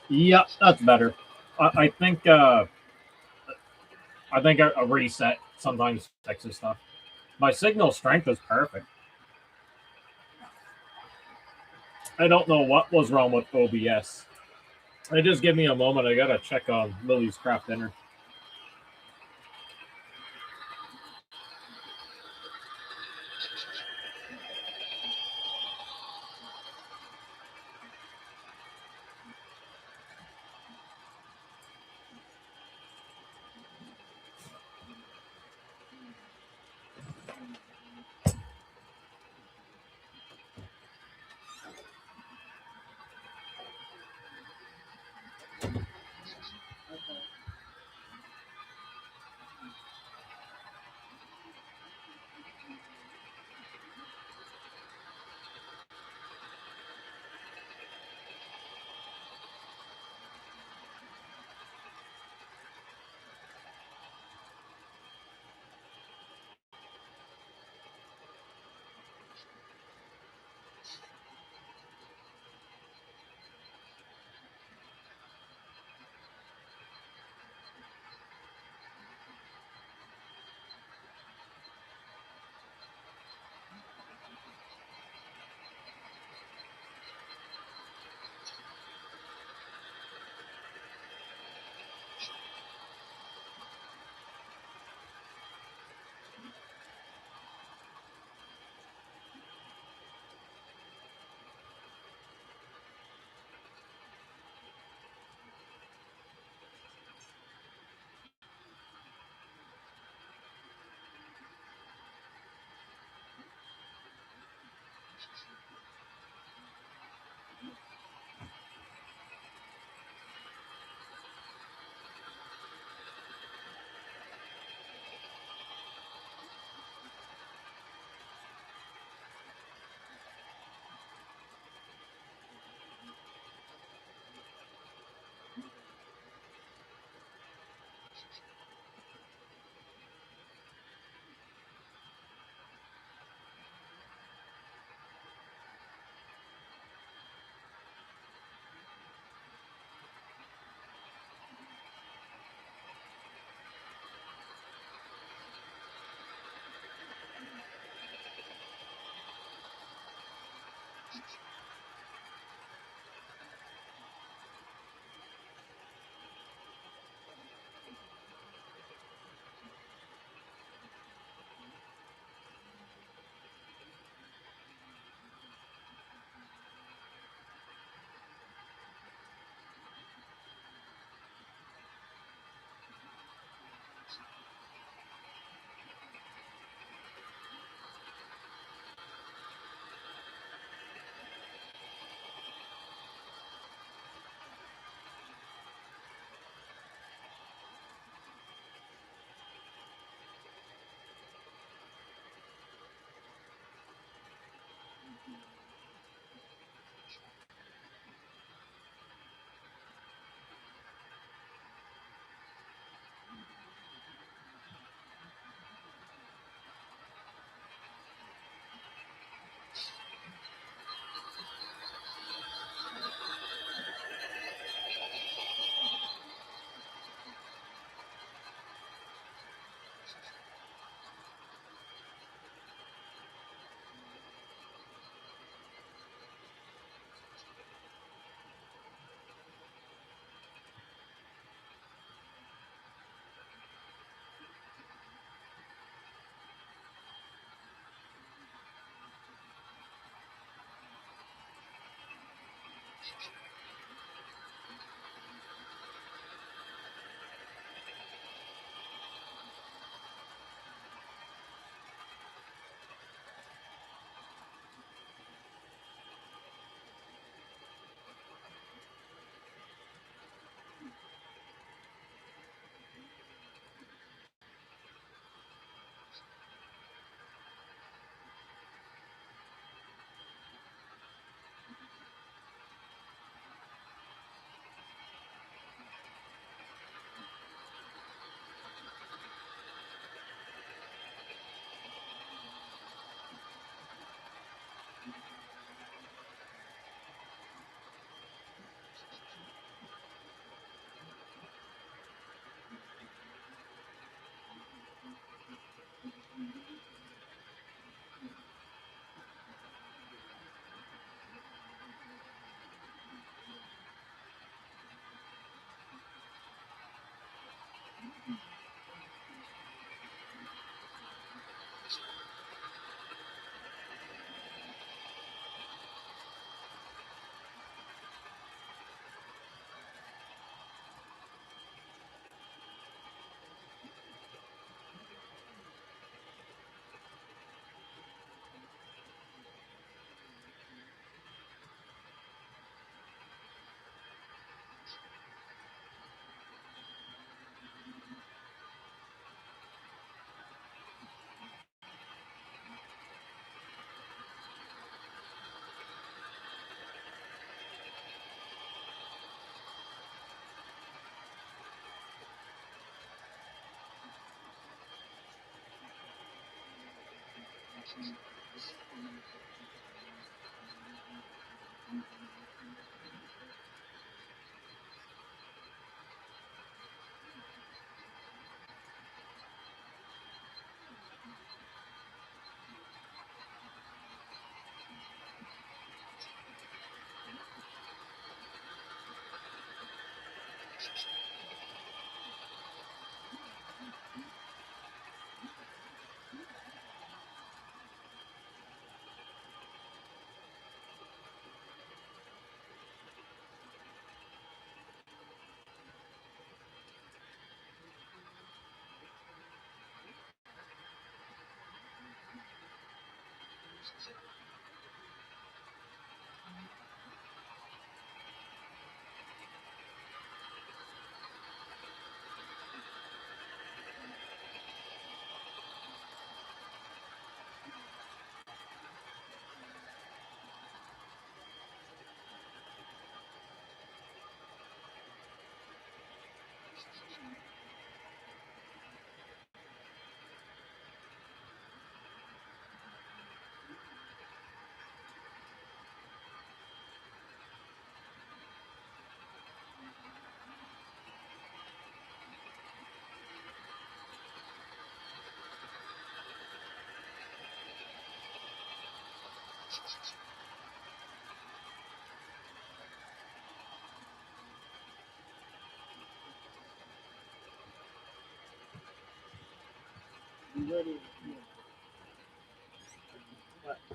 Yeah, that's better. I think a reset sometimes fixes stuff. My signal strength is perfect. I don't know what was wrong with OBS. Just give me a moment. I gotta check on Lily's craft dinner.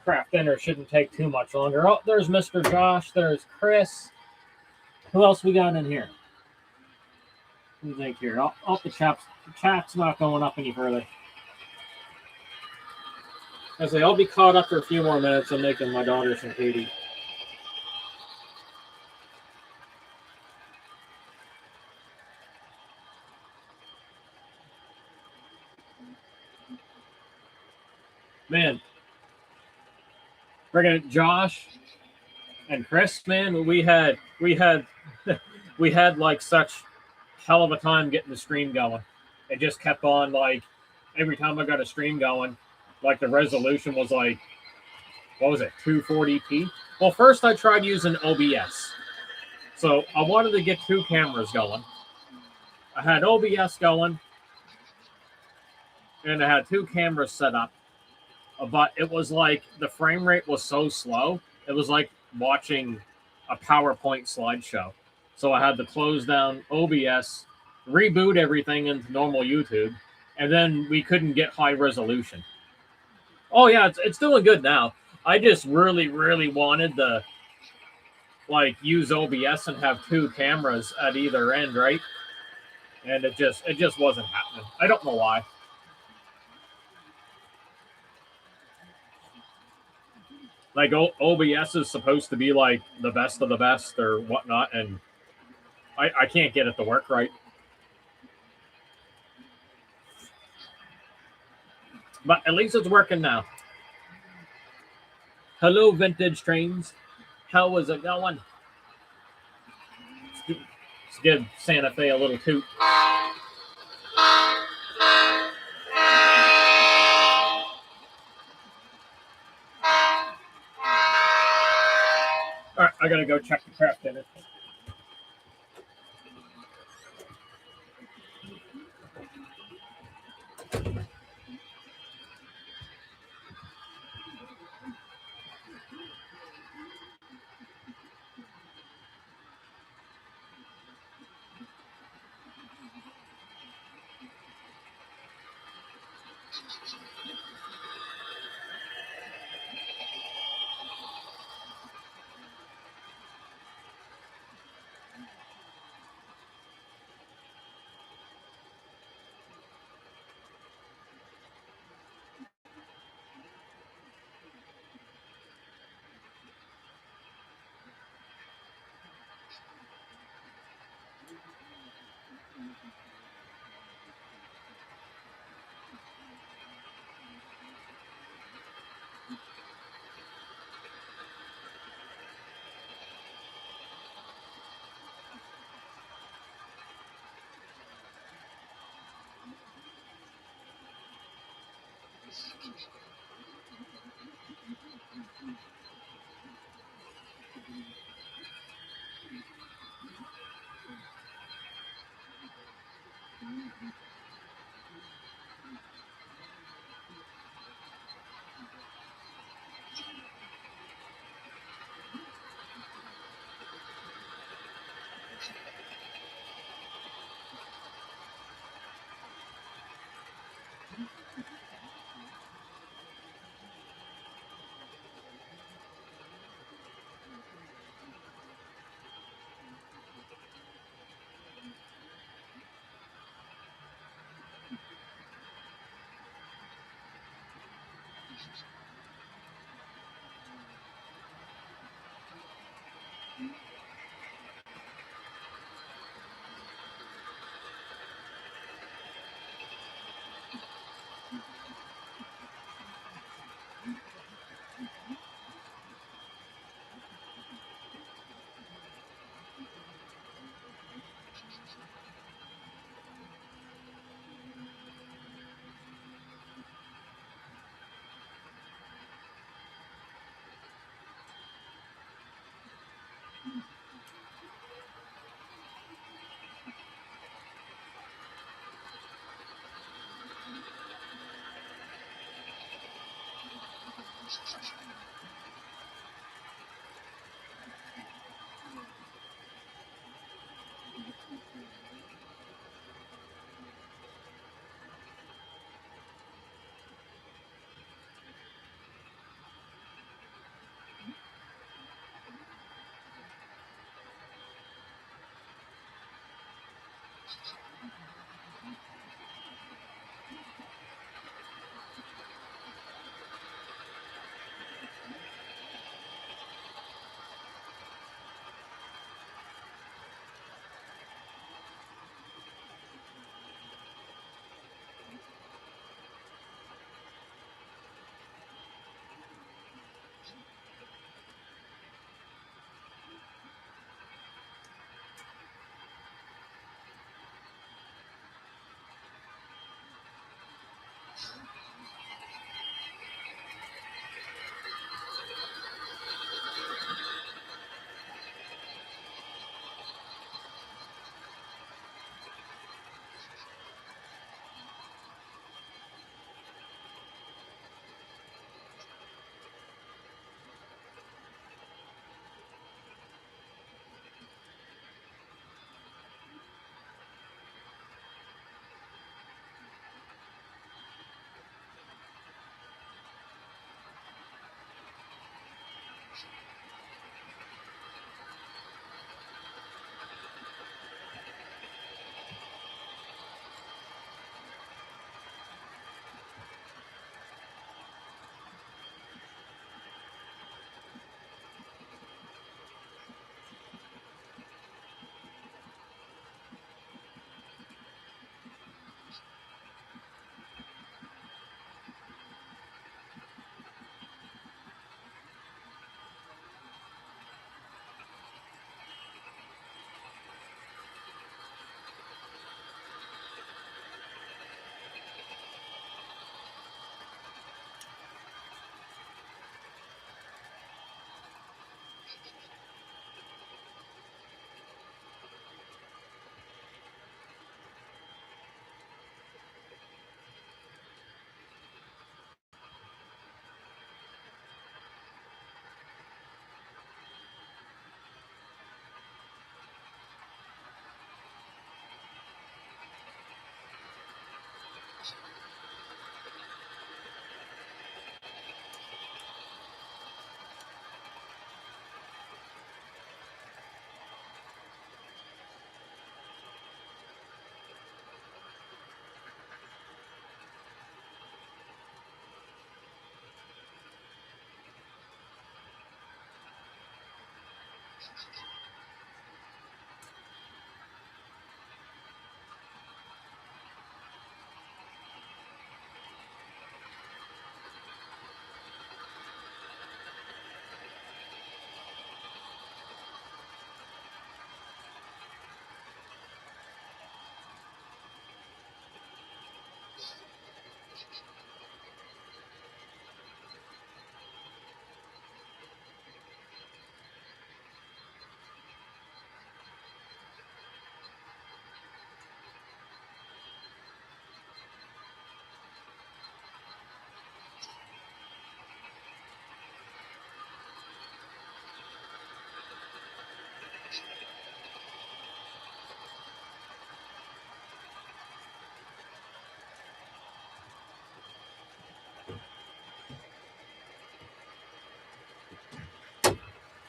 Craft dinner shouldn't take too much longer. Oh, there's Mr. Josh. There's Chris. Who else we got in here? What do you think here? Oh, the chat's not going up any further. I say I'll be caught up for a few more minutes. I'm making my daughter some Katie. Man, friggin' Josh and Chris, man, we had we had like such hell of a time getting the stream going. It just kept on like every time I got a stream going, like the resolution was like, what was it, 240p? Well, first I tried using OBS. So I wanted to get two cameras going. I had OBS going, and I had two cameras set up. But it was like the frame rate was so slow. It was like watching a PowerPoint slideshow. So I had to close down OBS, reboot everything into normal YouTube, and then we couldn't get high resolution. Oh yeah, it's doing good now. I just really, really wanted to like use OBS and have two cameras at either end, right? And it just wasn't happening. I don't know why. Like OBS is supposed to be like the best of the best or whatnot, and I can't get it to work right. But at least it's working now. Hello, Vintage Trains. How was it going? Let's give Santa Fe a little toot. All right, I gotta go check the craft dinner.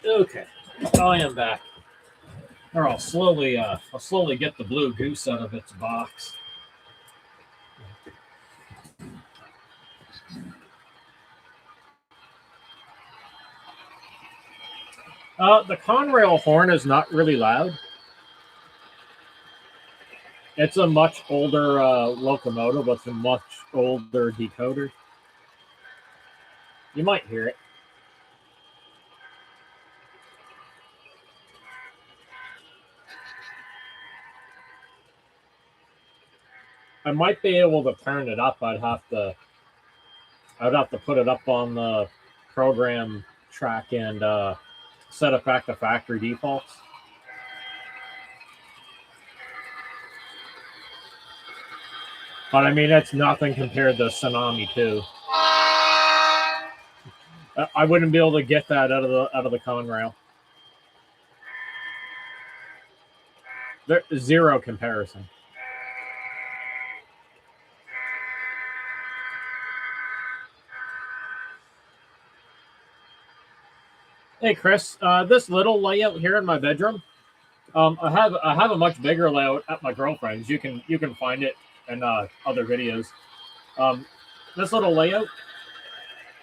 Okay, I am back. Or I'll slowly get the blue goose out of its box. The Conrail horn is not really loud. It's a much older locomotive with a much older decoder. You might hear it. I might be able to turn it up. I'd have to put it up on the program track and set it back to factory defaults. But I mean, it's nothing compared to Tsunami 2. I wouldn't be able to get that out of the Conrail. There's zero comparison. Hey, Chris, this little layout here in my bedroom, I have a much bigger layout at my girlfriend's. You can find it in other videos. Um, this little layout,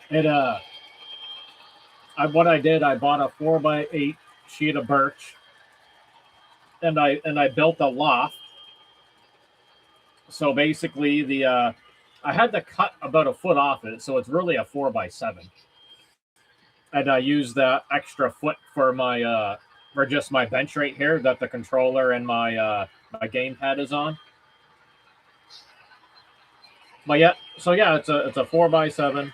it what I did, I bought a 4x8 sheet of birch, and I built a loft. So basically, I had to cut about a foot off it, so it's really a 4x7. And I used the extra foot for my for just my bench right here that the controller and my gamepad is on. But yeah, so yeah, it's a 4x7,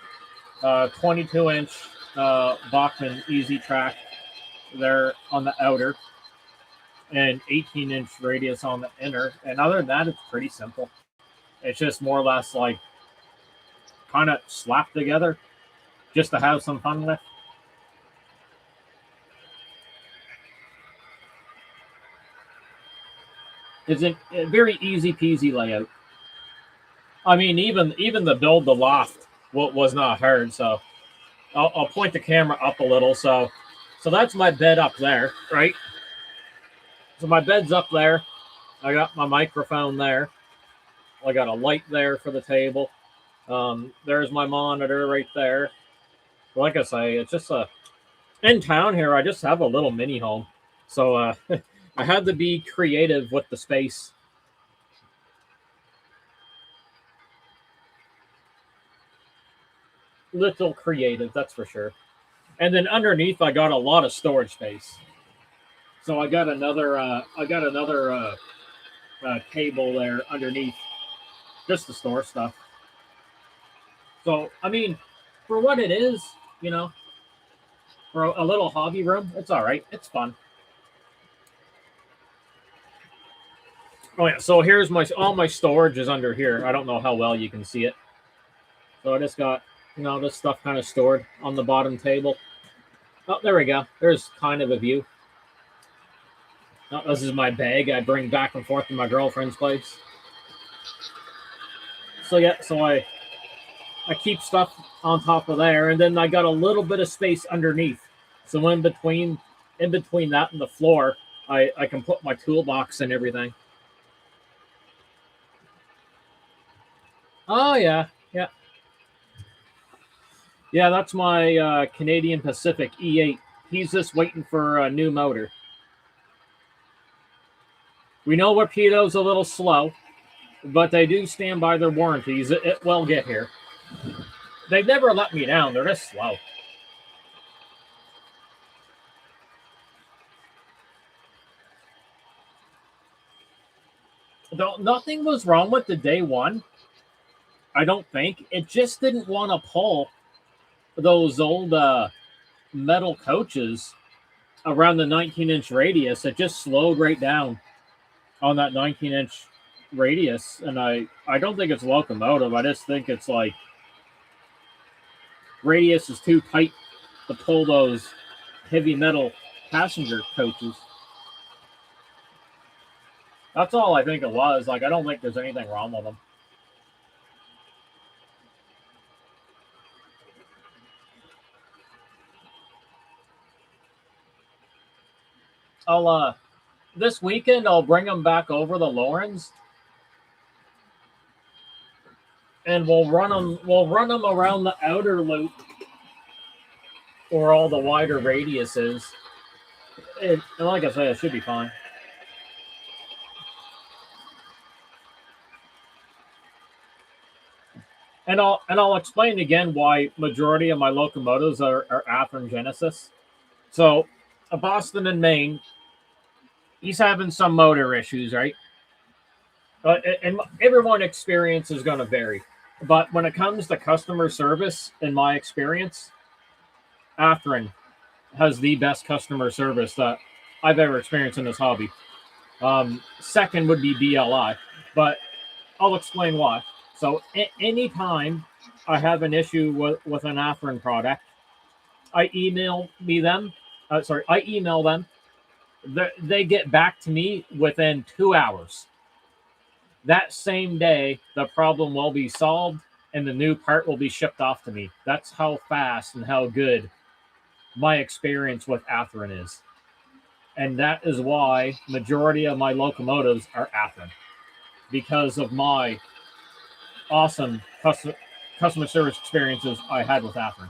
22-inch Bachman Easy Track there on the outer, and 18-inch radius on the inner. And other than that, it's pretty simple. It's just more or less like kind of slapped together just to have some fun with. It's a very easy peasy layout. I mean, even the build the loft was not hard. So I'll point the camera up a little. So that's my bed up there, right? So my bed's up there. I got my microphone there. I got a light there for the table. There's my monitor right there. Like I say, it's just in town here. I just have a little mini home, so I had to be creative with the space. Little creative, that's for sure. And then underneath, I got a lot of storage space. So I got another table there underneath, just to store stuff. So I mean, for what it is, you know, for a little hobby room, it's all right. It's fun. Oh yeah, so here's all my storage is under here. I don't know how well you can see it. So I just got this stuff kind of stored on the bottom table. Oh, there we go. There's kind of a view. Oh, this is my bag I bring back and forth to my girlfriend's place. So yeah, so I keep stuff on top of there, and then I got a little bit of space underneath. So in between that and the floor, I can put my toolbox and everything. Oh yeah, yeah, yeah. That's my Canadian Pacific E8. He's just waiting for a new motor. We know Rapido's a little slow, but they do stand by their warranties. It will get here. They've never let me down. They're just slow. Though nothing was wrong with the day one. I don't think. It just didn't want to pull those old metal coaches around the 19-inch radius. It just slowed right down on that 19-inch radius. And I don't think it's locomotive. I just think it's like radius is too tight to pull those heavy metal passenger coaches. That's all I think it was. Like, I don't think there's anything wrong with them. I'll this weekend I'll bring them back over the Lawrence, and we'll run them around the outer loop or all the wider radiuses. And like I said, it should be fine. And I'll explain again why majority of my locomotives are Athearn Genesis. So, a Boston and Maine, he's having some motor issues, right? And everyone experience is going to vary. But when it comes to customer service, in my experience, Athearn has the best customer service that I've ever experienced in this hobby. Second would be BLI, but I'll explain why. So anytime I have an issue with an Athearn product, I email them. I email them. They get back to me within 2 hours. That same day, the problem will be solved and the new part will be shipped off to me. That's how fast and how good my experience with Athearn is. And that is why majority of my locomotives are Athearn, because of my awesome customer service experiences I had with Athearn.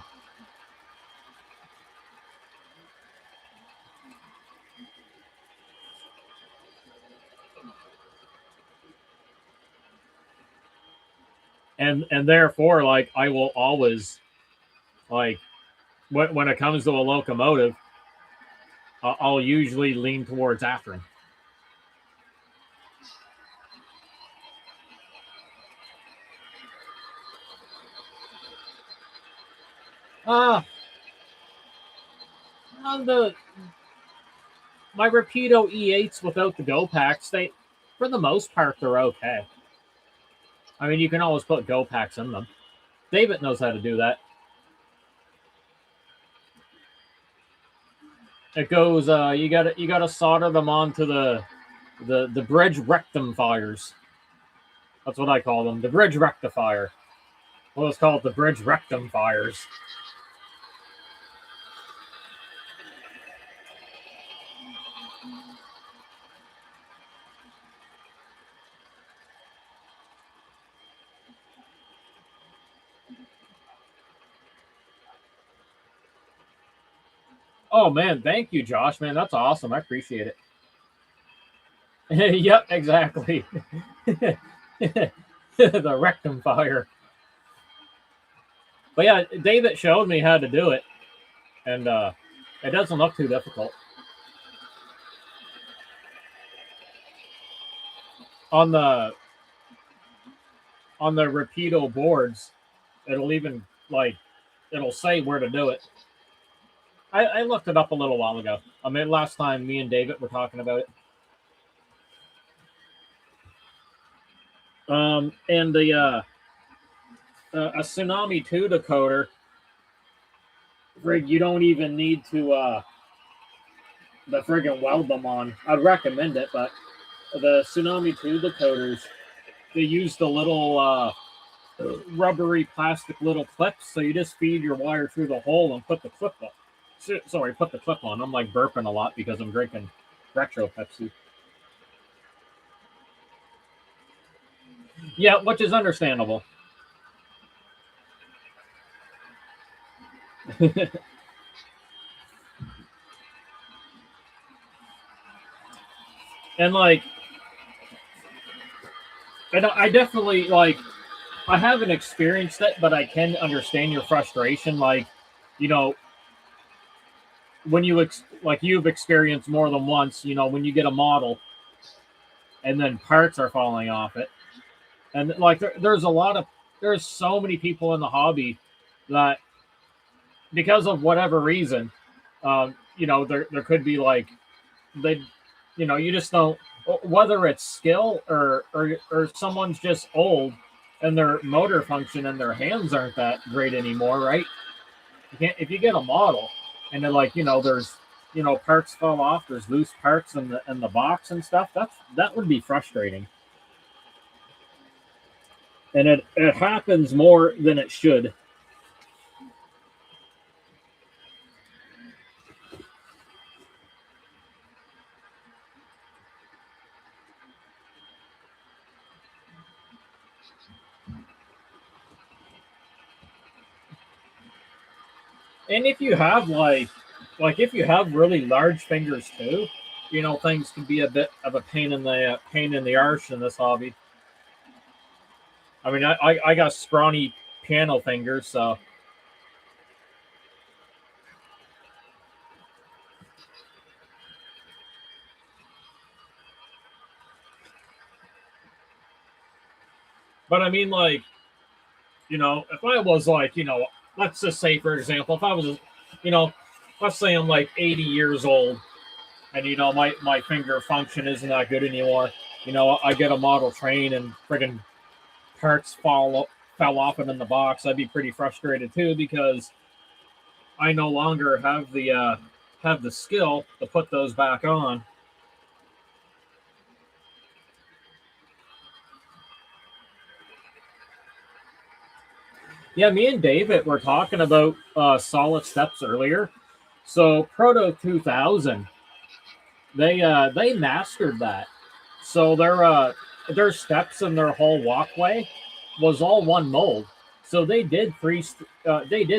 And therefore, like, I will always, like, when it comes to a locomotive, I'll usually lean towards Athearn. On the my Rapido E8s without the Go packs, they, for the most part, they're okay. I mean, you can always put Go packs in them. David knows how to do that. It goes. You gotta solder them onto the bridge rectifiers. That's what I call them. The bridge rectifier. Well, it's called the bridge rectifiers. Oh man, thank you, Josh. Man, that's awesome. I appreciate it. Yep, exactly. The rectum fire. But yeah, David showed me how to do it, and it doesn't look too difficult. On the Rapido boards, it'll even, like, it'll say where to do it. I looked it up a little while ago. I mean, last time me and David were talking about it. And the a Tsunami 2 decoder, you don't even need to the friggin' weld them on. I'd recommend it, but the Tsunami 2 decoders, they use the little rubbery plastic little clips, so you just feed your wire through the hole and put the clip on. Sorry, put the clip on. I'm like burping a lot because I'm drinking retro Pepsi. Yeah, which is understandable. And like, and I definitely, like, I haven't experienced it, but I can understand your frustration. Like, you know, when like you've experienced more than once, you know, when you get a model and then parts are falling off it, and like there's so many people in the hobby that, because of whatever reason, you know, there could be, like, they, you know, you just don't, whether it's skill or someone's just old and their motor function and their hands aren't that great anymore, right? You can't, if you get a model and they're like, you know, there's, you know, parts fall off, there's loose parts in the box and stuff. That would be frustrating, and it happens more than it should. And if you have, like if you have really large fingers too, you know, things can be a bit of a pain in the arse in this hobby. I mean, I got scrawny piano fingers, so. But I mean, like, you know, if I was like, you know, let's just say, for example, if I was, you know, let's say I'm like 80 years old, and you know my finger function isn't that good anymore. You know, I get a model train and friggin' parts fell off it in the box. I'd be pretty frustrated too, because I no longer have the skill to put those back on. Yeah, me and David were talking about solid steps earlier. So Proto 2000, They mastered that. So their steps and their whole walkway was all one mold. So they did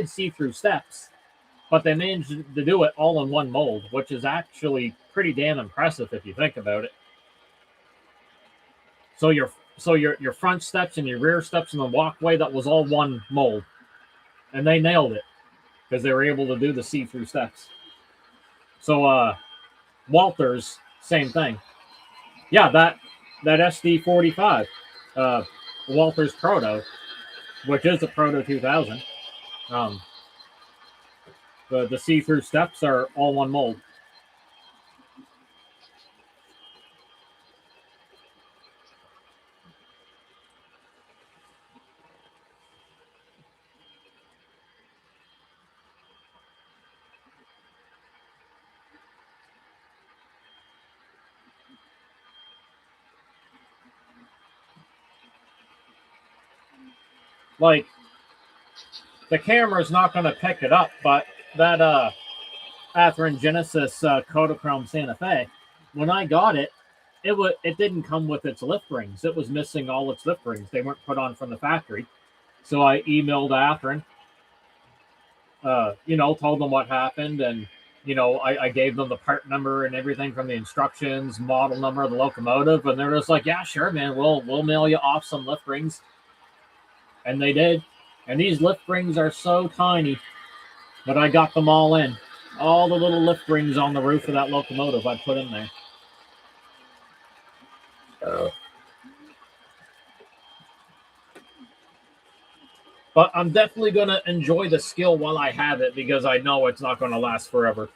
see through steps, but they managed to do it all in one mold, which is actually pretty damn impressive if you think about it. So your front steps and your rear steps and the walkway, that was all one mold, and they nailed it because they were able to do the see-through steps. So Walters, same thing. Yeah, that SD45, Walters Proto, which is a Proto 2000. The see-through steps are all one mold. Like, the camera's not going to pick it up, but that Atherin Genesis Kodachrome Santa Fe, when I got it, it didn't come with its lift rings. It was missing all its lift rings. They weren't put on from the factory. So I emailed Atherin, told them what happened, and I gave them the part number and everything from the instructions, model number of the locomotive, and they're just like, yeah, sure, man, we'll mail you off some lift rings. And they did. And these lift rings are so tiny, but I got them all in. All the little lift rings on the roof of that locomotive I put in there. But I'm definitely going to enjoy the skill while I have it, because I know it's not going to last forever.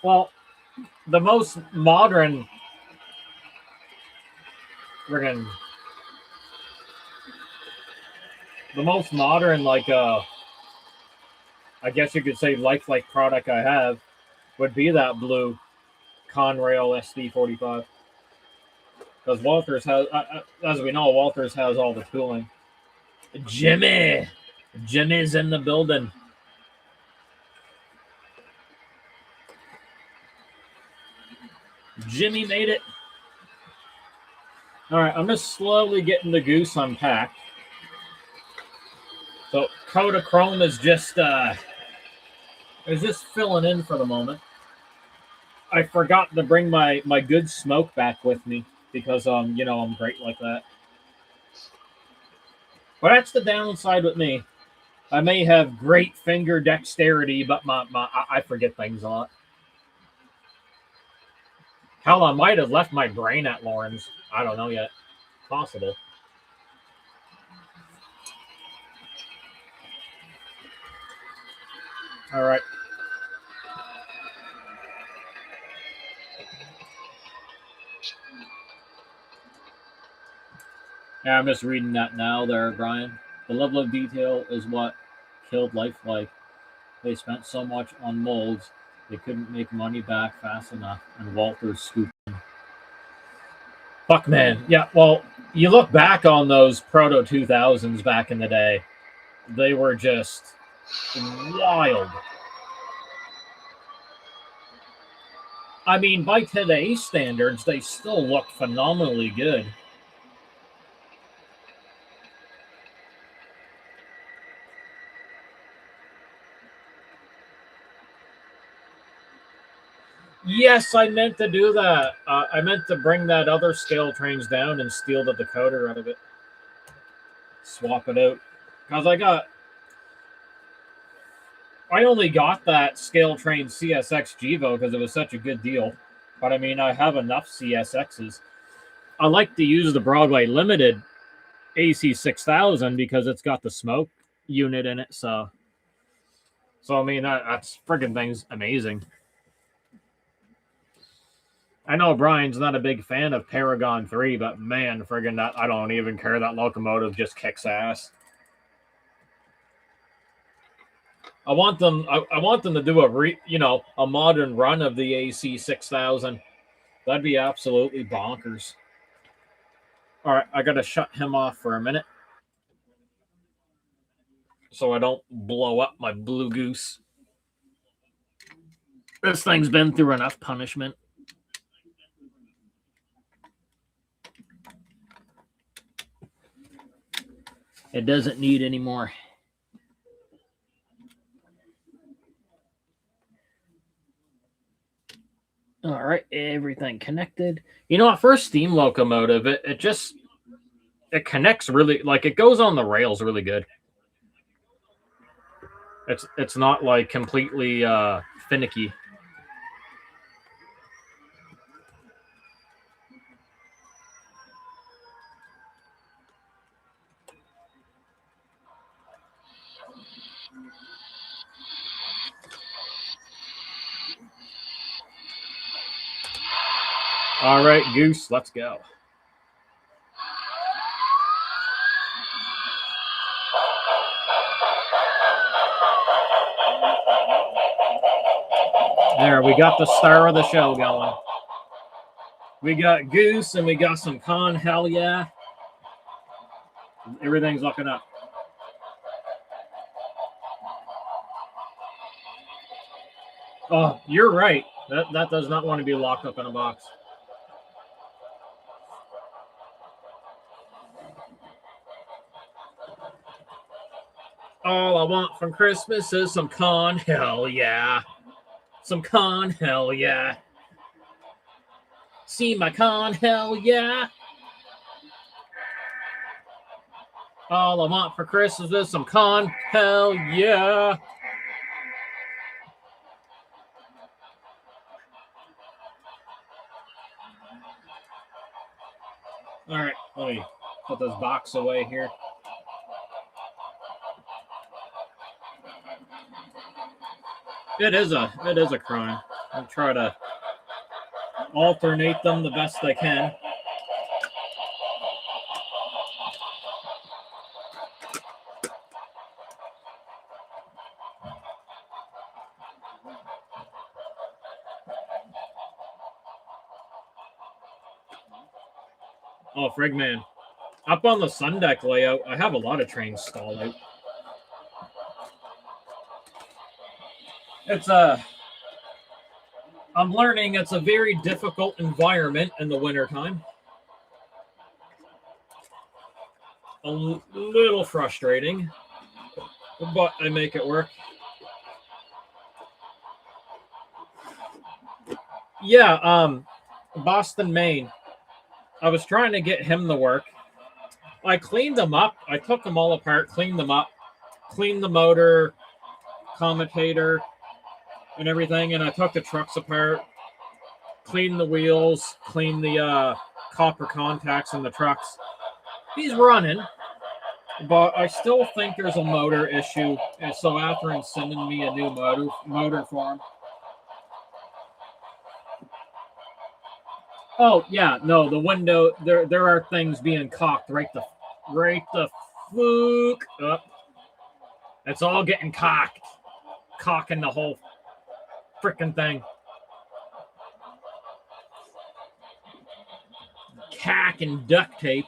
Well, the most modern friggin' like I guess you could say lifelike product I have would be that blue Conrail SD45. Because Walters has, as we know, Walters has all the tooling. Jimmy's in the building. Jimmy made it. All right, I'm just slowly getting the goose unpacked. So Kodachrome is just filling in for the moment. I forgot to bring my good smoke back with me because I'm great like that. But that's the downside with me. I may have great finger dexterity, but I forget things a lot. Hell, I might have left my brain at Lawrence. I don't know yet. Possible. All right. Yeah, I'm just reading that now there, Brian. The level of detail is what killed Lifelike. They spent so much on molds, they couldn't make money back fast enough, and Walter's scooped in. Fuck, man. Yeah, well, you look back on those Proto 2000s back in the day, they were just wild. I mean, by today's standards, they still look phenomenally good. Yes, I meant to do that. I meant to bring that other scale trains down and steal the decoder out of it. Swap it out. Because I only got that scale train CSX Givo because it was such a good deal. But I mean, I have enough CSXs. I like to use the Broadway Limited AC 6000 because it's got the smoke unit in it. So I mean, that's friggin' thing's amazing. I know Brian's not a big fan of Paragon 3, but man, friggin' that, I don't even care. That locomotive just kicks ass. I want them to do a modern run of the AC 6000. That'd be absolutely bonkers. All right, I got to shut him off for a minute so I don't blow up my blue goose. This thing's been through enough punishment. It doesn't need any more. All right, everything connected. You know what? For a steam locomotive, it connects really, like it goes on the rails really good. It's not like completely finicky. All right, Goose, let's go. There, we got the star of the show going. We got Goose and we got some con. Hell yeah. Everything's looking up. Oh, you're right. That does not want to be locked up in a box. All I want from Christmas is some con. Hell yeah. Some con. Hell yeah. See my con. Hell yeah. All I want for Christmas is some con. Hell yeah. All right, let me put this box away here. It is a crime. I'll try to alternate them the best I can. Oh, Frigman. Up on the sun deck layout, I have a lot of trains stalled out. I'm learning it's a very difficult environment in the wintertime. A little frustrating, but I make it work. Yeah, Boston, Maine. I was trying to get him to work. I cleaned them up. I took them all apart, cleaned them up, cleaned the motor, commutator, and everything. And I took the trucks apart, cleaned the wheels, cleaned the copper contacts in the trucks. He's running, but I still think there's a motor issue. And so Atheron's sending me a new motor for him. Oh yeah, no, the window there are things being cocked right the fluke up. It's all getting cocked. Cocking the whole freaking thing. Cack and duct tape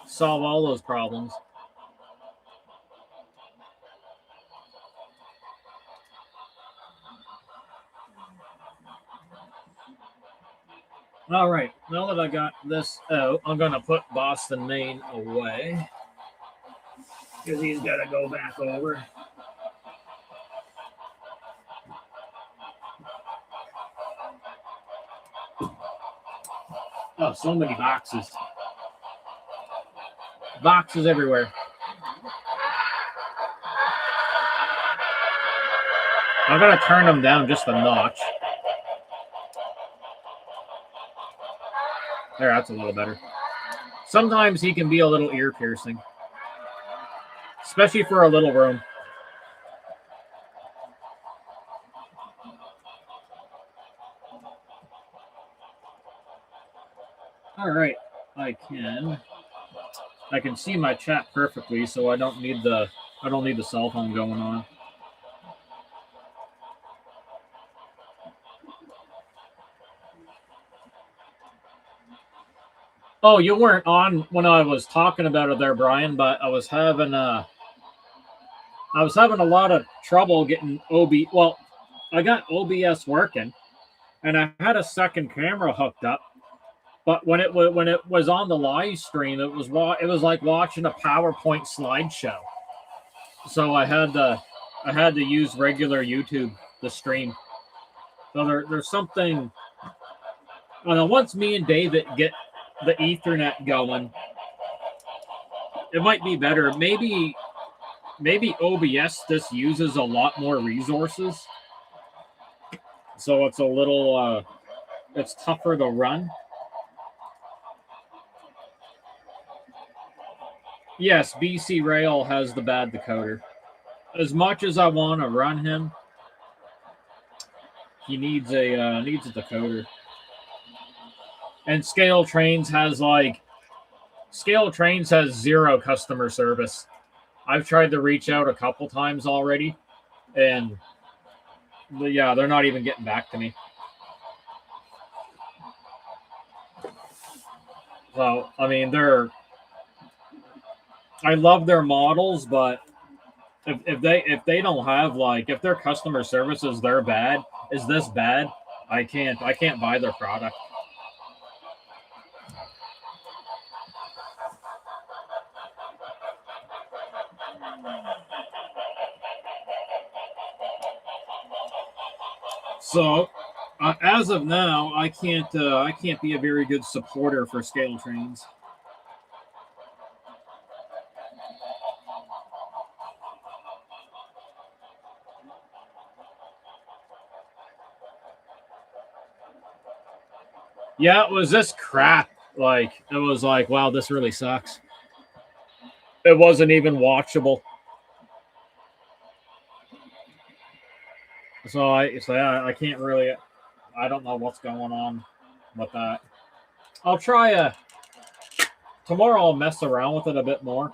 solve all those problems. All right, now that I got this out, I'm going to put Boston, Maine away because he's got to go back over. Oh, so many boxes. Boxes everywhere. I'm going to turn them down just a notch. There, that's a little better. Sometimes he can be a little ear piercing, especially for a little room. All right, I can see my chat perfectly, so I don't need the cell phone going on. Oh, you weren't on when I was talking about it there, Brian, but I was having a lot of trouble getting well, I got OBS working and I had a second camera hooked up, but when it was on the live stream, it was like watching a PowerPoint slideshow. So I had to use regular YouTube to stream. So there's something. I don't know, once me and David get the Ethernet going, it might be better. Maybe OBS just uses a lot more resources, so it's a little it's tougher to run. Yes, BC Rail has the bad decoder. As much as I want to run him, he needs a decoder. And Scale Trains has zero customer service. I've tried to reach out a couple times already, and yeah, they're not even getting back to me. So I mean, I love their models, but if they don't have like if their customer service is this bad, I can't buy their product. So as of now, I can't be a very good supporter for Scale Trains. Yeah, it was this crap. Like it was like, wow, this really sucks. It wasn't even watchable. So yeah, I can't really. I don't know what's going on with that. I'll try tomorrow. I'll mess around with it a bit more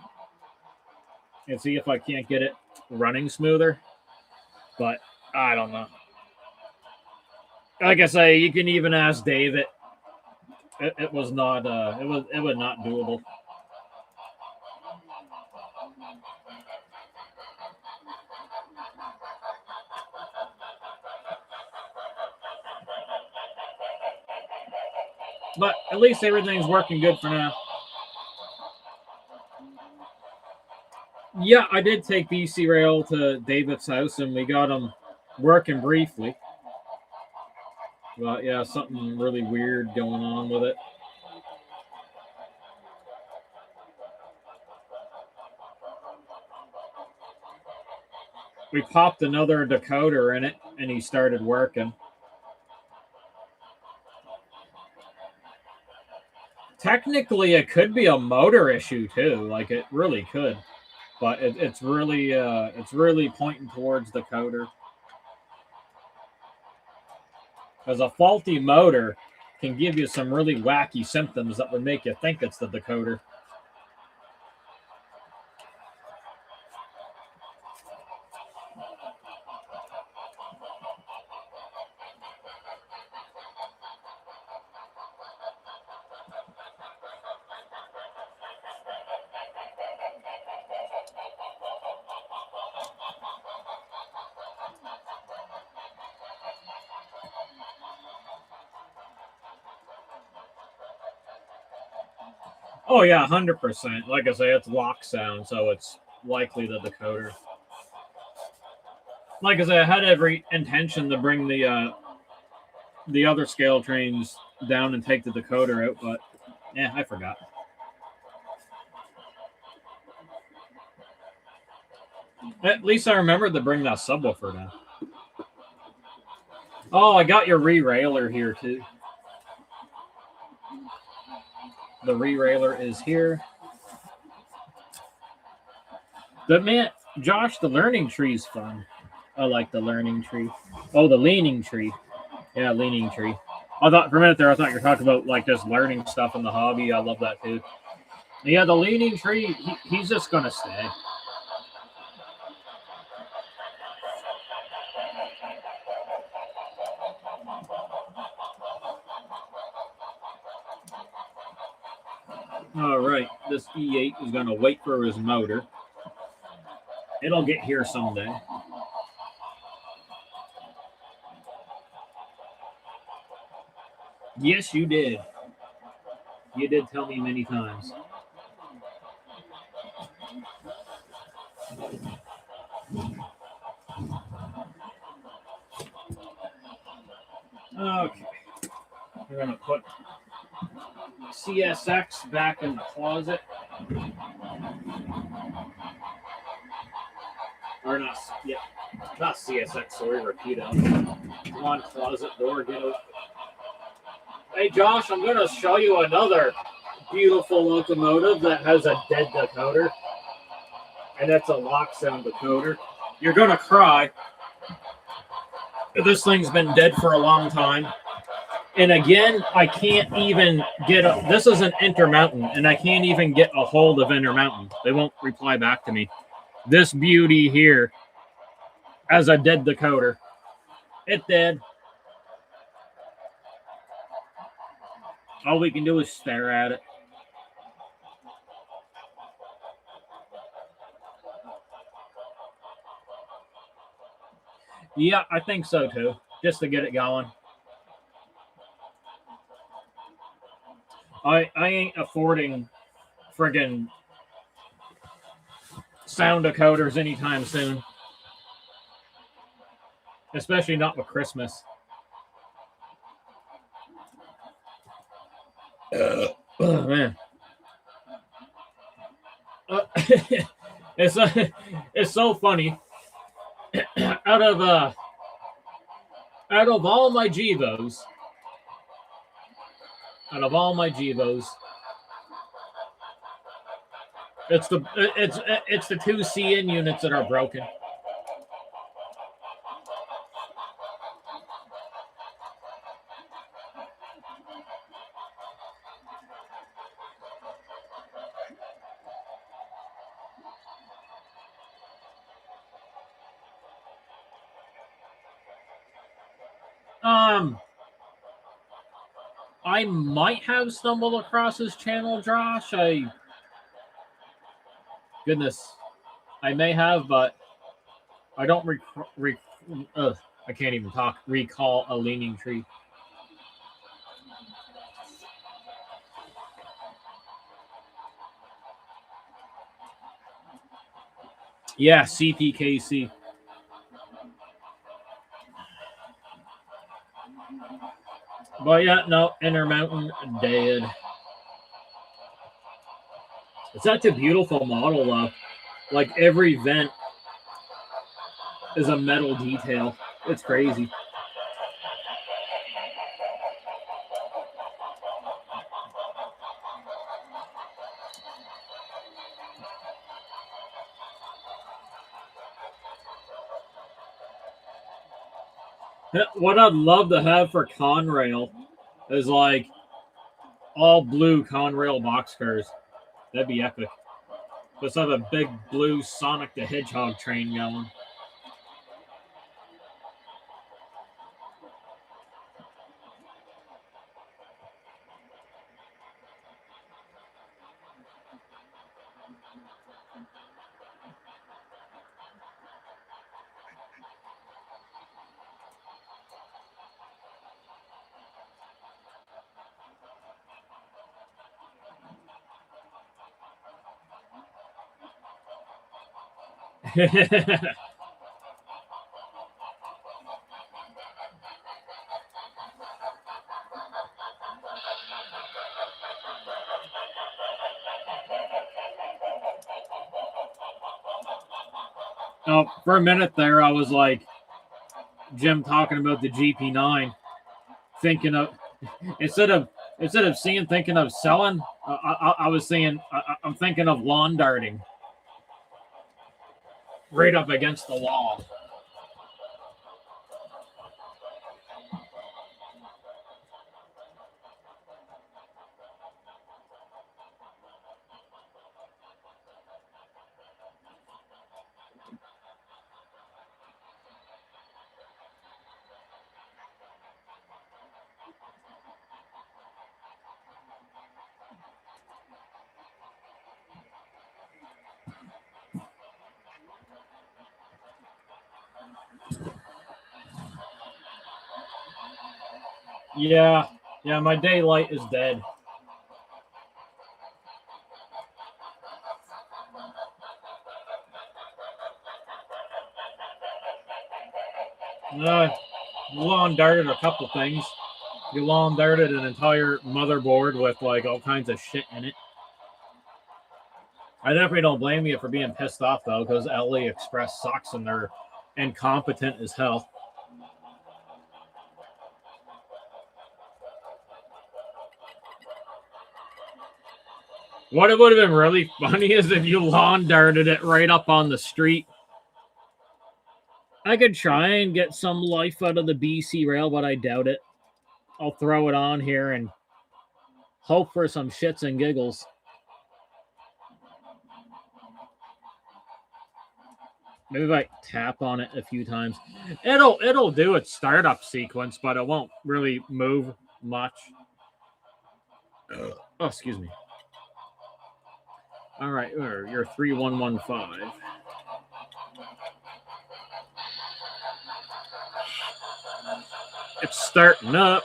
and see if I can't get it running smoother. But I don't know. Like I say, you can even ask David. It was not. It was not doable. But at least everything's working good for now. Yeah, I did take BC Rail to David's house and we got him working briefly. But yeah, something really weird going on with it. We popped another decoder in it and he started working. Technically, it could be a motor issue too. Like it really could, but it's really pointing towards the decoder. Because a faulty motor can give you some really wacky symptoms that would make you think it's the decoder. Oh yeah, 100%. Like I say, it's lock sound, so it's likely the decoder. Like I say, I had every intention to bring the other scale trains down and take the decoder out, but yeah, I forgot. At least I remembered to bring that subwoofer down. Oh, I got your re-railer here too. The re-railer is here. The man, Josh, the learning tree is fun. I like the learning tree. Oh, the leaning tree. Yeah, leaning tree. I thought for a minute there, I thought you were talking about like just learning stuff in the hobby. I love that too. Yeah, the leaning tree, he's just gonna stay. All right, this E8 is going to wait for his motor. It'll get here someday. Yes, you did. You did tell me many times. Okay. We're going to put CSX back in the closet. Or not, yeah, not CSX, sorry, Rapido. Come on, closet door, get open. Hey, Josh, I'm going to show you another beautiful locomotive that has a dead decoder. And that's a lock sound decoder. You're going to cry. This thing's been dead for a long time. And again, I can't even get a... This is an Intermountain, and I can't even get a hold of Intermountain. They won't reply back to me. This beauty here has a dead decoder. It dead. All we can do is stare at it. Yeah, I think so too. Just to get it going. I ain't affording friggin' sound decoders anytime soon. Especially not with Christmas. Oh, man. It's so funny. Out of all my Gevos, it's the two CN units that are broken. I might have stumbled across his channel, Josh. Goodness, I may have, but I don't I can't even talk. Recall a leaning tree. Yeah, CPKC. But yeah, no, Intermountain dead. It's such a beautiful model, though. Like every vent is a metal detail. It's crazy. What I'd love to have for Conrail is like all blue Conrail boxcars. That'd be epic. Let's have a big blue Sonic the Hedgehog train going. Oh, for a minute there, I was like Jim talking about the GP9, thinking of instead of thinking of selling. I was saying I'm thinking of lawn darting right up against the wall. Yeah. Yeah, my daylight is dead. You lawn darted a couple things. You lawn darted an entire motherboard with like all kinds of shit in it. I definitely don't blame you for being pissed off though, because AliExpress sucks and they're incompetent as hell. What it would have been really funny is if you lawn darted it right up on the street. I could try and get some life out of the BC rail, but I doubt it. I'll throw it on here and hope for some shits and giggles. Maybe if I tap on it a few times, it'll do its startup sequence, but it won't really move much. Oh, excuse me. All right, you're 3115. It's starting up.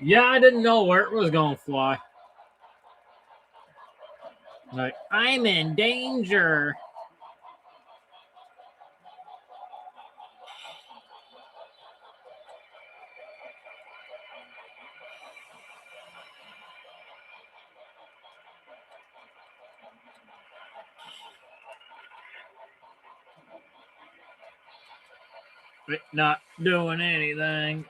Yeah, I didn't know where it was going to fly. Like, I'm in danger. But not doing anything.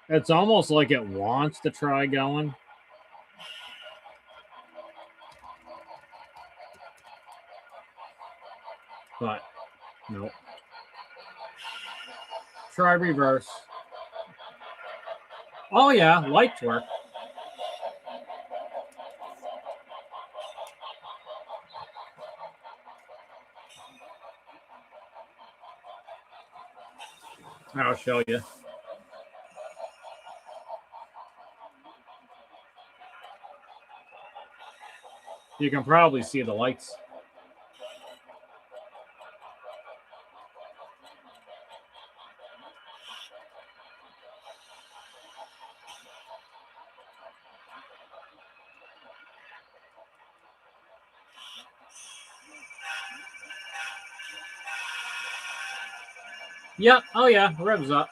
It's almost like it wants to try going. But, nope. Try reverse. Oh, yeah, lights work. I'll show you. You can probably see the lights. Yep. Oh, yeah. Revs up.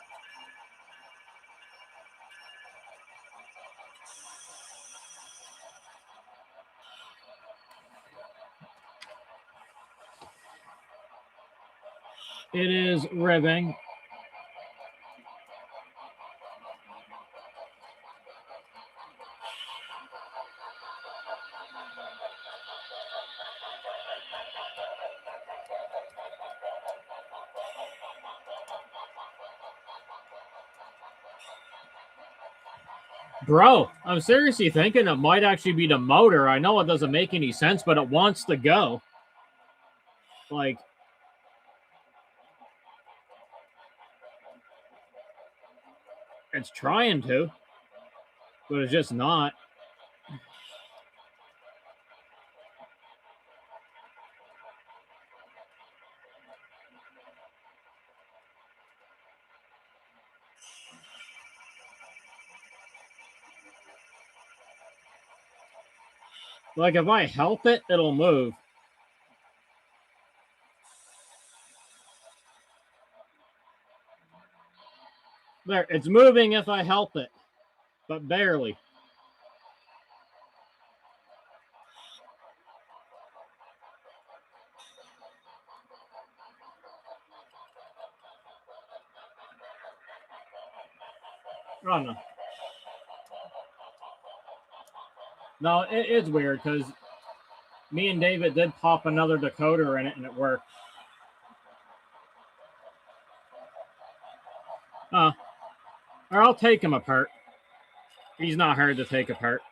It is revving. Bro, I'm seriously thinking it might actually be the motor. I know it doesn't make any sense, but it wants to go. Like, it's trying to, but it's just not. Like, if I help it, it'll move. There, it's moving if I help it, but barely. Oh, no. No, it's weird because me and David did pop another decoder in it and it worked. Or I'll take him apart. He's not hard to take apart.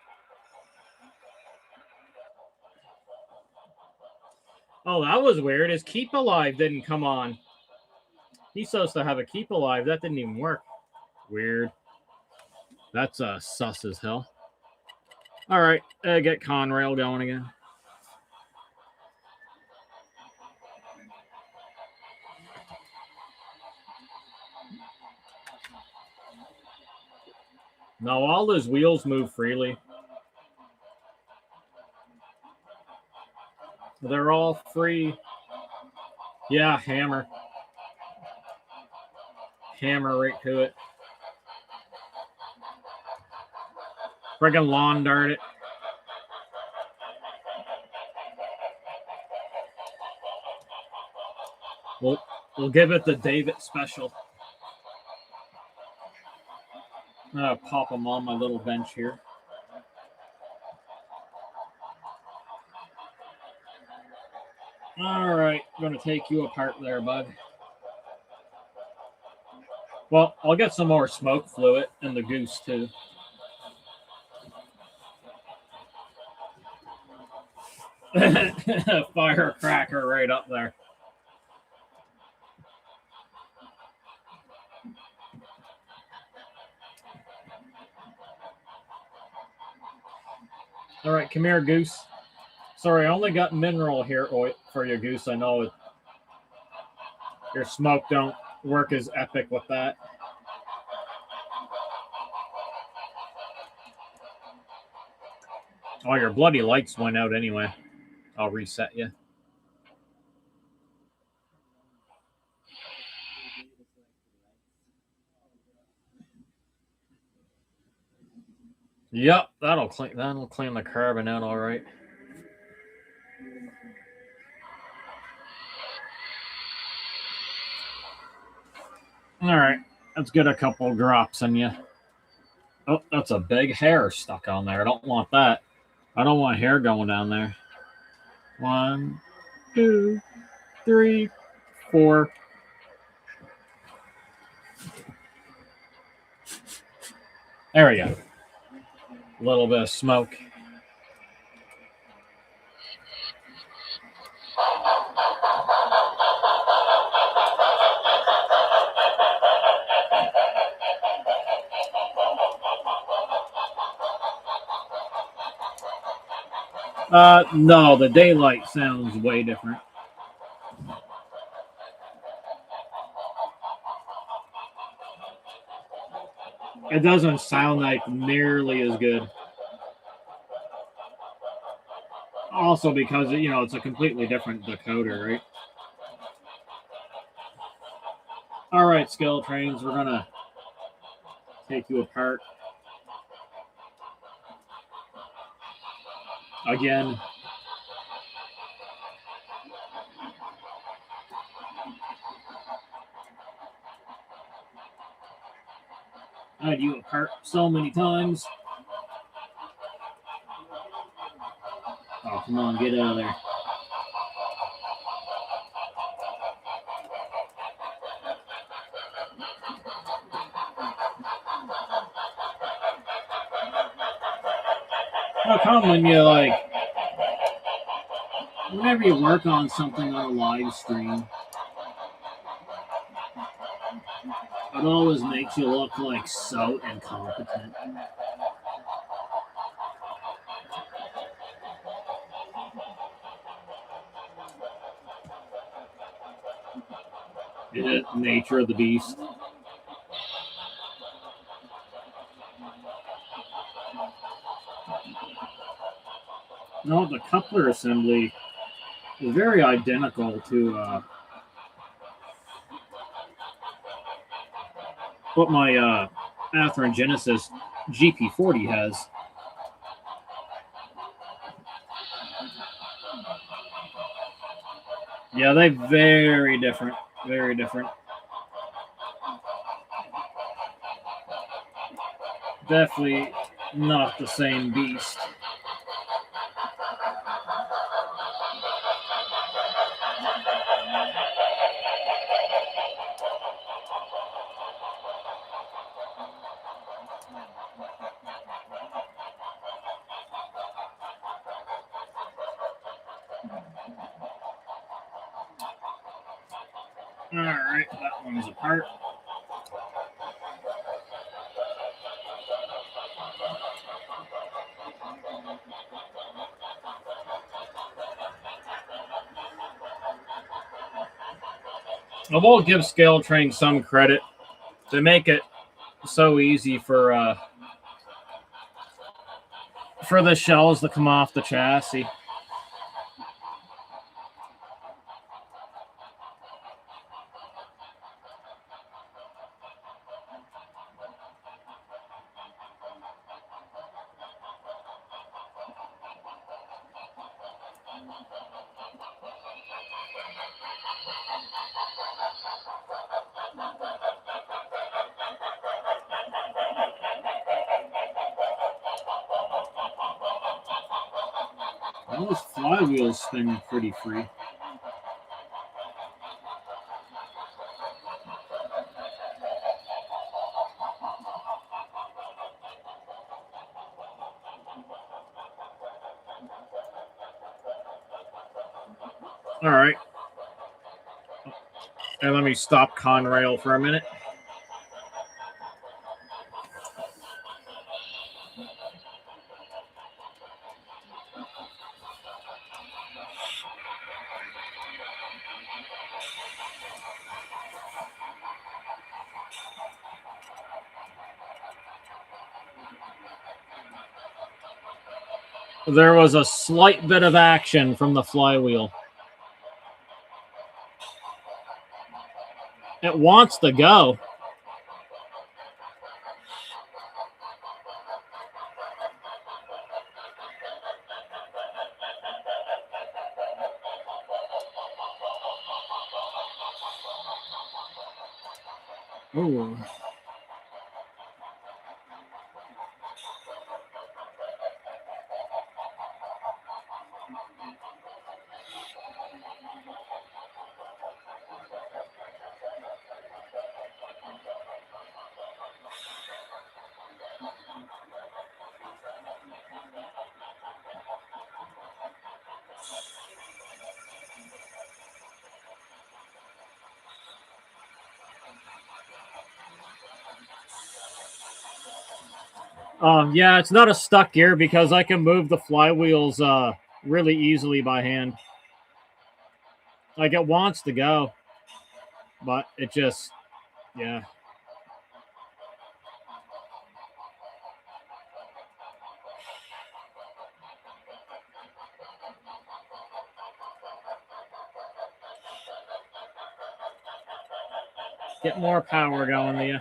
Oh, that was weird. His Keep Alive didn't come on. He's supposed to have a Keep Alive. That didn't even work. Weird. That's sus as hell. All right, get Conrail going again. No, all those wheels move freely. They're all free. Yeah, hammer. Hammer right to it. Friggin' lawn dart it. We'll give it the David special. I'm gonna pop them on my little bench here. All right, gonna take you apart there, bud. Well, I'll get some more smoke fluid in the goose too. Firecracker right up there. All right, come here, Goose. Sorry, I only got mineral here for you, Goose. I know your smoke don't work as epic with that. Oh, your bloody lights went out anyway. I'll reset you. Yep, that'll clean the carbon out all right. All right, let's get a couple drops in you. Oh, that's a big hair stuck on there. I don't want that. I don't want hair going down there. 1, 2, 3, 4. There we go. A little bit of smoke. No, the daylight sounds way different. It doesn't sound like nearly as good. Also because, it's a completely different decoder, right? All right, skill trains, we're going to take you apart. Again. I had you apart so many times. Oh, come on, get out of there. How come when you, whenever you work on something on a live stream, it always makes you look like so incompetent. Is it nature of the beast? No, the coupler assembly is very identical to what my Atherin Genesis GP40 has. Yeah, they're very different. Very different. Definitely not the same beast. All right, that one's apart. I will give Scale Train some credit. They make it so easy for the shells to come off the chassis. Those flywheels spin pretty free. All right. And let me stop Conrail for a minute. There was a slight bit of action from the flywheel. It wants to go. Ooh. Yeah, it's not a stuck gear because I can move the flywheels really easily by hand. Like it wants to go, but it just, yeah. Get more power going to you.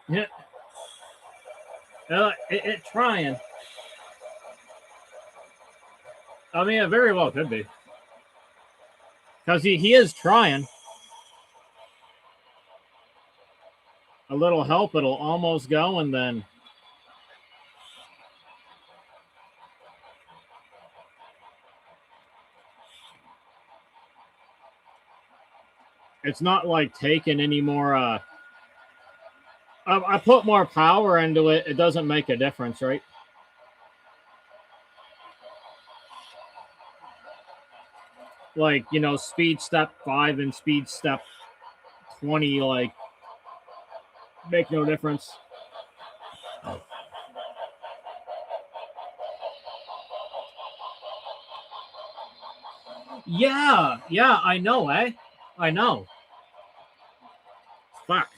Yeah. It trying. I mean, it very well could be. Because he is trying. A little help, it'll almost go, and then... It's not like taking any more... I put more power into it. It doesn't make a difference, right? Like, you know, speed step 5 and speed step 20, like, make no difference. Yeah, I know, eh? I know. Fuck.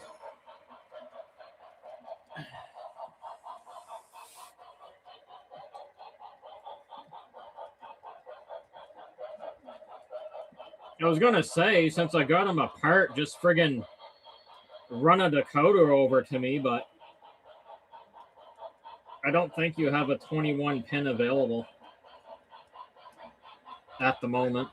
I was gonna say, since I got them apart, just friggin' run a decoder over to me, but I don't think you have a 21 pin available at the moment.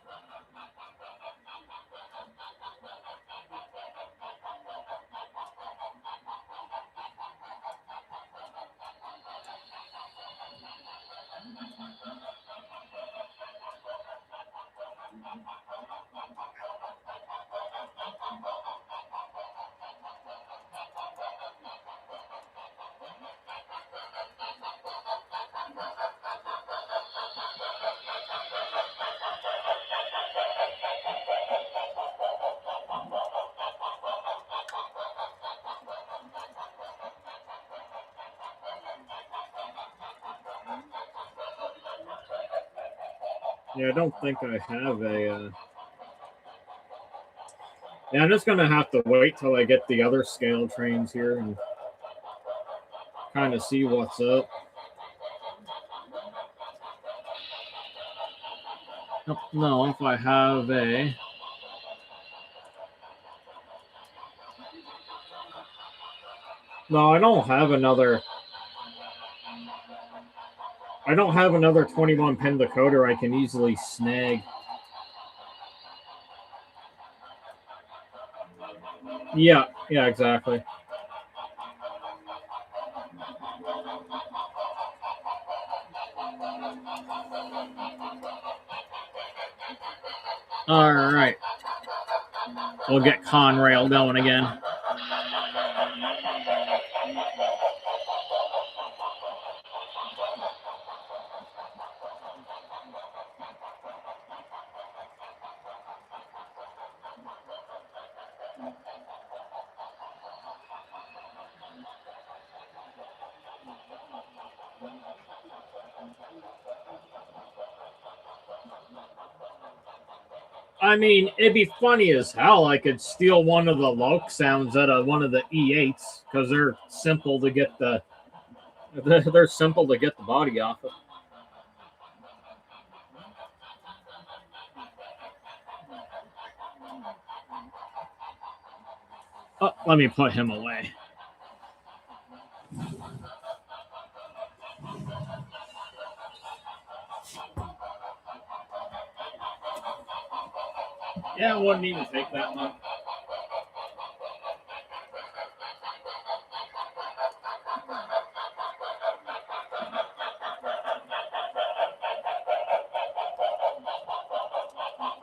Yeah, I don't think I have a. Yeah, I'm just gonna have to wait till I get the other scale trains here and kind of see what's up. No, if I have a. No, I don't have another. I don't have another 21 pin decoder I can easily snag. Yeah, exactly. All right. We'll get Conrail going again. I mean, it'd be funny as hell. I could steal one of the Loke sounds out of one of the E8s because they're simple to get the. They're simple to get the body off of. Oh, let me put him away. Yeah, it wouldn't even take that much.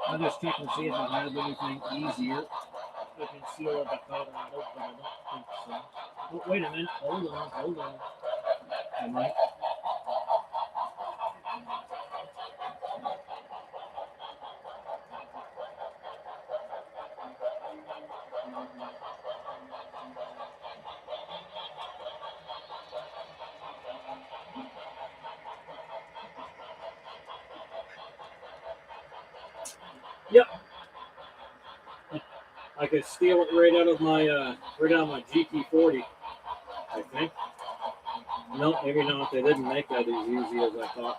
I'll just check and see if I have anything easier. I can seal up a cover, but I don't think so. Oh, wait a minute. Hold on. I might. Yep. I could steal it right out of my GT40. I think. No, maybe not. They didn't make that as easy as I thought.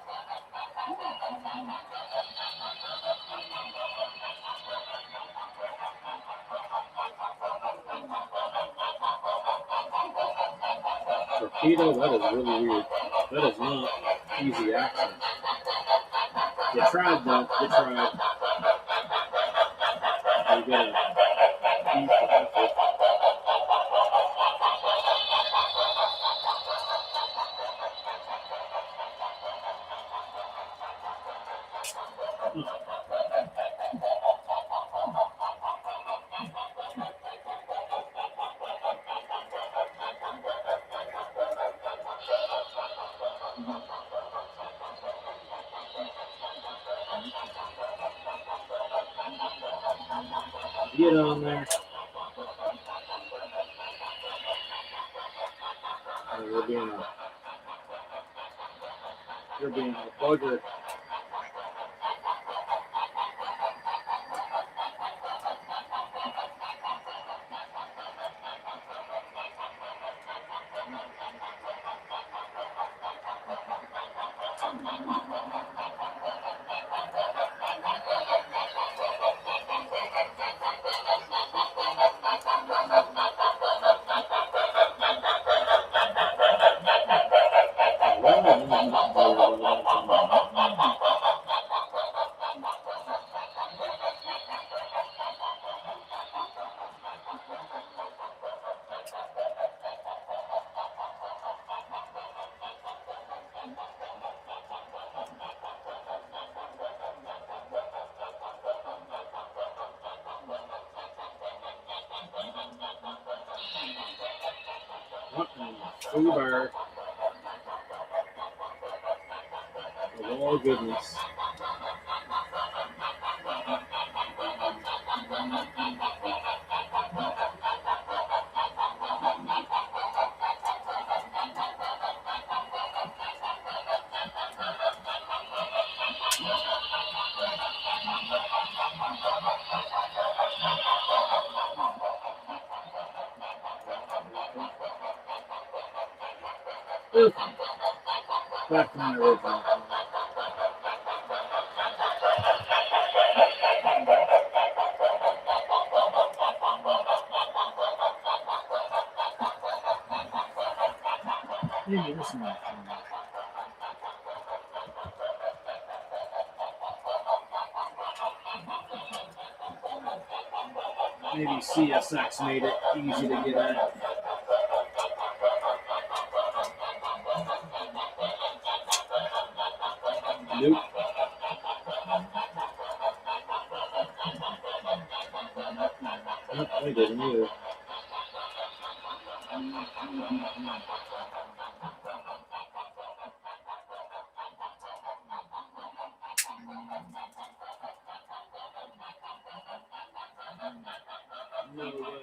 Torpedo, that is really weird. That is not easy access. You tried though. You tried. You get a E for effort. Get on there. You're being a bugger. Uber. Oh, goodness. Back to my original. Maybe this one. Maybe CSX made it easy to get at. Nope. Nope, I didn't either. No way.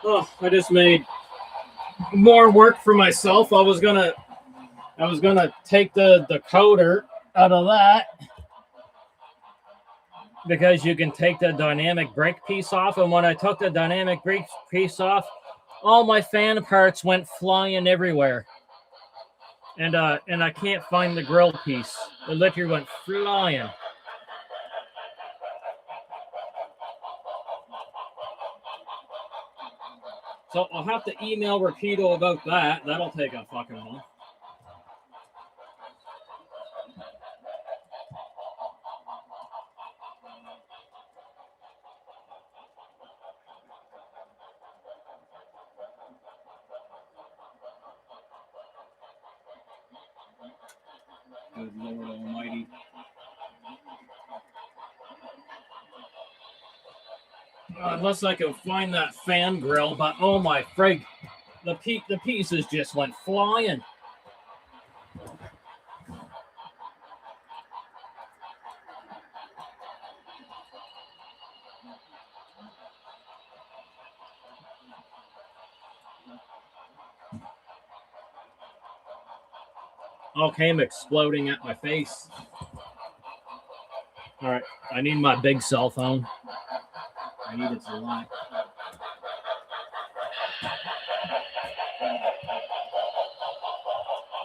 Oh, I just made more work for myself. I was gonna take the decoder out of that because you can take the dynamic brake piece off. And when I took the dynamic brake piece off, all my fan parts went flying everywhere. And I can't find the grill piece. The literally went flying. So I'll have to email Rapido about that. That'll take a fucking month. Good Lord Almighty. Unless I can find that fan grill, but oh my frig, the pieces just went flying. All came exploding at my face. All right, I need my big cell phone. I need it to lie.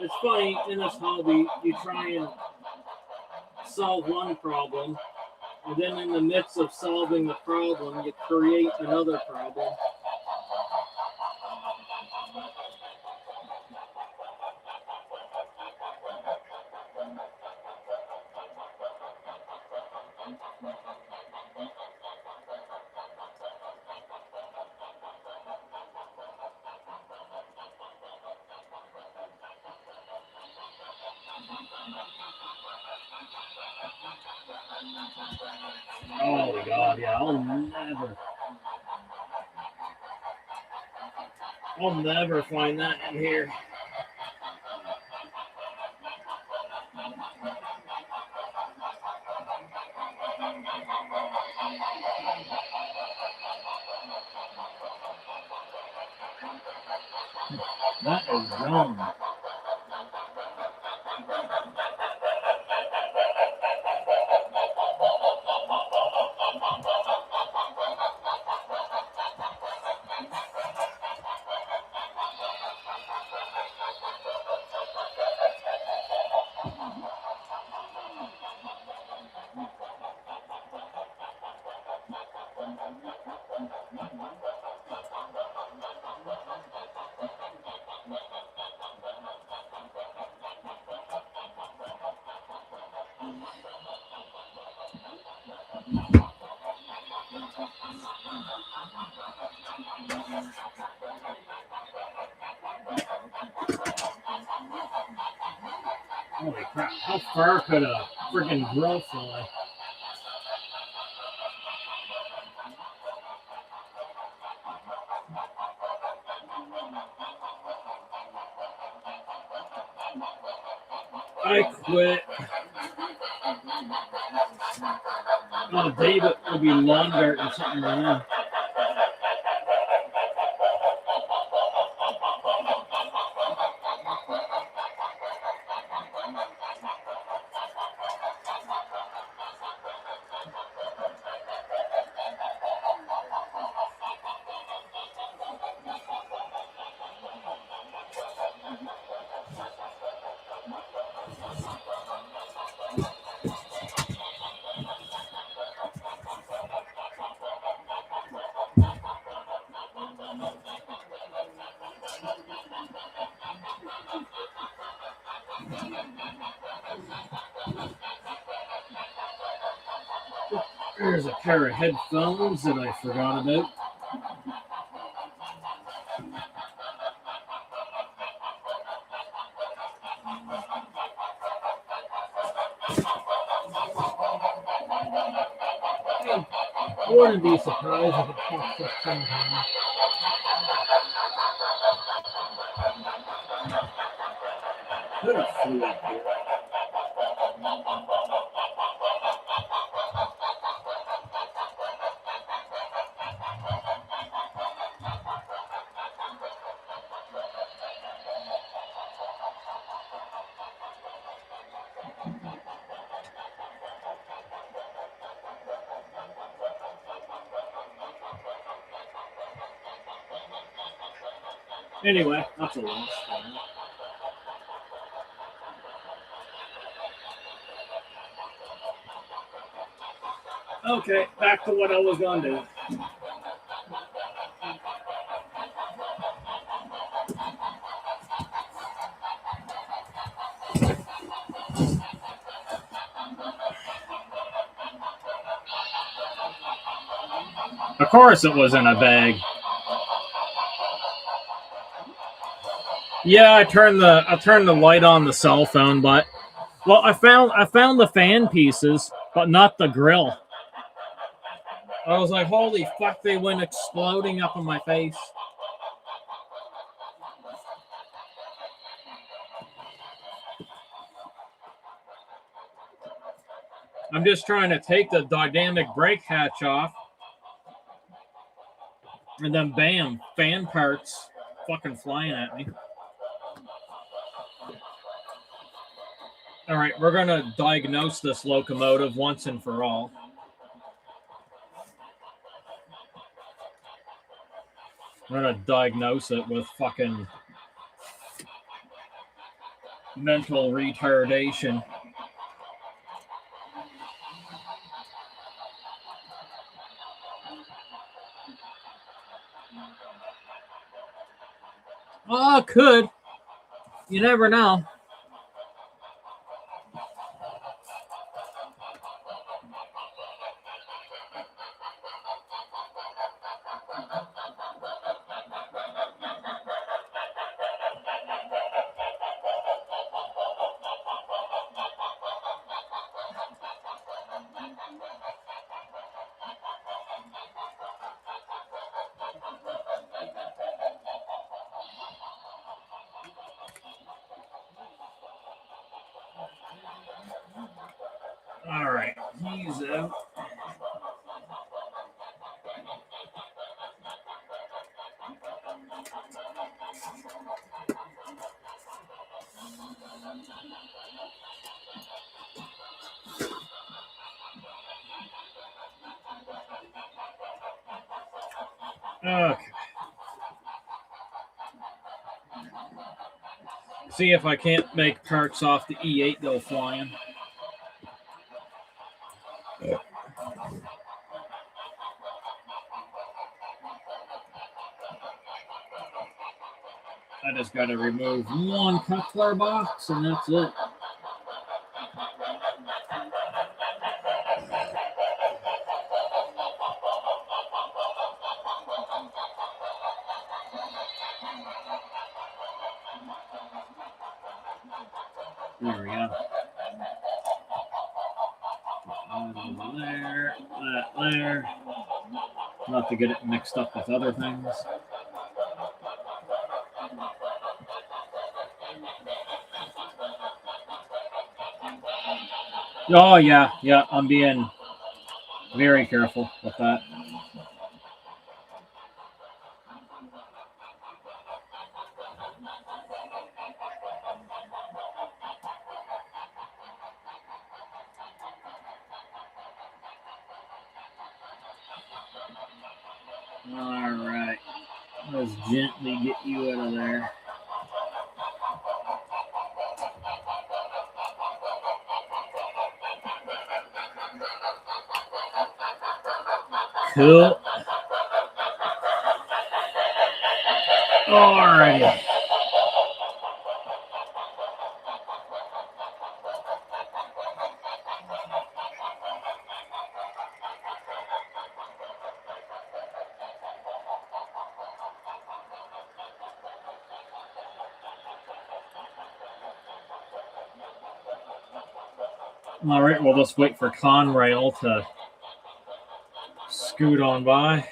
It's funny, in this hobby, you try and solve one problem, and then in the midst of solving the problem, you create another problem. Oh God, yeah, I'll never find that in here. That is dumb. Holy crap, how far could a freaking grill fly? I quit. Oh, David will be lawn dart or something right now. There's a pair of headphones that I forgot about. I wouldn't be surprised if it pops up sometime. Could have flew up here. Anyway, that's a loss. Okay, back to what I was going to do. Of course it was in a bag. Yeah, I turned the light on the cell phone, but well, I found the fan pieces, but not the grill. I was like, holy fuck, they went exploding up in my face. I'm just trying to take the dynamic brake hatch off. And then bam, fan parts fucking flying at me. All right, we're going to diagnose this locomotive once and for all. We're going to diagnose it with fucking mental retardation. Oh, could. You never know. All right, he's out. Okay. See if I can't make parts off the E8 go flying. I just got to remove one coupler box and that's it. There we go. Over there, that there. Not to get it mixed up with other things. Oh, yeah, I'm being very careful with that. All right. Let's gently get you out of there. Cool. Alrighty. All right, we'll just wait for Conrail to scoot on by.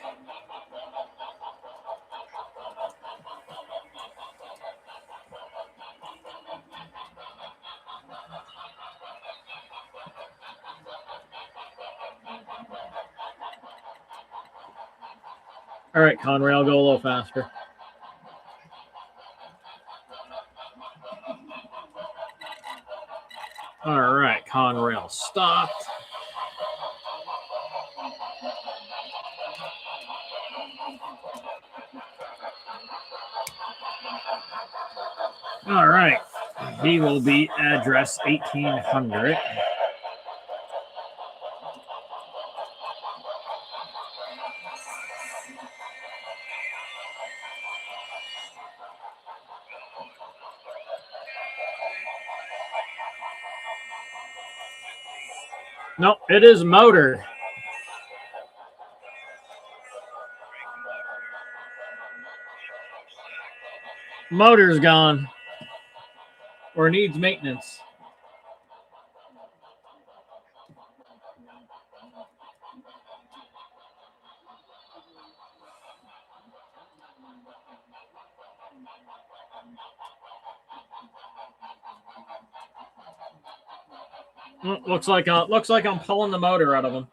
All right, Conrail, go a little faster. All right, Conrail stopped. All right, he will be address 1800. Nope, it is motor. Motor's gone or needs maintenance. Looks like I'm pulling the motor out of him.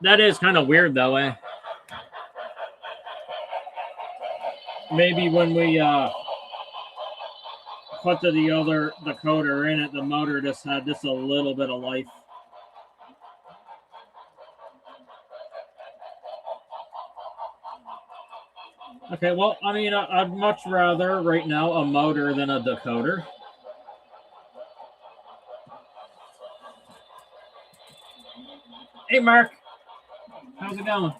That is kind of weird, though, eh? Maybe when we put the other decoder in it, the motor just had just a little bit of life. Okay, well, I mean, I'd much rather right now a motor than a decoder. Hey, Mark. How's it going?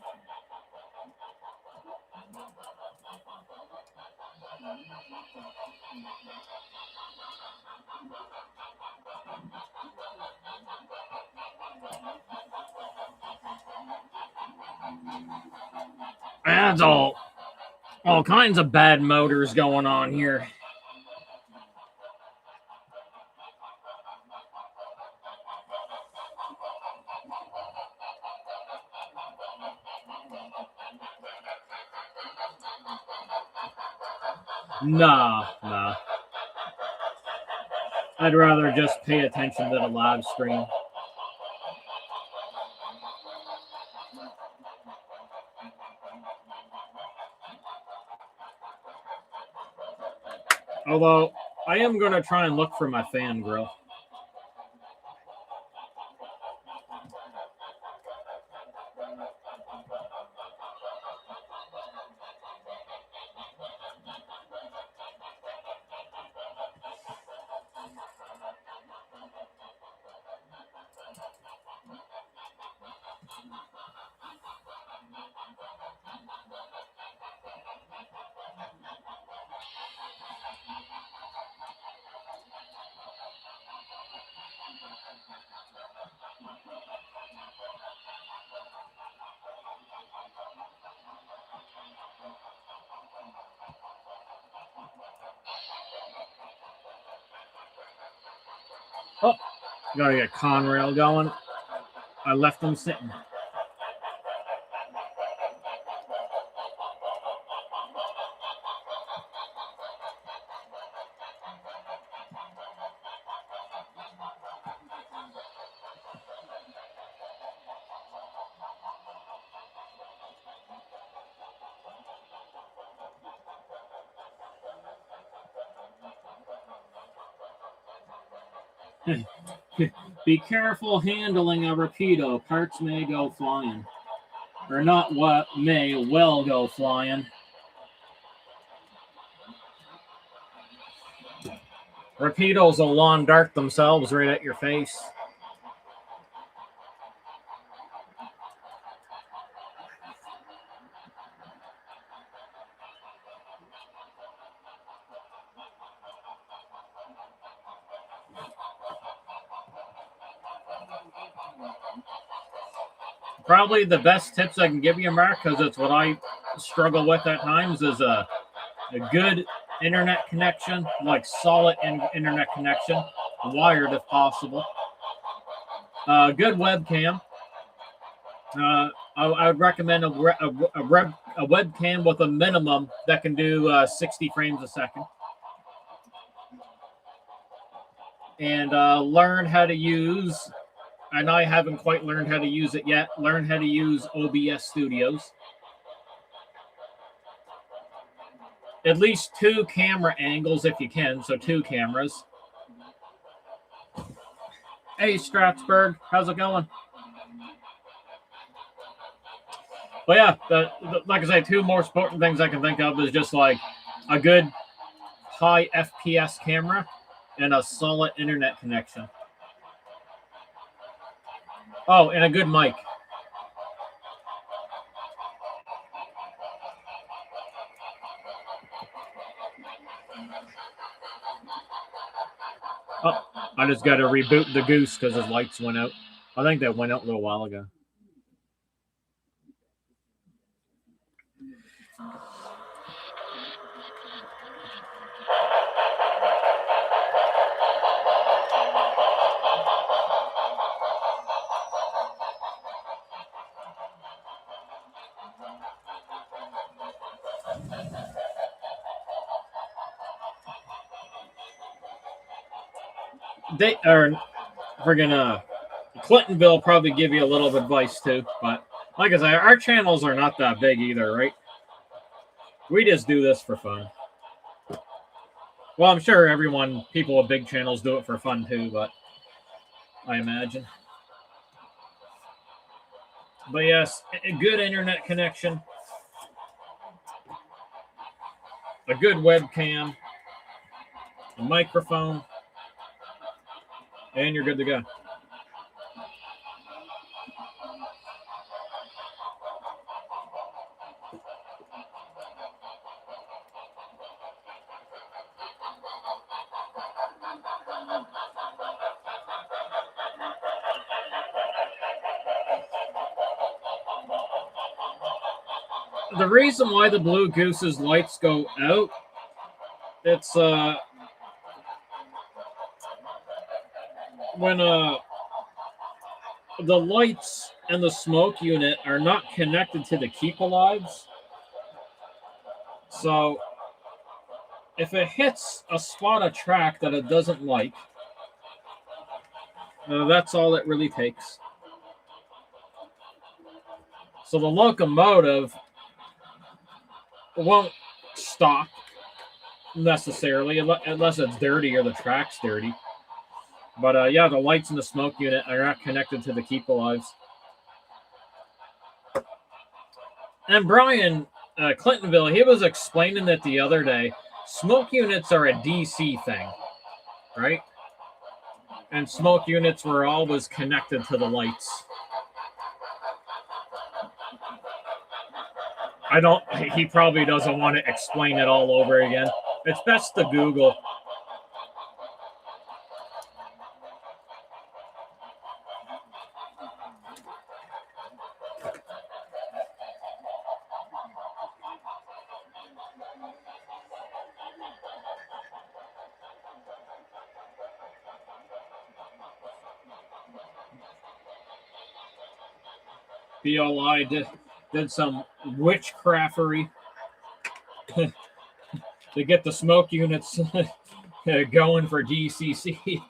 That's all kinds of bad motors going on here. Nah. I'd rather just pay attention to the live stream. Although, I am going to try and look for my fan grill. Oh, gotta get Conrail going. I left them sitting. Be careful handling a Rapido. Parts may go flying. Or not what may, will go flying. Rapidos will lawn dart themselves right at your face. Probably the best tips I can give you, Mark, because it's what I struggle with at times, is a good internet connection, like solid internet connection, wired if possible. Good webcam. I would recommend a webcam with a minimum that can do 60 frames a second. And learn how to use, and I haven't quite learned how to use it yet, learn how to use OBS Studios. At least 2 camera angles if you can, so 2 cameras. Hey, Strasburg, how's it going? But yeah, like I say, 2 more important things I can think of is just like a good high FPS camera and a solid internet connection. Oh, and a good mic. Oh, I just got to reboot the Goose because his lights went out. I think they went out a little while ago. They are friggin' Clintonville probably give you a little advice too, but like I say, our channels are not that big either, right? We just do this for fun. Well, I'm sure people with big channels do it for fun too, but I imagine. But yes, a good internet connection, a good webcam, a microphone, and you're good to go. The reason why the Blue Goose's lights go out, it's when the lights and the smoke unit are not connected to the keep alives. So if it hits a spot of track that it doesn't like, that's all it really takes. So the locomotive won't stop necessarily unless it's dirty or the track's dirty. But yeah, the lights in the smoke unit are not connected to the keep alives. And Brian Clintonville, he was explaining it the other day. Smoke units are a DC thing, right? And smoke units were always connected to the lights. He probably doesn't want to explain it all over again. It's best to Google. BLI did some witchcraftery to get the smoke units going for GCC.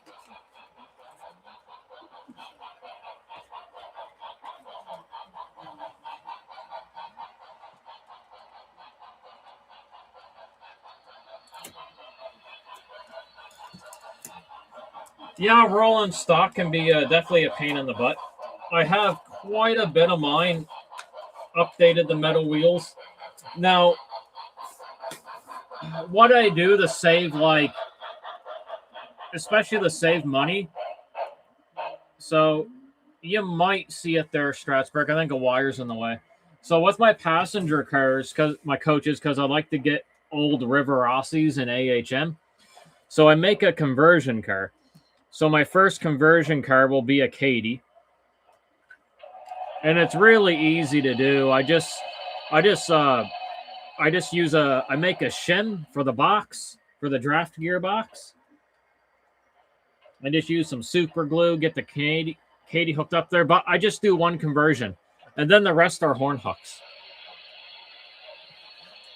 Yeah, rolling stock can be definitely a pain in the butt. I have quite a bit of mine updated the metal wheels. Now, what I do to save, like, especially to save money, so you might see it there, Strasburg. I think a wire's in the way. So with my passenger cars, because my coaches, because I like to get old River Rossies and AHM, so I make a conversion car. So my first conversion car will be a Katie. And it's really easy to do. I make a shim for the box, for the draft gear box. I just use some super glue, get the Katie hooked up there, but I just do one conversion. And then the rest are horn hooks.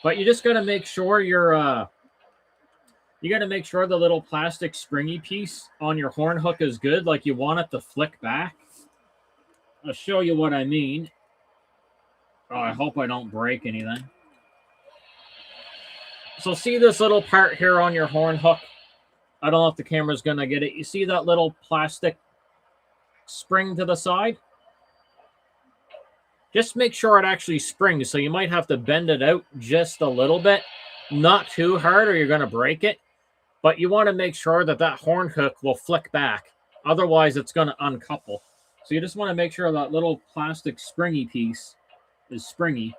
But you just got to make sure you got to make sure the little plastic springy piece on your horn hook is good, like you want it to flick back. I'll show you what I mean. Oh, I hope I don't break anything. So see this little part here on your horn hook? I don't know if the camera's going to get it. You see that little plastic spring to the side? Just make sure it actually springs. So you might have to bend it out just a little bit. Not too hard or you're going to break it. But you want to make sure that that horn hook will flick back. Otherwise, it's going to uncouple. So you just want to make sure that little plastic springy piece is springy.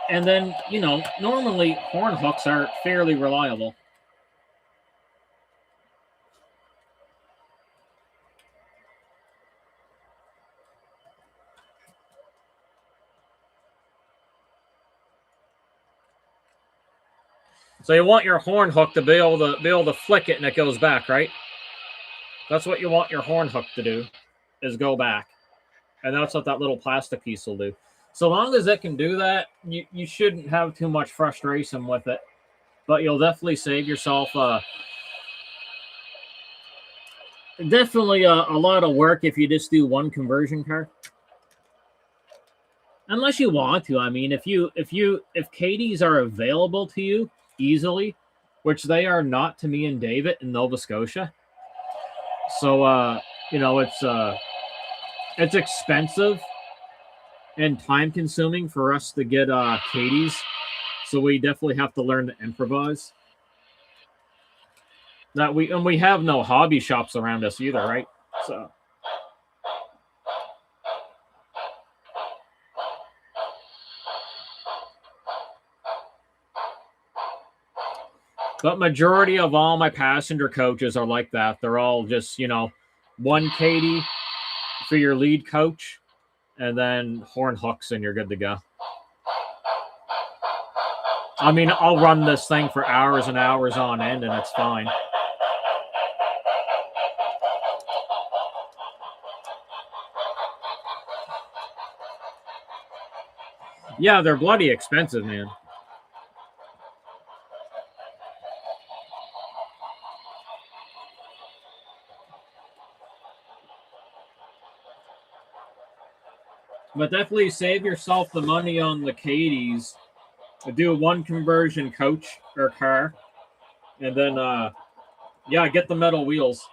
And then, you know, normally horn hooks are fairly reliable. So you want your horn hook to be able to flick it and it goes back, right? That's what you want your horn hook to do, is go back. And that's what that little plastic piece will do. So long as it can do that, you shouldn't have too much frustration with it. But you'll definitely save yourself definitely a lot of work if you just do one conversion car. Unless you want to. I mean, if Katie's are available to you easily, which they are not to me and David in Nova Scotia. So you know, it's expensive and time consuming for us to get Katie's. So we definitely have to learn to improvise. We have no hobby shops around us either, right? So but majority of all my passenger coaches are like that. They're all just, you know, one Katie for your lead coach and then horn hooks and you're good to go. I mean, I'll run this thing for hours and hours on end and it's fine. Yeah, they're bloody expensive, man. But definitely save yourself the money on the Katie's. Do one conversion coach or car. And then, yeah, get the metal wheels.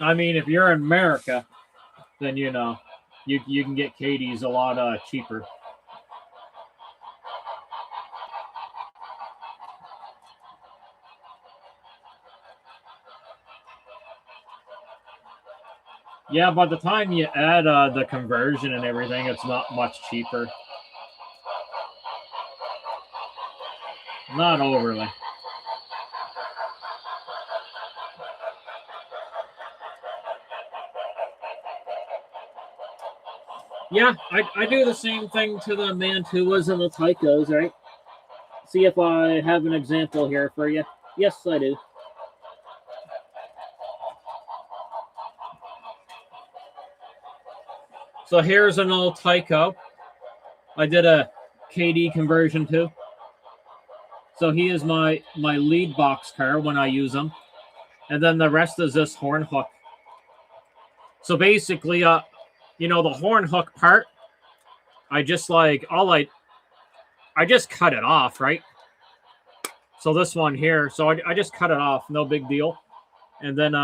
I mean, if you're in America, then, you know, you can get Katie's a lot cheaper. Yeah, by the time you add the conversion and everything, it's not much cheaper. Not overly. Yeah, I do the same thing to the Mantuas and the Taikos, right? See if I have an example here for you. Yes, I do. So here's an old Tycho. I did a KD conversion too. So he is my lead box car when I use him. And then the rest is this horn hook. So basically, the horn hook part, I just I just cut it off, right? So this one here, so I just cut it off, no big deal. And then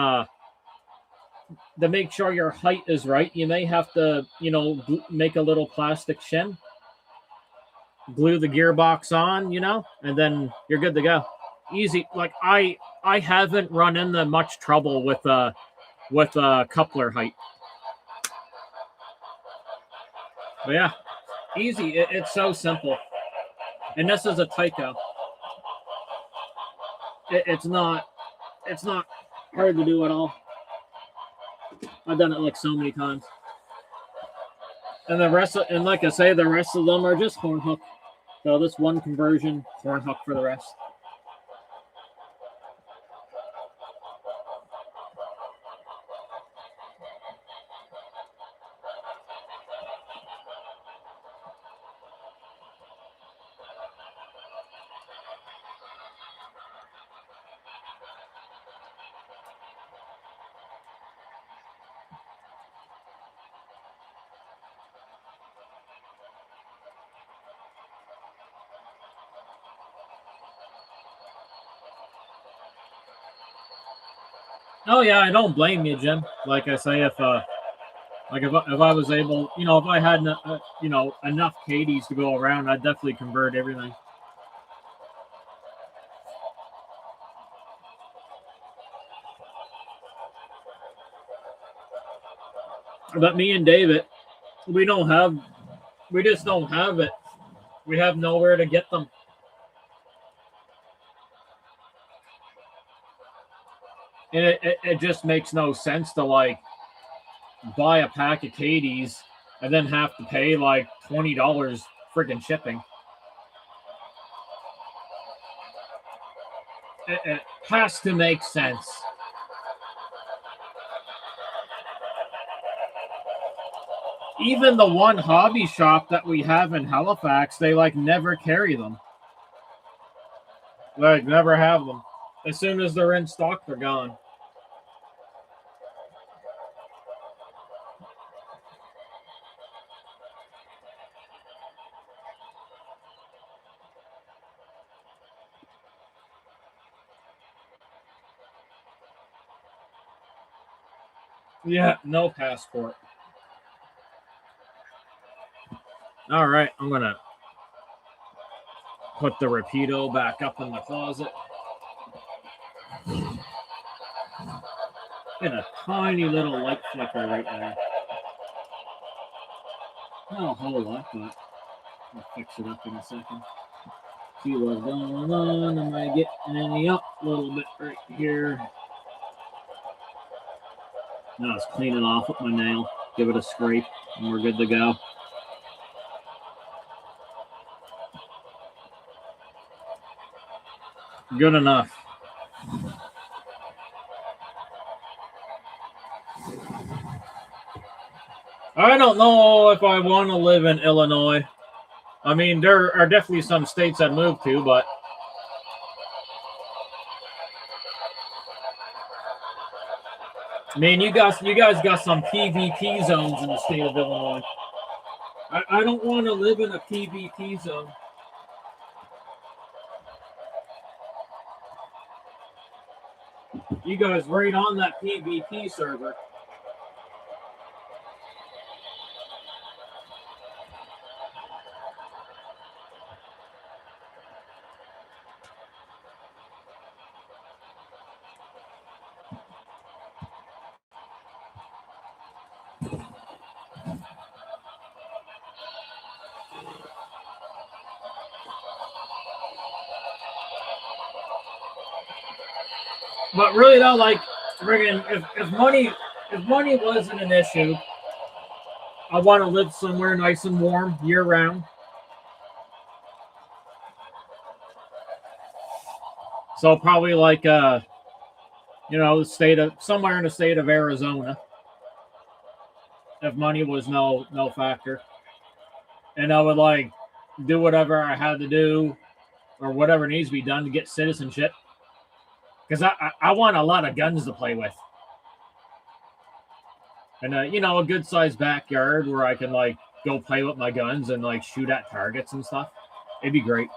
to make sure your height is right, you may have to, make a little plastic shim, glue the gearbox on, and then you're good to go. Easy. Like I haven't run into much trouble with coupler height. But yeah, easy. It's so simple. And this is a Tycho. It's not hard to do at all. I've done it like so many times. And like I say, the rest of them are just horn hook. So this one conversion, horn hook for the rest. Oh yeah, I don't blame you, Jim. Like I say, if I was able, if I had enough KDs to go around, I'd definitely convert everything. But me and David, we just don't have it. We have nowhere to get them. And it just makes no sense to buy a pack of KDs and then have to pay like $20 freaking shipping. It has to make sense. Even the one hobby shop that we have in Halifax, they never carry them. Never have them. As soon as they're in stock, they're gone. Yeah, no passport. All right, I'm going to put the Rapido back up in the closet. And a tiny little light flicker right there. Not a whole lot, but I'll fix it up in a second. See what's going on. Am I getting any up a little bit right here? Now let's clean it off with my nail. Give it a scrape, and we're good to go. Good enough. I don't know if I want to live in Illinois. I mean, there are definitely some states I'd move to, but I mean, you guys got some PvP zones in the state of Illinois. I don't want to live in a PvP zone. You guys right on that PvP server. But really though, if money wasn't an issue, I want to live somewhere nice and warm year round. So probably the state of somewhere in the state of Arizona. if money was no factor, and I would like do whatever I had to do or whatever needs to be done to get citizenship because I want a lot of guns to play with, and a good sized backyard where I can like go play with my guns and like shoot at targets and stuff. It'd be great.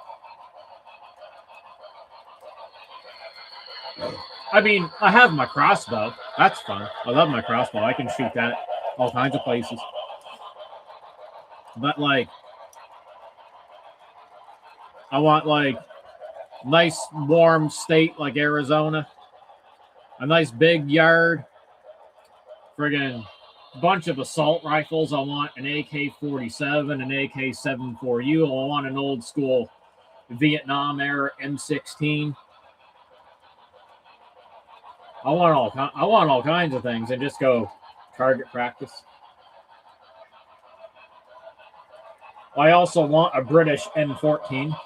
I mean, I have my crossbow. That's fun. I love my crossbow. I can shoot that all kinds of places. But like, I want like nice warm state like Arizona, a nice big yard, friggin' bunch of assault rifles. I want an AK-47, an AK-74U. I want an old school Vietnam era M16. I want all kinds of things and just go target practice. I also want a British M14.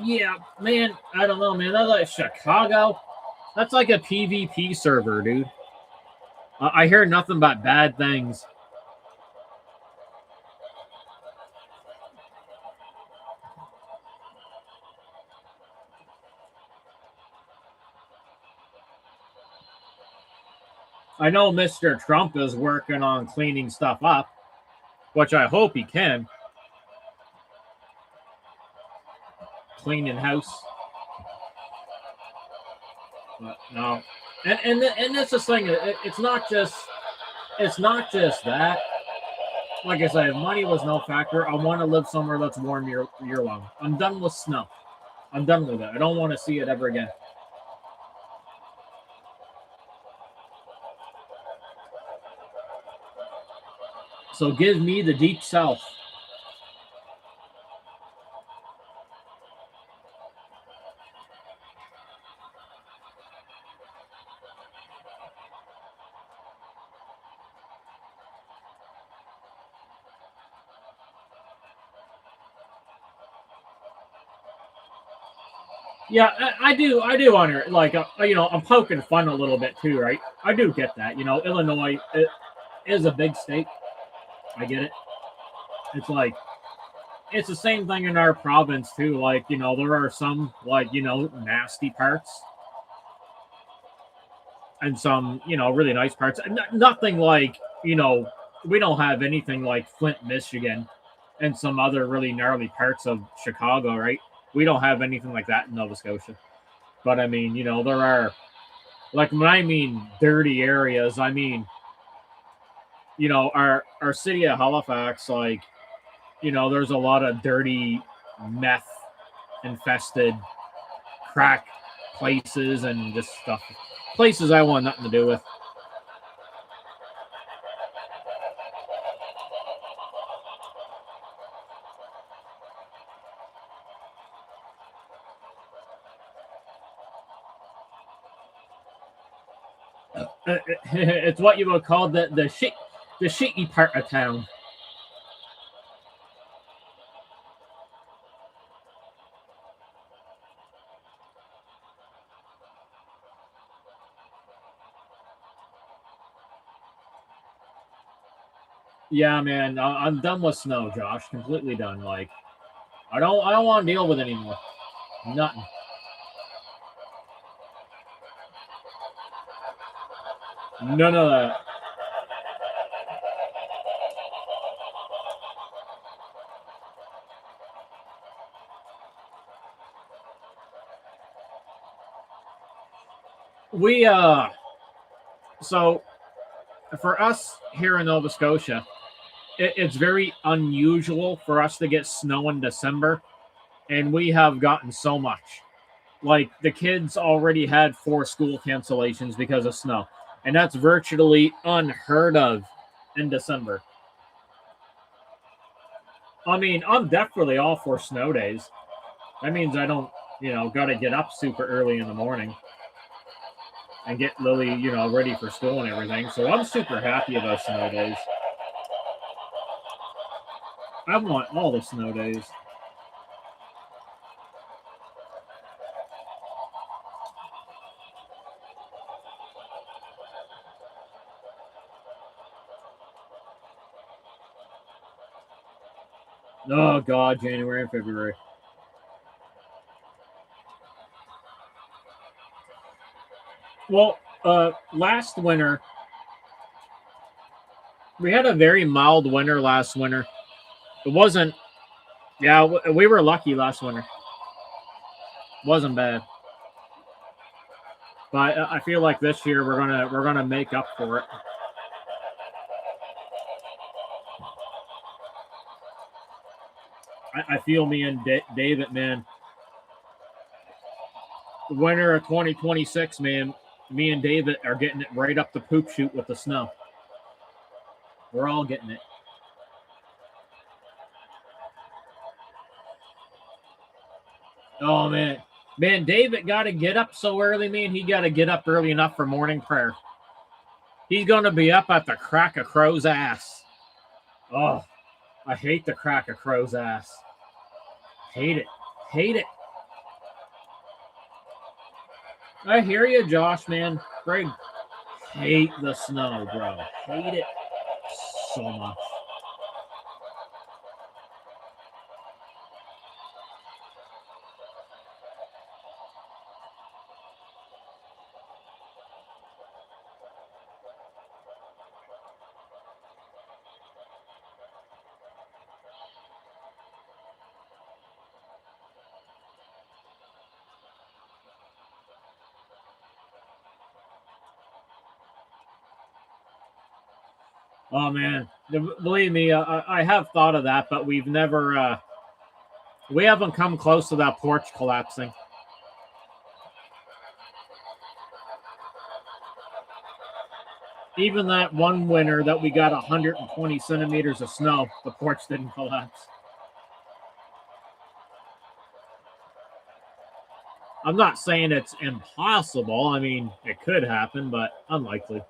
Yeah, man, I don't know, man. That's like Chicago. That's like a PvP server, dude. I hear nothing but bad things. I know Mr. Trump is working on cleaning stuff up, which I hope he can. Cleaning house. But no. And that's the thing. It's not just that. Like I said, if money was no factor, I want to live somewhere that's warm year long. I'm done with snow. I'm done with it. I don't want to see it ever again. So give me the deep south. Yeah, I do honor it. Like, I'm poking fun a little bit too, right? I do get that. Illinois is a big state. I get it. It's like, it's the same thing in our province too. Like, there are some like, nasty parts and some, really nice parts. Nothing like, we don't have anything like Flint, Michigan and some other really gnarly parts of Chicago, right? We don't have anything like that in Nova Scotia. But I mean, there are, like, when I mean dirty areas, I mean, our city of Halifax, like, there's a lot of dirty meth infested crack places and just stuff. Places I want nothing to do with. It's what you would call the shitty part of town. Yeah, man, I'm done with snow, Josh. Completely done. Like, I don't want to deal with it anymore. Nothing. None of that. We so for us here in Nova Scotia, it's very unusual for us to get snow in December, and we have gotten so much. Like, the kids already had 4 school cancellations because of snow, and that's virtually unheard of in December. I mean, I'm definitely all for snow days. That means I don't, got to get up super early in the morning and get Lily, ready for school and everything. So I'm super happy about snow days. I want all the snow days. Oh God, January and February. Well, last winter we had a very mild winter last winter. It wasn't. Yeah, we were lucky last winter. Wasn't bad. But I feel like this year we're gonna make up for it. I feel me and David, man. The winter of 2026, man. Me and David are getting it right up the poop chute with the snow. We're all getting it. Oh man, man, David got to get up so early, man. He got to get up early enough for morning prayer. He's gonna be up at the crack of crow's ass. Oh, I hate the crack of crow's ass. Hate it. Hate it. I hear you, Josh, man. Greg, hate the snow, bro. Hate it so much. Oh man, believe me, I have thought of that, but we haven't come close to that porch collapsing. Even that one winter that we got 120 centimeters of snow, the porch didn't collapse. I'm not saying it's impossible. I mean, it could happen, but unlikely.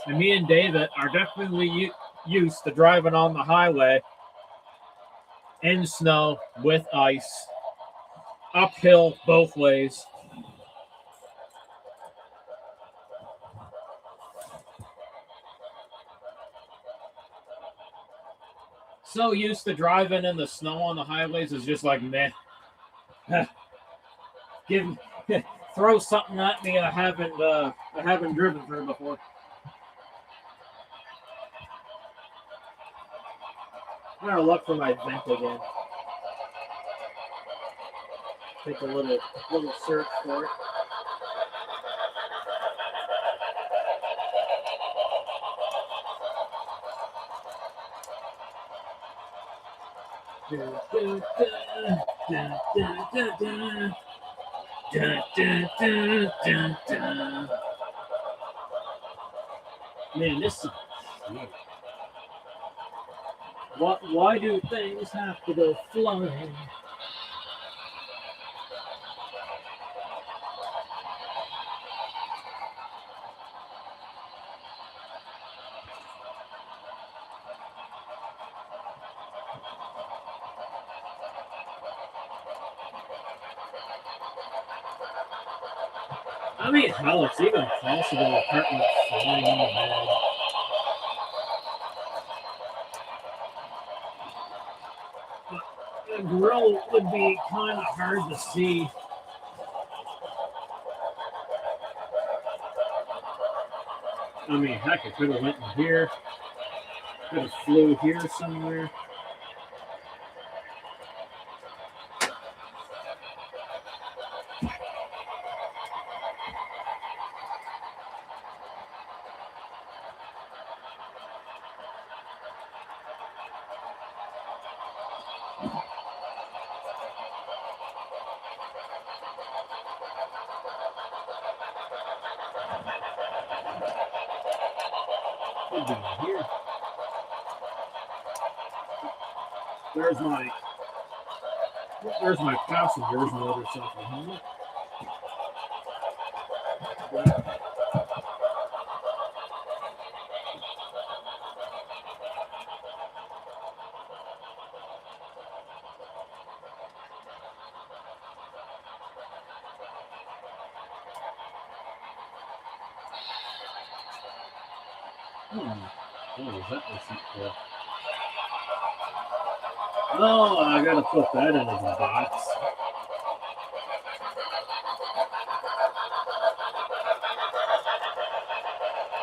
And me and David are definitely used to driving on the highway in snow with ice, uphill both ways. So used to driving in the snow on the highways is just like meh. Give throw something at me I haven't driven through before. I'm gonna look for my vent again. Take a little search for it. Man, this is why do things have to go flying? I mean, hell, it's even possible apartment flying in the bed. The grill would be kind of hard to see. I mean, heck, it could have went in here. Could have flew here somewhere. Could be here. There's my passenger's motorcycle helmet. What is that receipt for? Oh, I gotta put that in his box.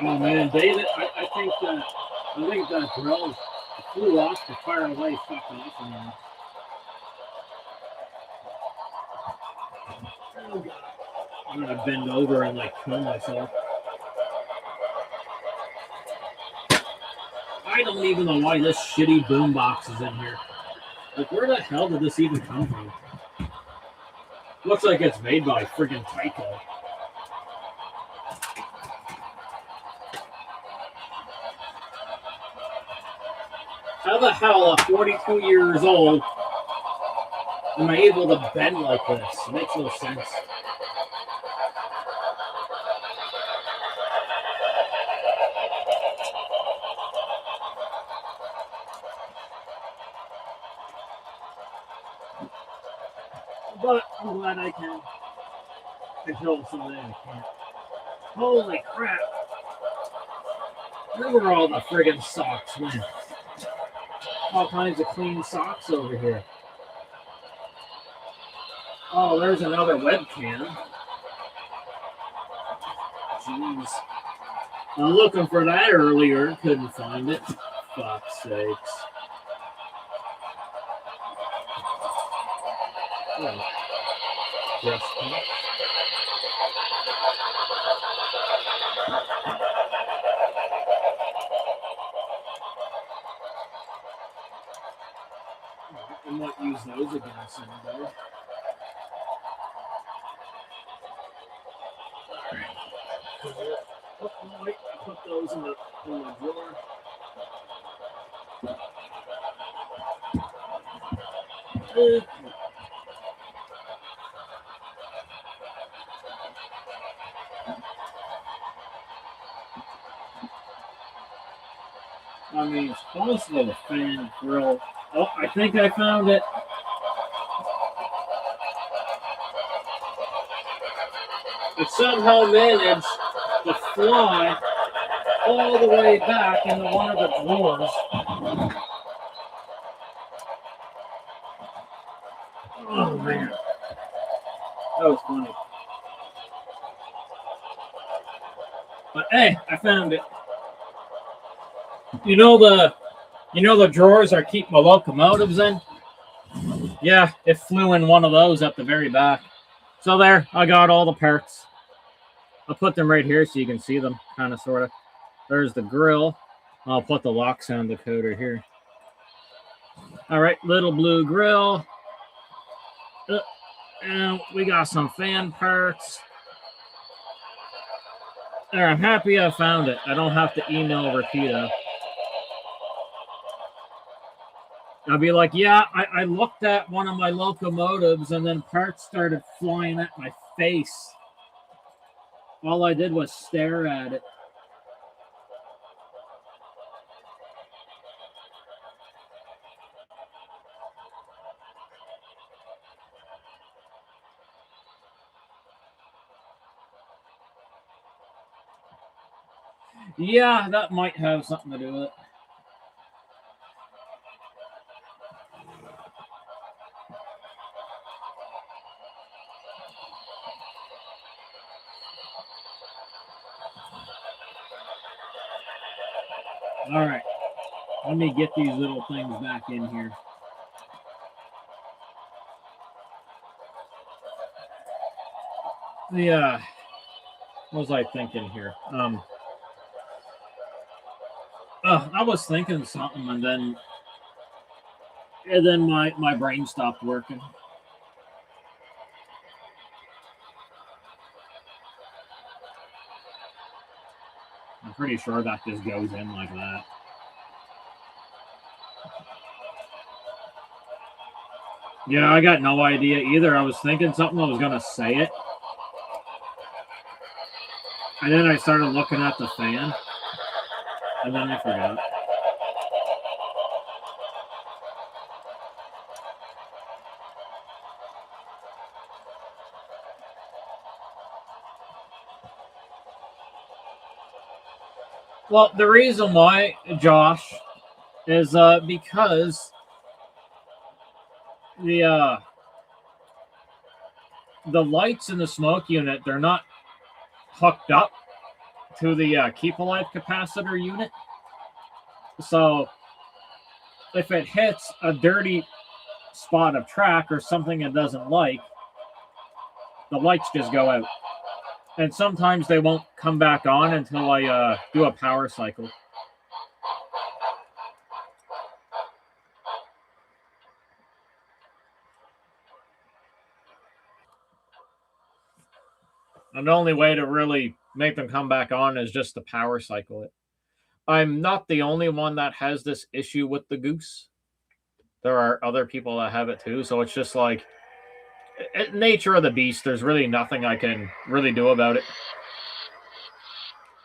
Oh man, David, I think that drill flew off the fire away fucking off man. Oh god. I'm gonna bend over and like kill myself. I don't even know why this shitty boombox is in here. Like, where the hell did this even come from? Looks like it's made by friggin' Tyco. How the hell, at 42 years old, am I able to bend like this? It makes no sense. But I'm glad I can control something I can't. Holy crap. Where were all the friggin' socks, man? All kinds of clean socks over here. Oh, there's another webcam. Jeez. I'm looking for that earlier. Couldn't find it. Fuck's sakes. Oh. Just I might use those again someday. Oh, wait, I put those in the drawer. I mean, it's possible a fan grill. Oh, I think I found it. It somehow managed to fly all the way back into one of the drawers. Oh man, that was funny. But hey, I found it. You know the drawers I keep my locomotives in? Yeah, it flew in one of those at the very back. So there, I got all the parts. I'll put them right here so you can see them, kind of, sort of. There's the grill. I'll put the lock sound decoder here. All right, little blue grill. And we got some fan parts. There, I'm happy I found it. I don't have to email Rapido. I'll be like, yeah, I looked at one of my locomotives and then parts started flying at my face. All I did was stare at it. Yeah, that might have something to do with it. All right, let me get these little things back in here. Yeah, what was I thinking here? I was thinking something, and then my brain stopped working. I'm pretty sure that just goes in like that. Yeah, I got no idea either. I was thinking something, I was going to say it. And then I started looking at the fan. And then I forgot. Well, the reason why, Josh, is because the lights in the smoke unit, they're not hooked up to the keep alive capacitor unit. So if it hits a dirty spot of track or something it doesn't like, the lights just go out. And sometimes they won't come back on until I do a power cycle. And the only way to really make them come back on is just to power cycle it. I'm not the only one that has this issue with the Goose. There are other people that have it too. So it's just like nature of the beast. There's really nothing I can really do about it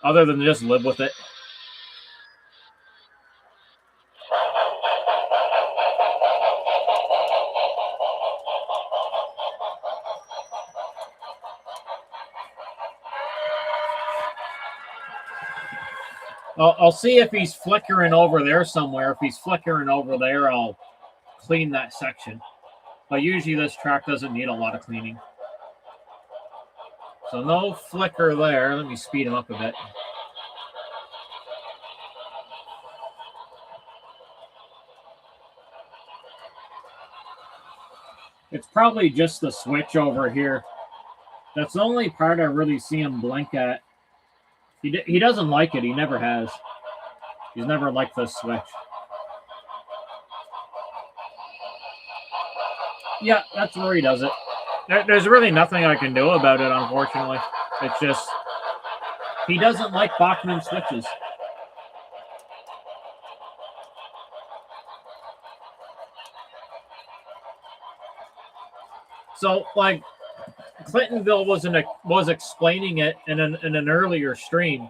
other than just live with it. I'll see if he's flickering over there somewhere. If he's flickering over there, I'll clean that section. But usually this track doesn't need a lot of cleaning. So no flicker there. Let me speed him up a bit. It's probably just the switch over here. That's the only part I really see him blink at. He doesn't like it. He never has. He's never liked this switch. Yeah, that's where he does it. There's really nothing I can do about it, unfortunately. It's just he doesn't like Bachmann switches. So, like, Clintonville was explaining it in an earlier stream.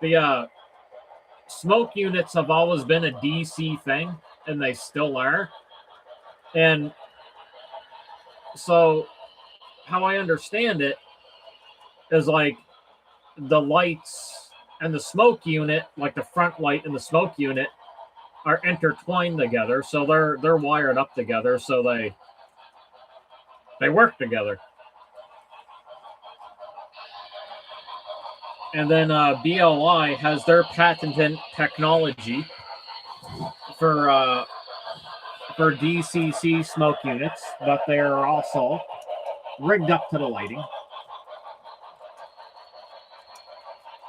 The smoke units have always been a DC thing, and they still are. And so, how I understand it is like the lights and the smoke unit, like the front light and the smoke unit, are intertwined together. So they're wired up together. So they work together. And then BLI has their patented technology for DCC smoke units, but they are also rigged up to the lighting.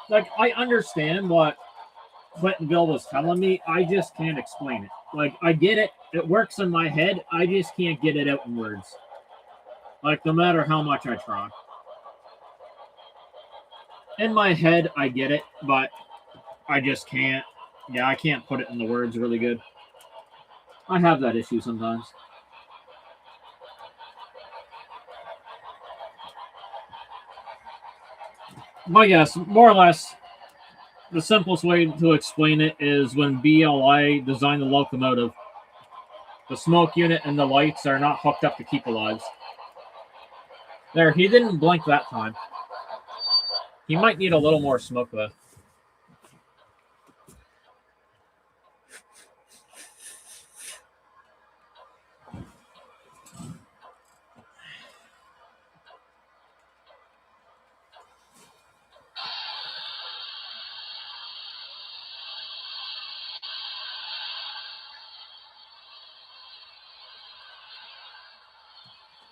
Like, I understand what Clintonville was telling me. I just can't explain it. Like, I get it. It works in my head. I just can't get it out in words. Like, no matter how much I try. In my head, I get it, but I just can't. Yeah, I can't put it in the words really good. I have that issue sometimes. But yes, more or less, the simplest way to explain it is when BLI designed the locomotive, the smoke unit and the lights are not hooked up to keep alive. There, he didn't blink that time. He might need a little more smoke though.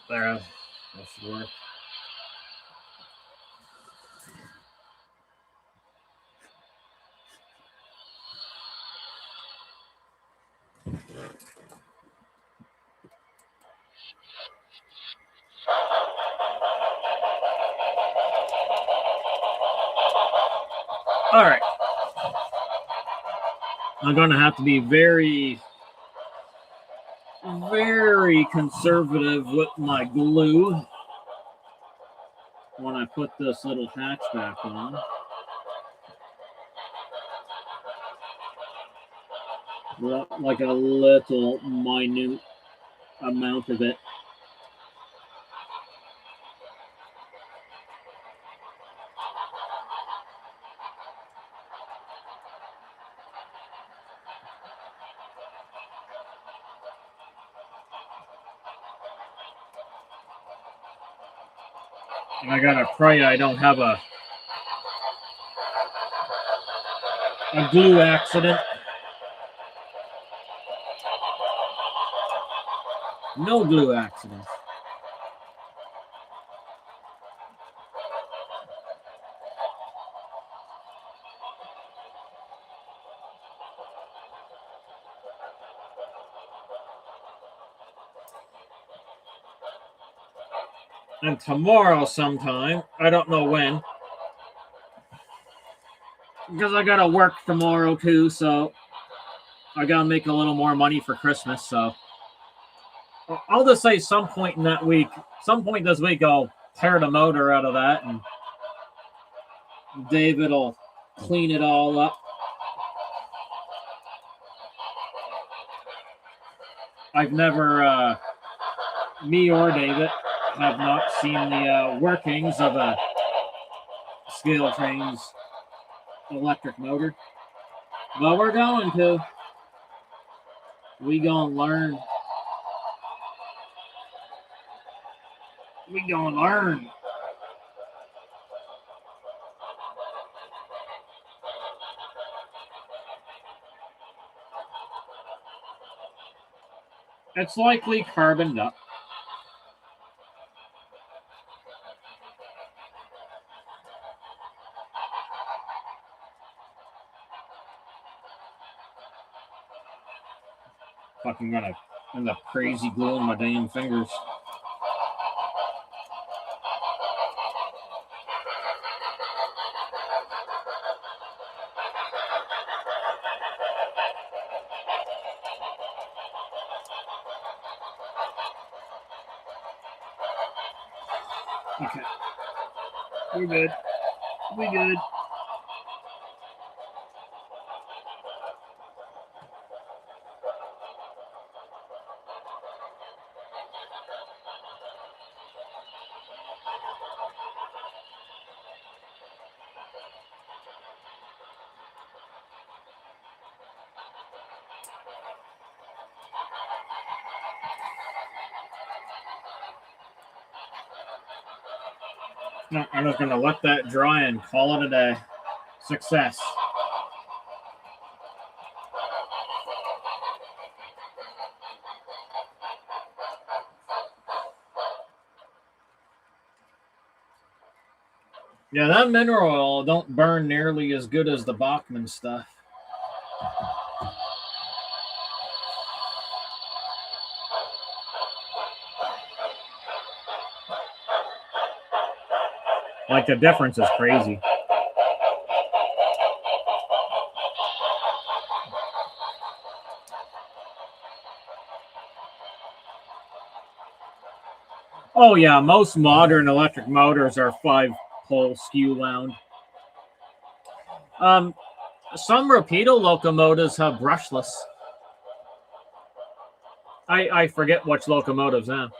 There, that should work. All right. I'm going to have to be very, very conservative with my glue when I put this little hatchback on. Like a little minute amount of it. And I gotta pray I don't have a glue accident. No glue accidents. And tomorrow sometime, I don't know when, because I gotta work tomorrow too, so I gotta make a little more money for Christmas, so I'll just say some point in that week, some point this week, I'll tear the motor out of that and David will clean it all up. I've never, me or David, have not seen the workings of a scale train's electric motor. But we're going to. We gonna learn. We gonna learn. It's likely carboned up. Fucking gonna end up crazy gluing my damn fingers. Okay. We're good. We good. No, I'm just gonna let that dry and call it a day. Success. Yeah, that mineral oil don't burn nearly as good as the Bachman stuff. Like the difference is crazy. Oh yeah, most modern electric motors are 5-pole skew wound. Some Rapido locomotives have brushless. I forget which locomotives now.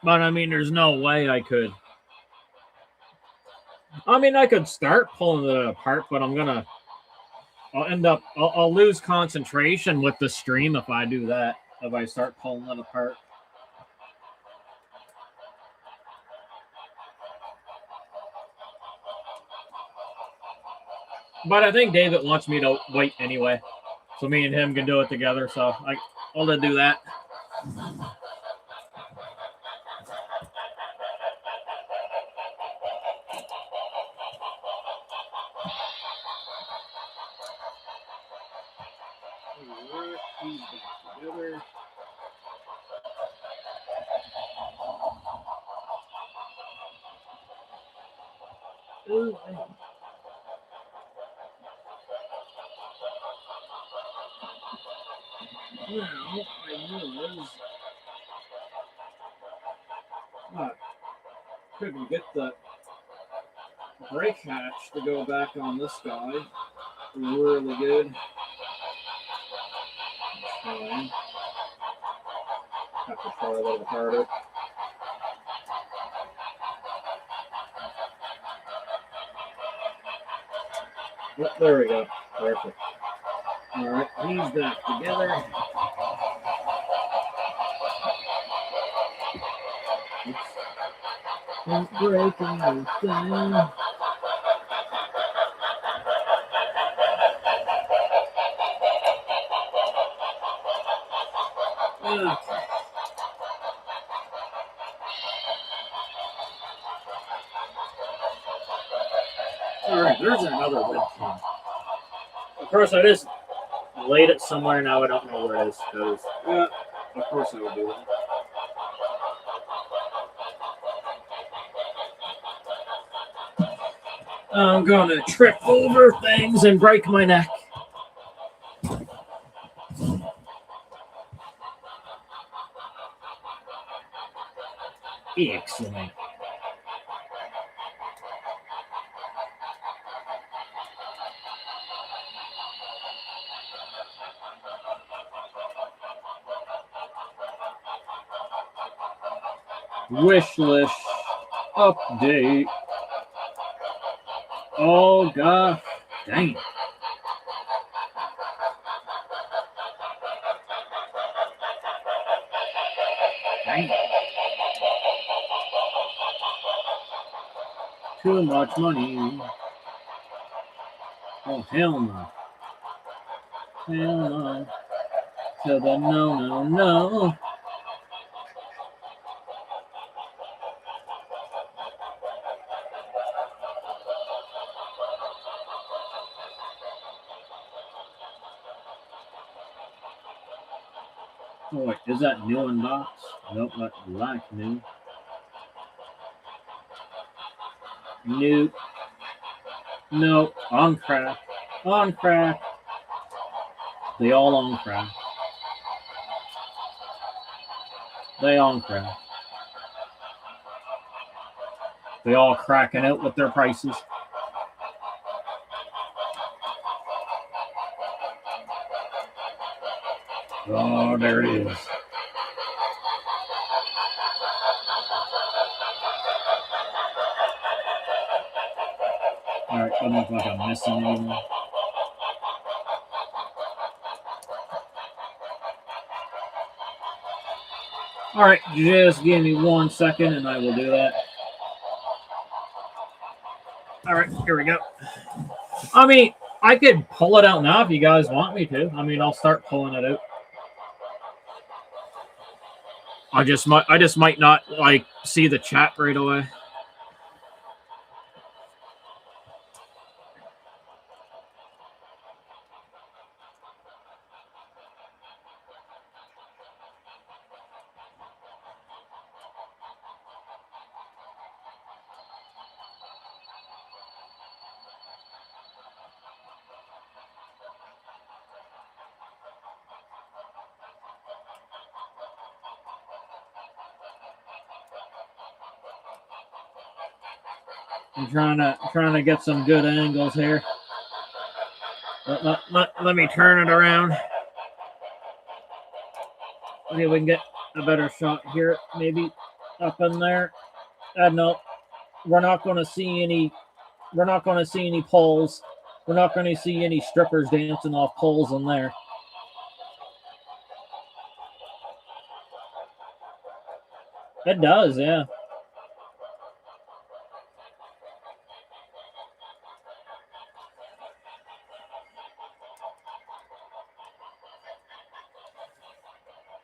But I mean, there's no way I could. I mean, I could start pulling it apart, but I'll lose concentration with the stream if I do that, if I start pulling it apart. But I think David wants me to wait anyway. So me and him can do it together. So I'll let do that. Ooh. Now, I couldn't get the brake hatch to go back on this guy. Really good. Have to try a little harder. Oh, there we go. Perfect. All right, he's back together. Don't break anything. Okay. All right, there's another webcam. Of course, I just laid it somewhere now. I don't know where it is because, of course, I would do that. I'm gonna trip over things and break my neck. Excellent. Wish list update. Oh gosh, dang. Dang. Too much money. Oh hell no. Hell no. To the no. Oh wait, is that new in box? Nope, not black new. New. Nope, on crack. On crack. They all on crack. They on crack. They all cracking out with their prices. Oh, there it is. Alright, doesn't look like I'm missing anything. Alright, just give me 1 second and I will do that. Alright, here we go. I mean, I could pull it out now if you guys want me to. I mean, I'll start pulling it out. I just might not like see the chat right away. I'm trying to get some good angles here. Let me turn it around. Okay, we can get a better shot here. Maybe up in there. No, we're not going to see any. We're not going to see any poles. We're not going to see any strippers dancing off poles in there. It does, yeah.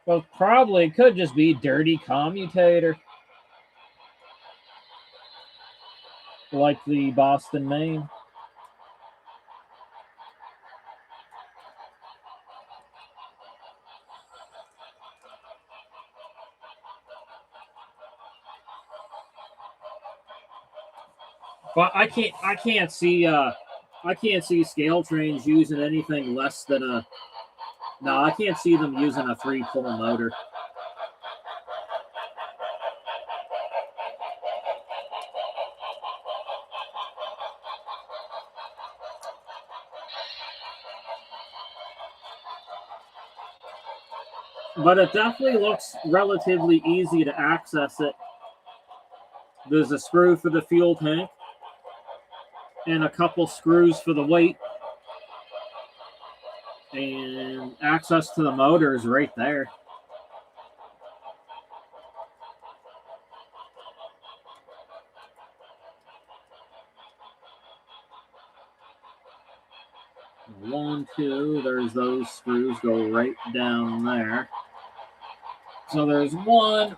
Well, probably could just be dirty commutator. Like the Boston, Maine. But I can't see scale trains using anything less than a. No, I can't see them using a 3-pole motor. But it definitely looks relatively easy to access it. There's a screw for the fuel tank and a couple screws for the weight. And access to the motor is right there. One, two, there's those screws go right down there. So there's one.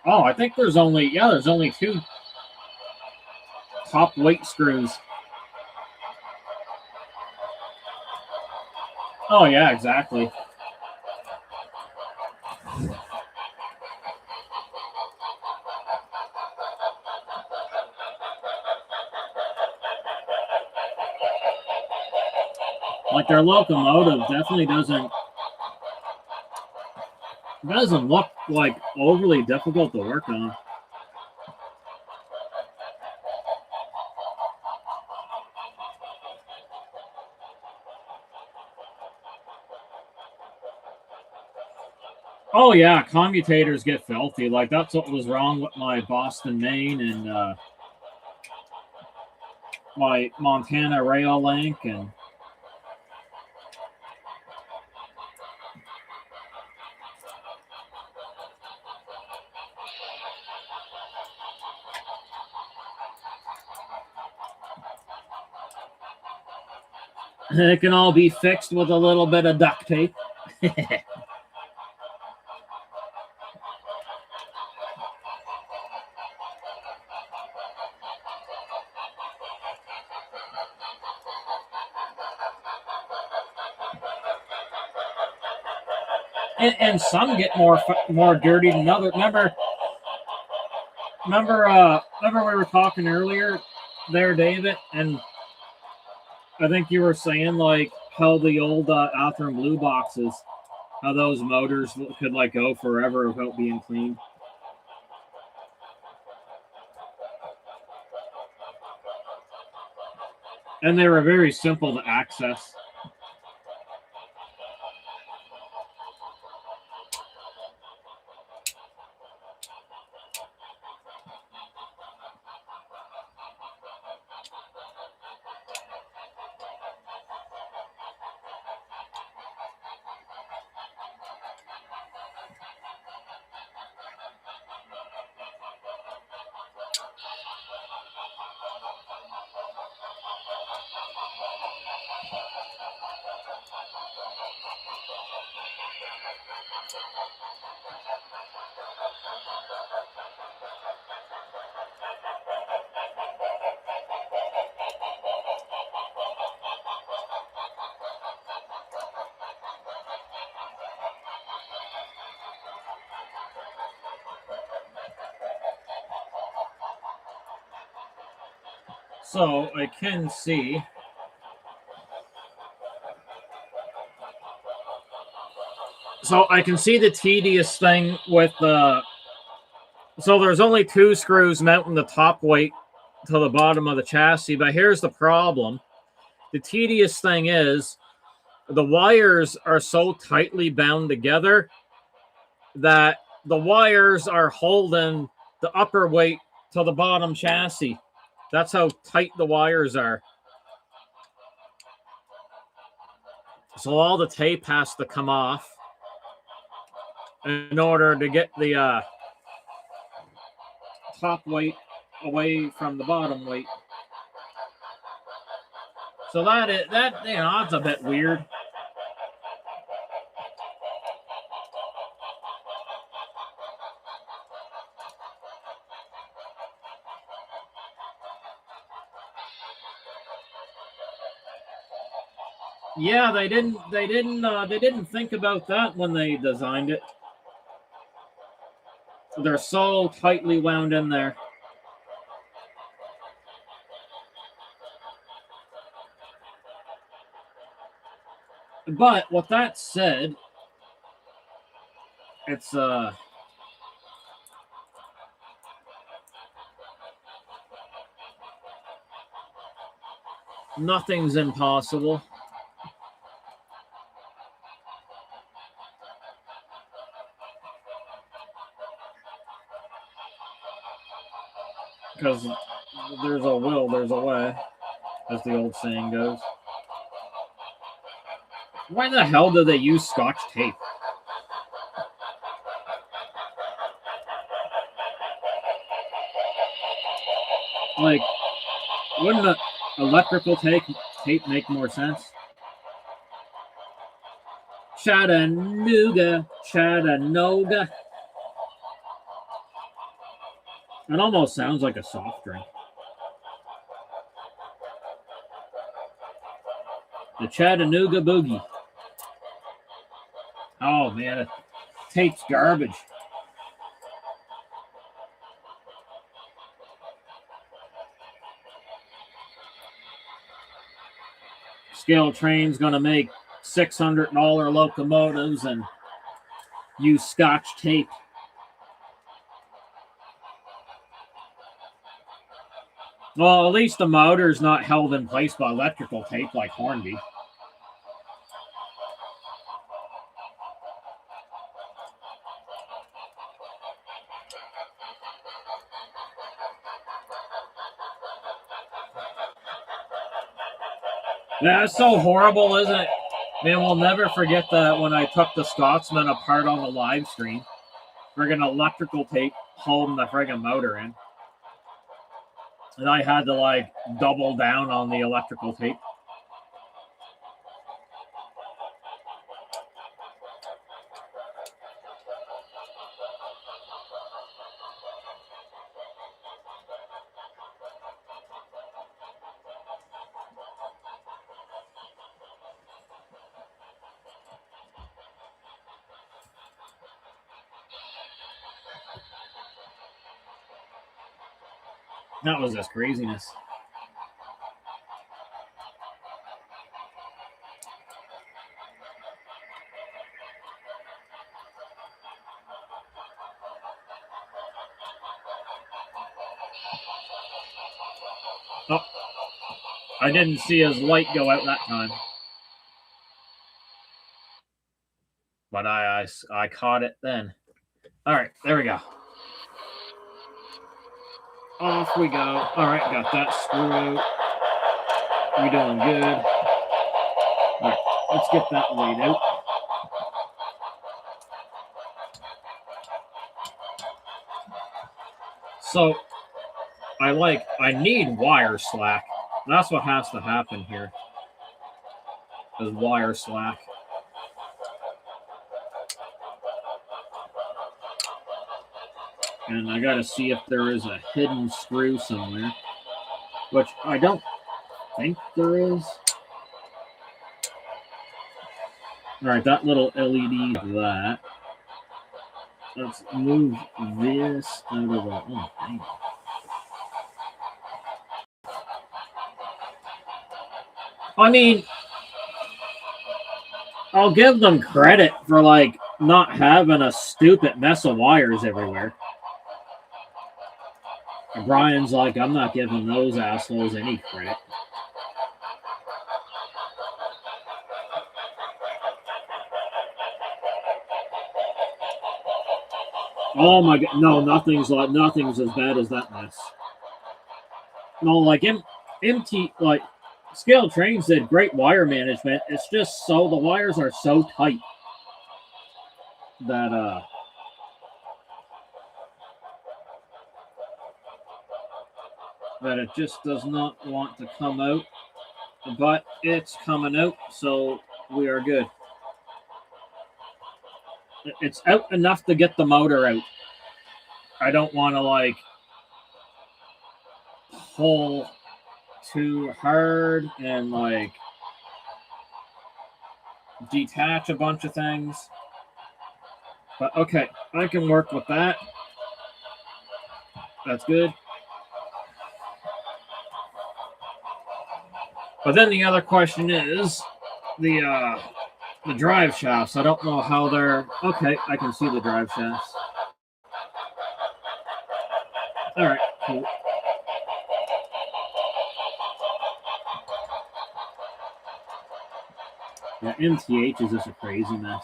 Oh, I think there's only 2 top weight screws. Oh yeah, exactly. Like their locomotive definitely doesn't look like overly difficult to work on. Oh yeah, commutators get filthy. Like that's what was wrong with my Boston Main and my Montana Rail Link and. It can all be fixed with a little bit of duct tape. and some get more dirty than others. Remember we were talking earlier there, David, and I think you were saying like how the old Athearn Blue boxes, how those motors could like go forever without being cleaned. And they were very simple to access. So I can see the tedious thing with the. So there's only 2 screws mounting the top weight to the bottom of the chassis, but here's the problem. The tedious thing is the wires are so tightly bound together that the wires are holding the upper weight to the bottom chassis. That's how tight the wires are. So all the tape has to come off in order to get the top weight away from the bottom weight. So that's a bit weird. Yeah, they didn't think about that when they designed it. They're so tightly wound in there. But with that said, it's nothing's impossible. Because there's a will, there's a way, as the old saying goes. Why the hell do they use Scotch tape? Like, wouldn't the electrical tape make more sense? Chattanooga. It almost sounds like a soft drink. The Chattanooga Boogie. Oh, man. Tape's garbage. Scale Train's going to make $600 locomotives and use Scotch tape. Well, at least the motor's not held in place by electrical tape like Hornby. Yeah, it's so horrible, isn't it? Man, we'll never forget that when I took the Scotsman apart on the live stream. Friggin' electrical tape holding the friggin' motor in. And I had to, like, double down on the electrical tape. That was just craziness. Oh, I didn't see his light go out that time. But I caught it then. All right, there we go. Off we go. All right, got that screw out. We're doing good. All right, let's get that laid out. So, I need wire slack. That's what has to happen here. Is wire slack. And I got to see if there is a hidden screw somewhere, which I don't think there is. All right, that little LED is that. Let's move this out of the. Oh, dang. I mean, I'll give them credit for, like, not having a stupid mess of wires everywhere. Brian's like, I'm not giving those assholes any credit. Oh my god, no, nothing's as bad as that mess. No, like MT, like Scale Trains did great wire management. It's just so the wires are so tight that that it just does not want to come out. But it's coming out, so we are good. It's out enough to get the motor out. I don't want to, like, pull too hard and, like, detach a bunch of things. But okay, I can work with that. That's good. But then the other question is the the drive shafts. I don't know how they're... Okay, I can see the drive shafts. All right, cool. Yeah, MTH is just a crazy mess.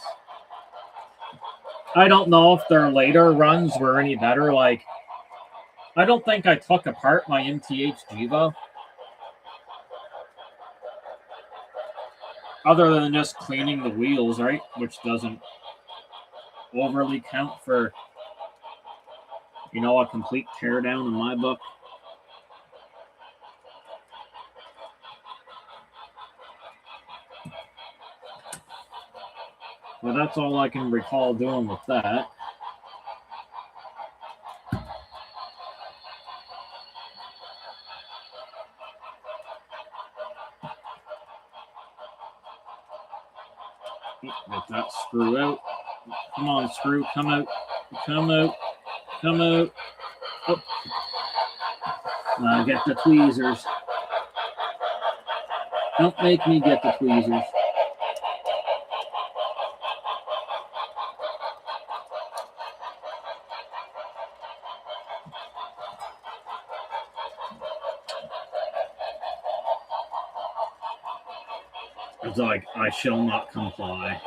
I don't know if their later runs were any better. Like, I don't think I took apart my MTH Jiva. Other than just cleaning the wheels, right? Which doesn't overly count for, you know, a complete teardown in my book. But that's all I can recall doing with that. Get that screw out. Come on, screw. Come out. Come out. Come out. Oh. Get the tweezers. Don't make me get the tweezers. It's like, I shall not comply.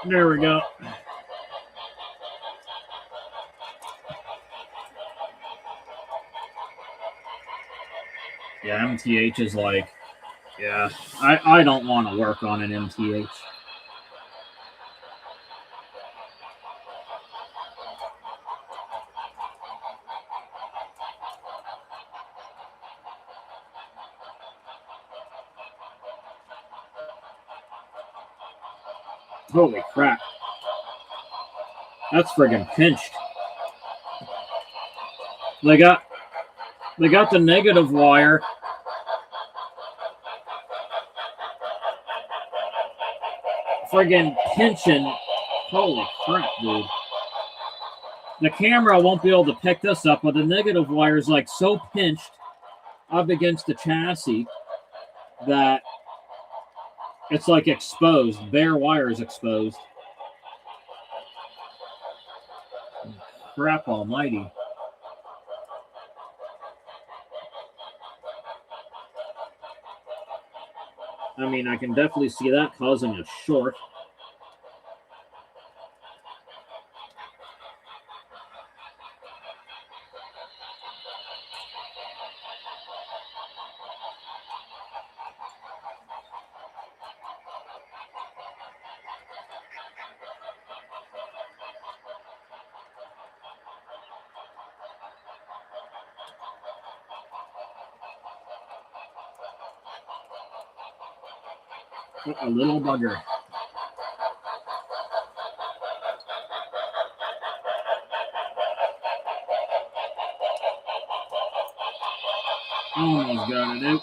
There we go. Yeah, MTH is like, yeah, I don't want to work on an MTH. Holy crap. That's friggin' pinched. They got the negative wire. Friggin' pinching. Holy crap, dude. The camera won't be able to pick this up, but the negative wire is like so pinched up against the chassis that it's like exposed. Bare wire is exposed. Crap almighty. I mean, I can definitely see that causing a short. A little bugger. Almost got it out.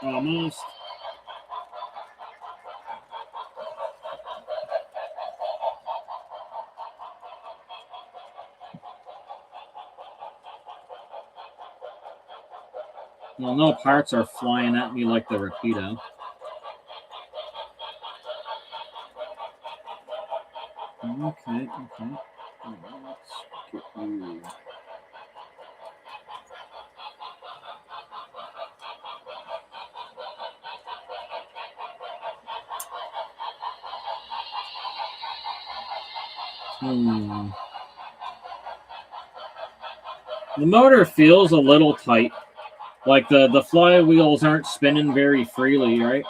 Almost. Well, no parts are flying at me like the Rapido. Okay. Let's get you. The motor feels a little tight. Like the flywheels aren't spinning very freely, right?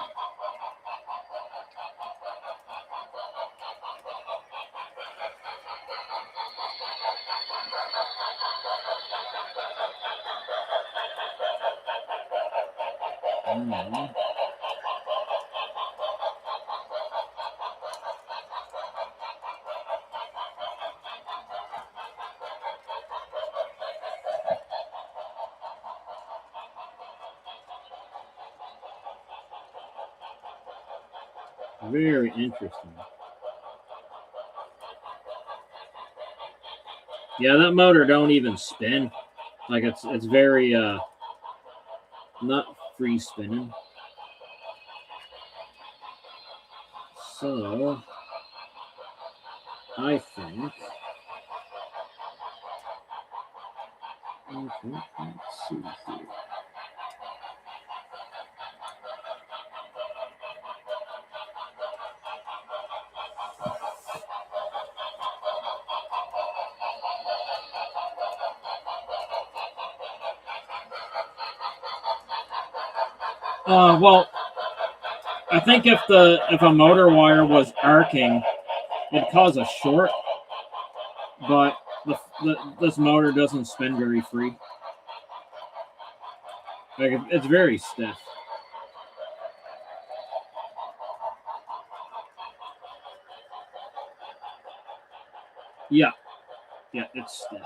Very interesting. Yeah, that motor don't even spin. Like it's very not free spinning. So I think. Okay, let's see here. Well, I think if a motor wire was arcing, it'd cause a short, but this motor doesn't spin very free. Like it's very stiff. Yeah, it's stiff.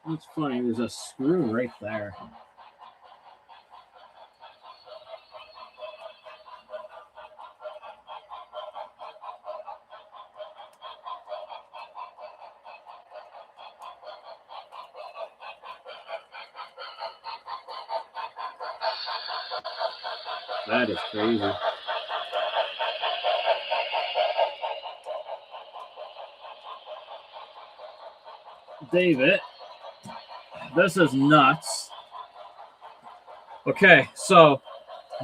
It's funny. There's a screw right there. That is crazy. David, this is nuts. Okay, so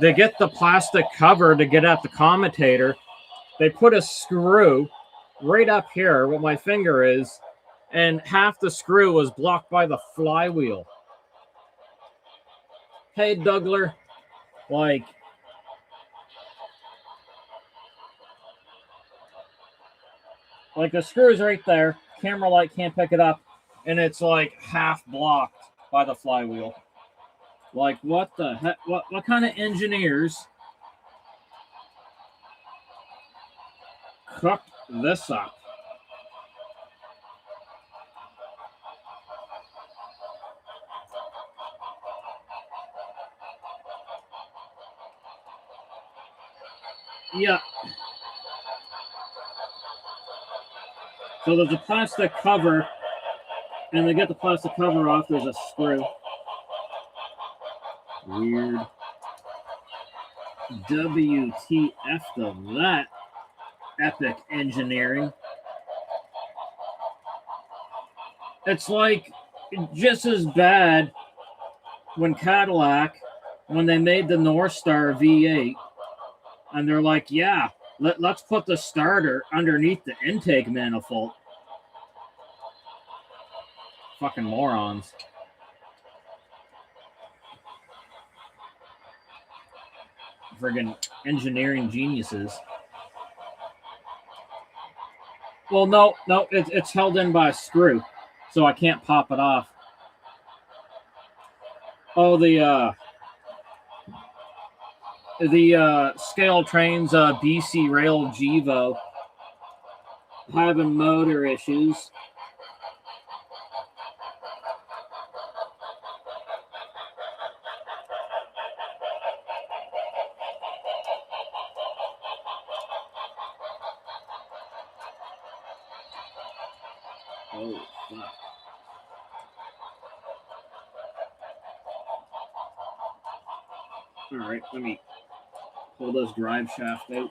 they get the plastic cover to get at the commutator. They put a screw right up here where my finger is, and half the screw was blocked by the flywheel. Hey, Dougler, like, the screw's right there. Camera light can't pick it up, and it's like half blocked by the flywheel. Like, what the heck? What kind of engineers cooked this up? Yeah. So there's a plastic cover, and to get the plastic cover off, there's a screw. Weird. WTF to that epic engineering. It's like just as bad when Cadillac, when they made the North Star V8, and they're like, yeah, let's put the starter underneath the intake manifold. Fucking morons. Friggin' engineering geniuses. Well, no, it's held in by a screw, so I can't pop it off. Oh, the scale trains BC Rail Gevo having motor issues. Oh, fuck. All right, let me pull this drive shaft out.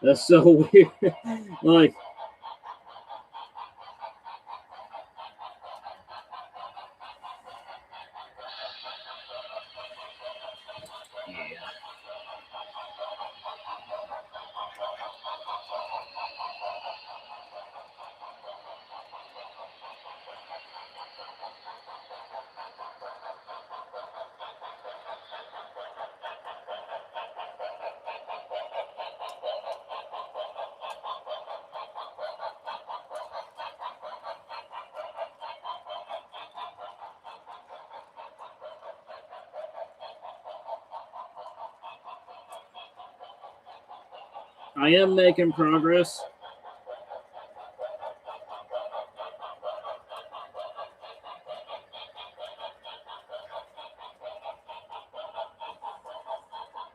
That's so weird. Like, I am making progress.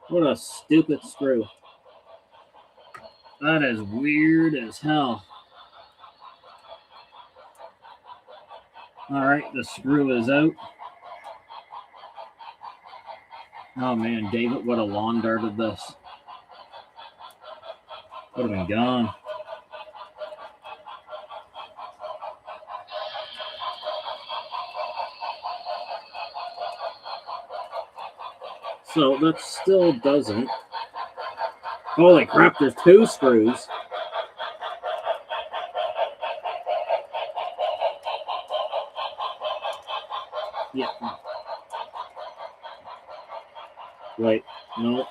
What a stupid screw. That is weird as hell. Alright, the screw is out. Oh man, David would have lawn darted this. Would have been gone. So that still doesn't. Holy crap, there's 2 screws. Yeah. Wait, no.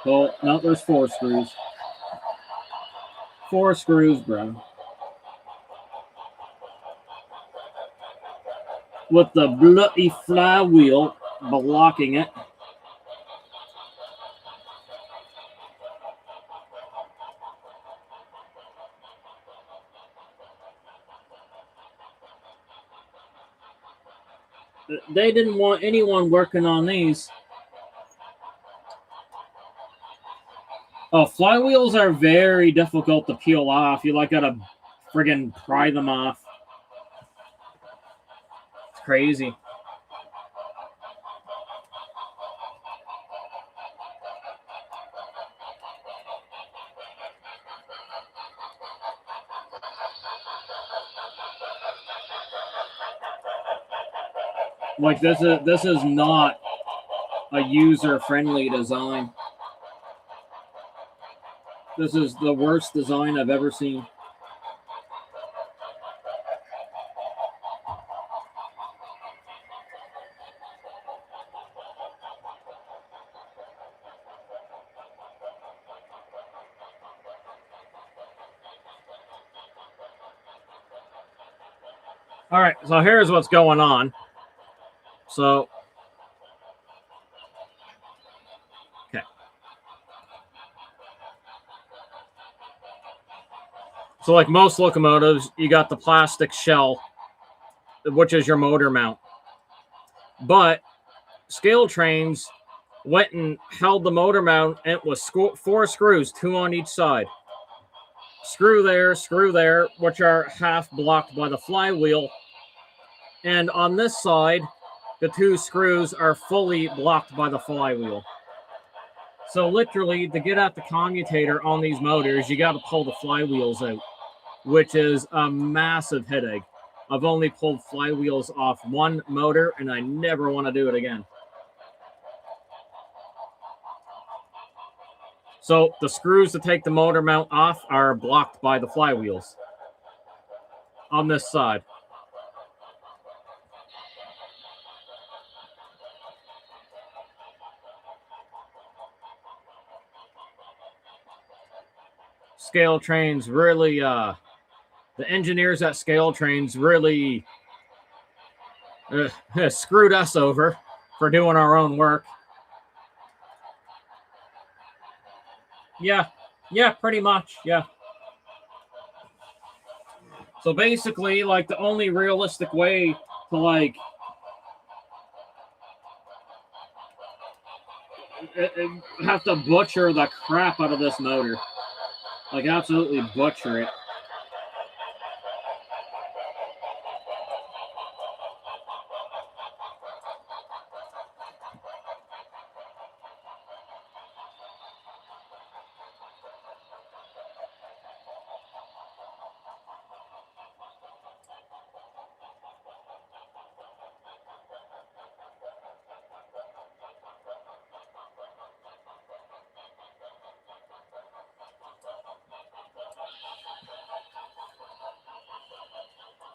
Oh, no, there's 4 screws. 4 screws, bro. With the bloody flywheel blocking it. They didn't want anyone working on these. Oh, flywheels are very difficult to peel off. You like gotta friggin' pry them off. It's crazy. Like this is not a user-friendly design. This is the worst design I've ever seen. All right, so here's what's going on. So, okay. So like most locomotives, you got the plastic shell, which is your motor mount. But scale trains went and held the motor mount and it was 4 screws, 2 on each side. Screw there, which are half blocked by the flywheel. And on this side, the 2 screws are fully blocked by the flywheel. So literally, to get at the commutator on these motors, you got to pull the flywheels out, which is a massive headache. I've only pulled flywheels off 1 motor, and I never want to do it again. So the screws to take the motor mount off are blocked by the flywheels on this side. Scale trains really, the engineers at scale trains really screwed us over for doing our own work. Yeah, pretty much, yeah. So basically, like, the only realistic way to, like, have to butcher the crap out of this motor. Like, absolutely butcher it.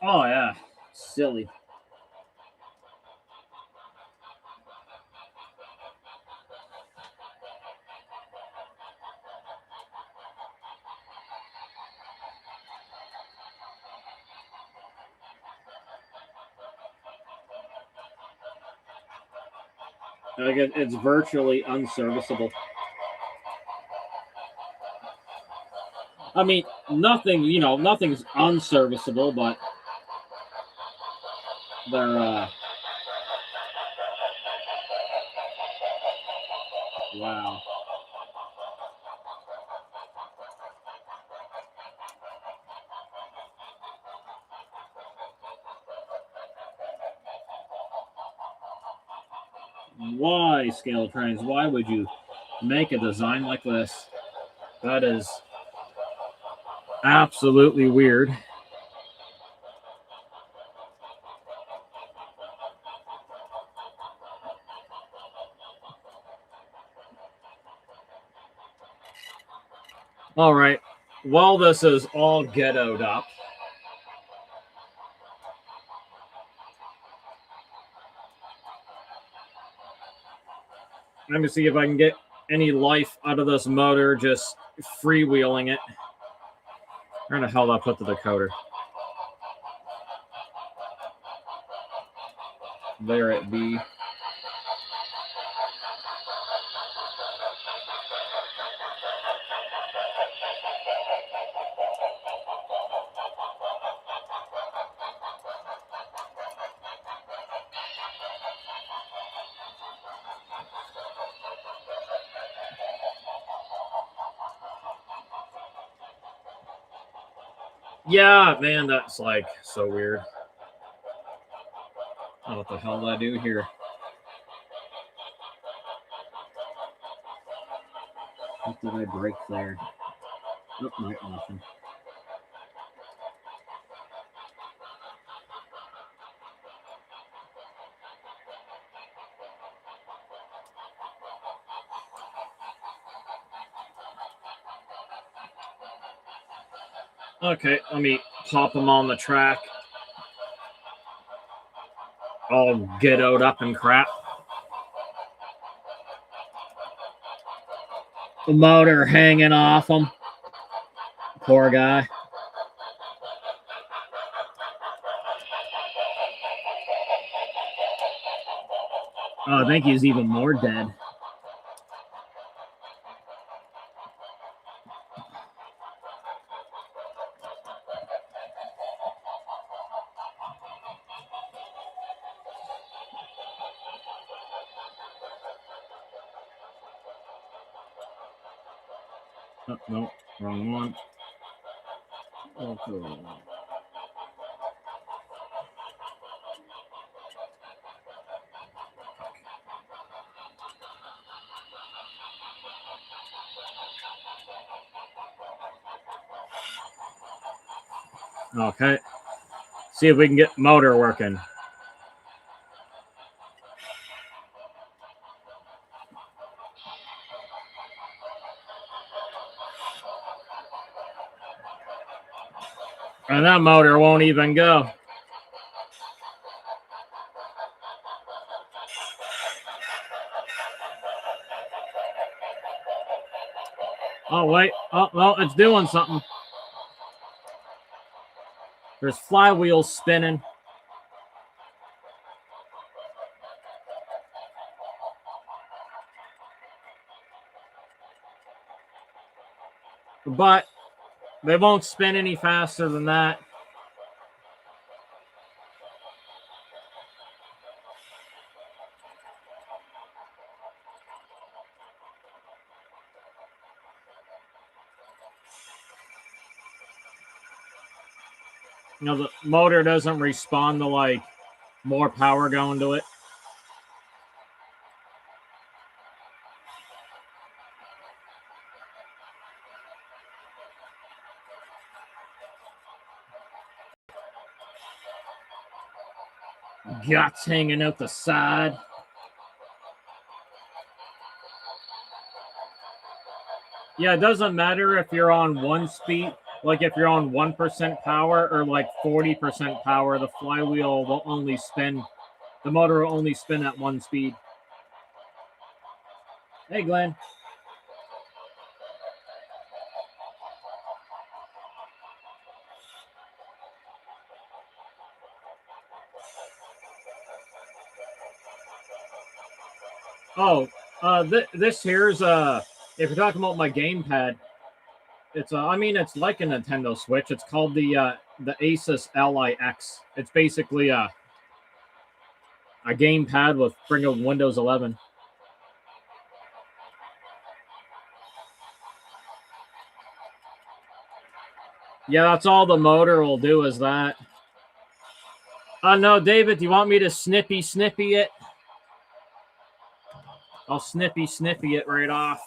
Oh, yeah. Silly. Like, it's virtually unserviceable. I mean, nothing, nothing's unserviceable, but they're, wow. Why, Scale Trains? Why would you make a design like this? That is absolutely weird. All right. While this is all ghettoed up, let me see if I can get any life out of this motor just freewheeling it. Where the hell did I put the decoder? There it be. Yeah, man, that's like so weird. Oh, what the hell did I do here? What did I break there? Oh, right, nothing. Okay, let me pop them on the track. All ghettoed up and crap. The motor hanging off him. Poor guy. Oh, I think he's even more dead. Oh, no, wrong one. Okay. Okay. See if we can get motor working. And that motor won't even go. Oh, wait. Oh, well, it's doing something. There's flywheels spinning. But they won't spin any faster than that. The motor doesn't respond to like more power going to it. Guts hanging out the side. Yeah, it doesn't matter if you're on one speed, like if you're on 1% power or like 40% power, the flywheel will only spin, the motor will only spin at one speed. Hey, Glenn. Oh, this here's if you're talking about my gamepad, It's I mean, it's like a Nintendo Switch. It's called the Asus LIX. It's basically a gamepad with bring up Windows 11. Yeah, that's all the motor will do is that. No, David, do you want me to snippy it? I'll snippy it right off.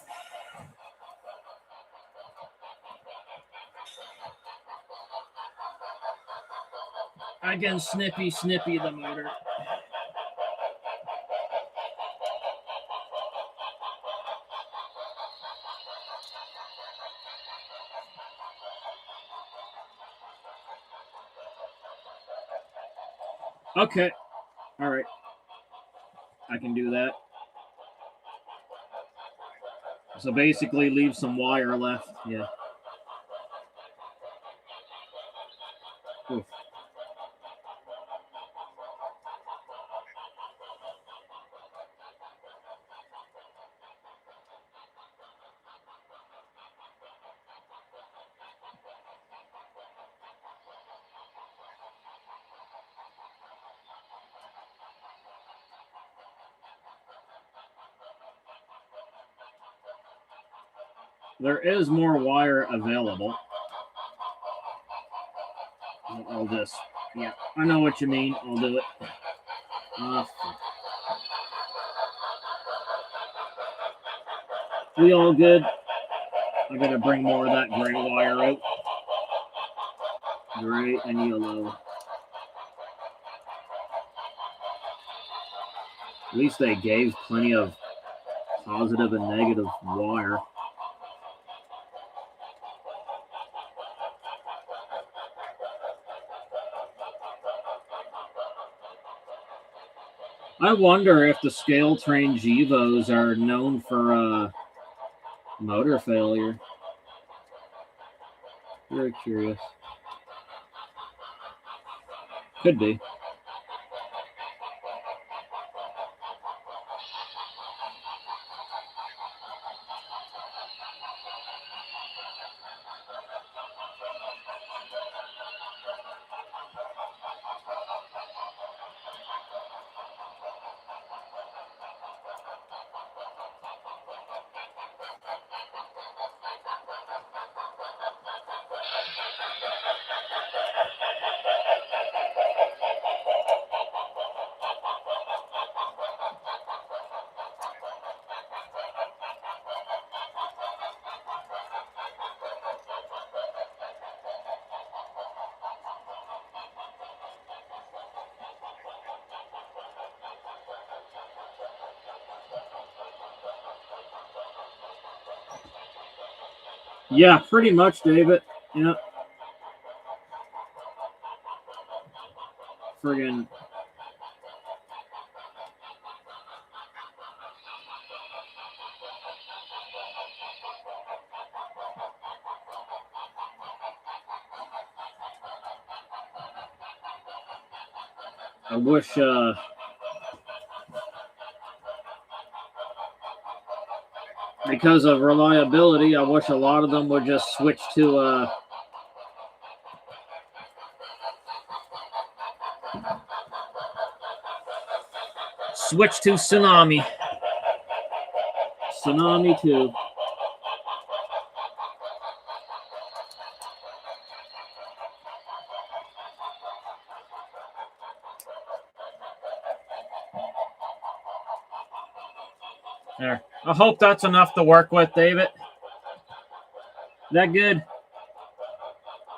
I can snippy the motor. Okay. All right. I can do that. So basically leave some wire left. Yeah. Oof. There is more wire available. I'll just, yeah, I know what you mean. I'll do it. We all good? I gotta bring more of that gray wire out. Gray and yellow. At least they gave plenty of positive and negative wire. I wonder if the scale train Gevos are known for motor failure. Very curious. Could be. Yeah, pretty much, David. Yeah. Friggin' I wish because of reliability, I wish a lot of them would just switch to Tsunami. Tsunami 2. There. I hope that's enough to work with, David. That good?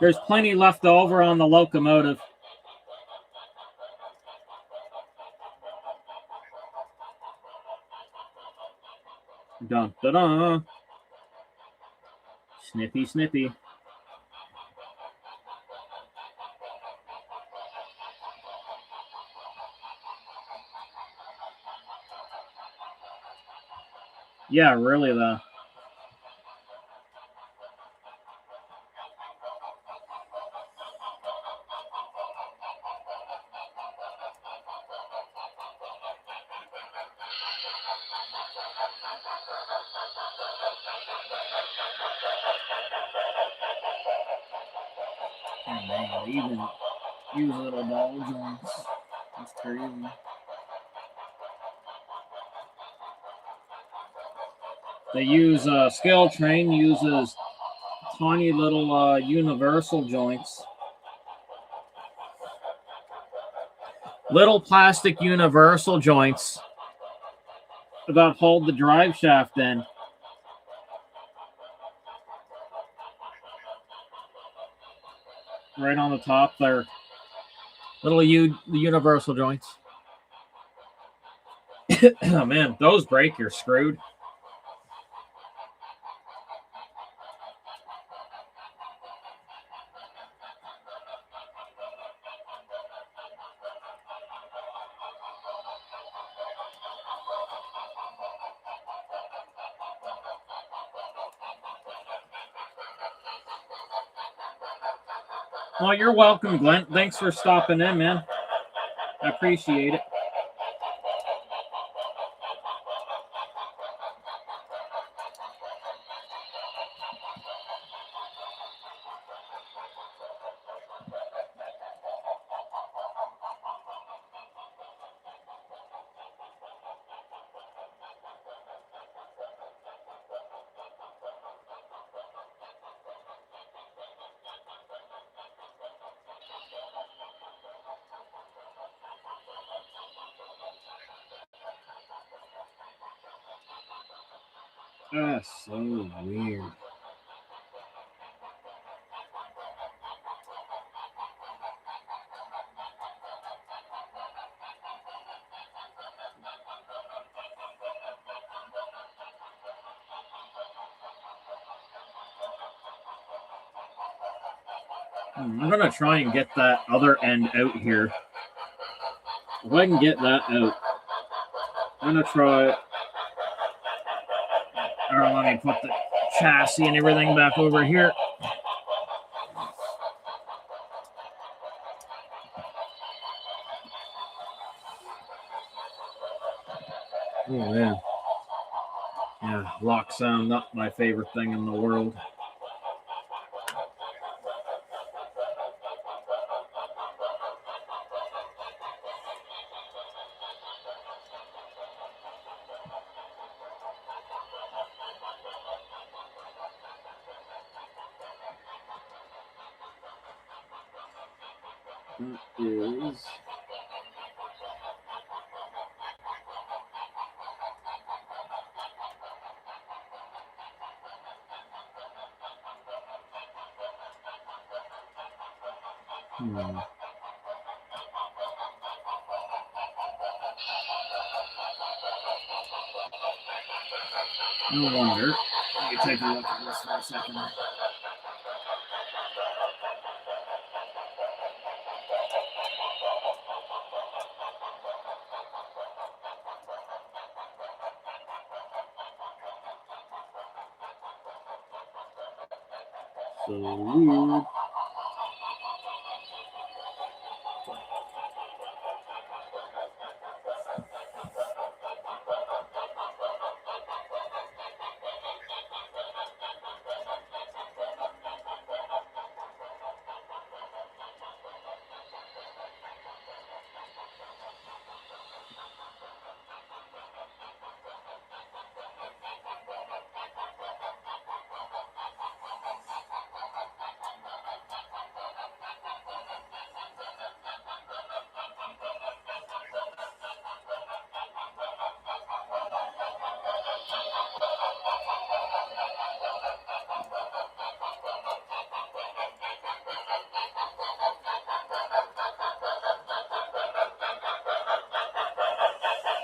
There's plenty left over on the locomotive. Dun, dun, dun. Snippy. Yeah, really, though. Oh man, they even use little ball joints. That's crazy. They use Scale Train uses tiny little universal joints. Little plastic universal joints that hold the drive shaft in. Right on the top there. Little universal joints. Oh man, those break, you're screwed. Well, you're welcome, Glenn. Thanks for stopping in, man. I appreciate it. That's so weird. I'm going to try and get that other end out here. If I can get that out, I'm going to try. Or let me put the chassis and everything back over here. Oh, man. Yeah, lock sound, not my favorite thing in the world. That is... No wonder. Let me take a look at this for a second. So weird.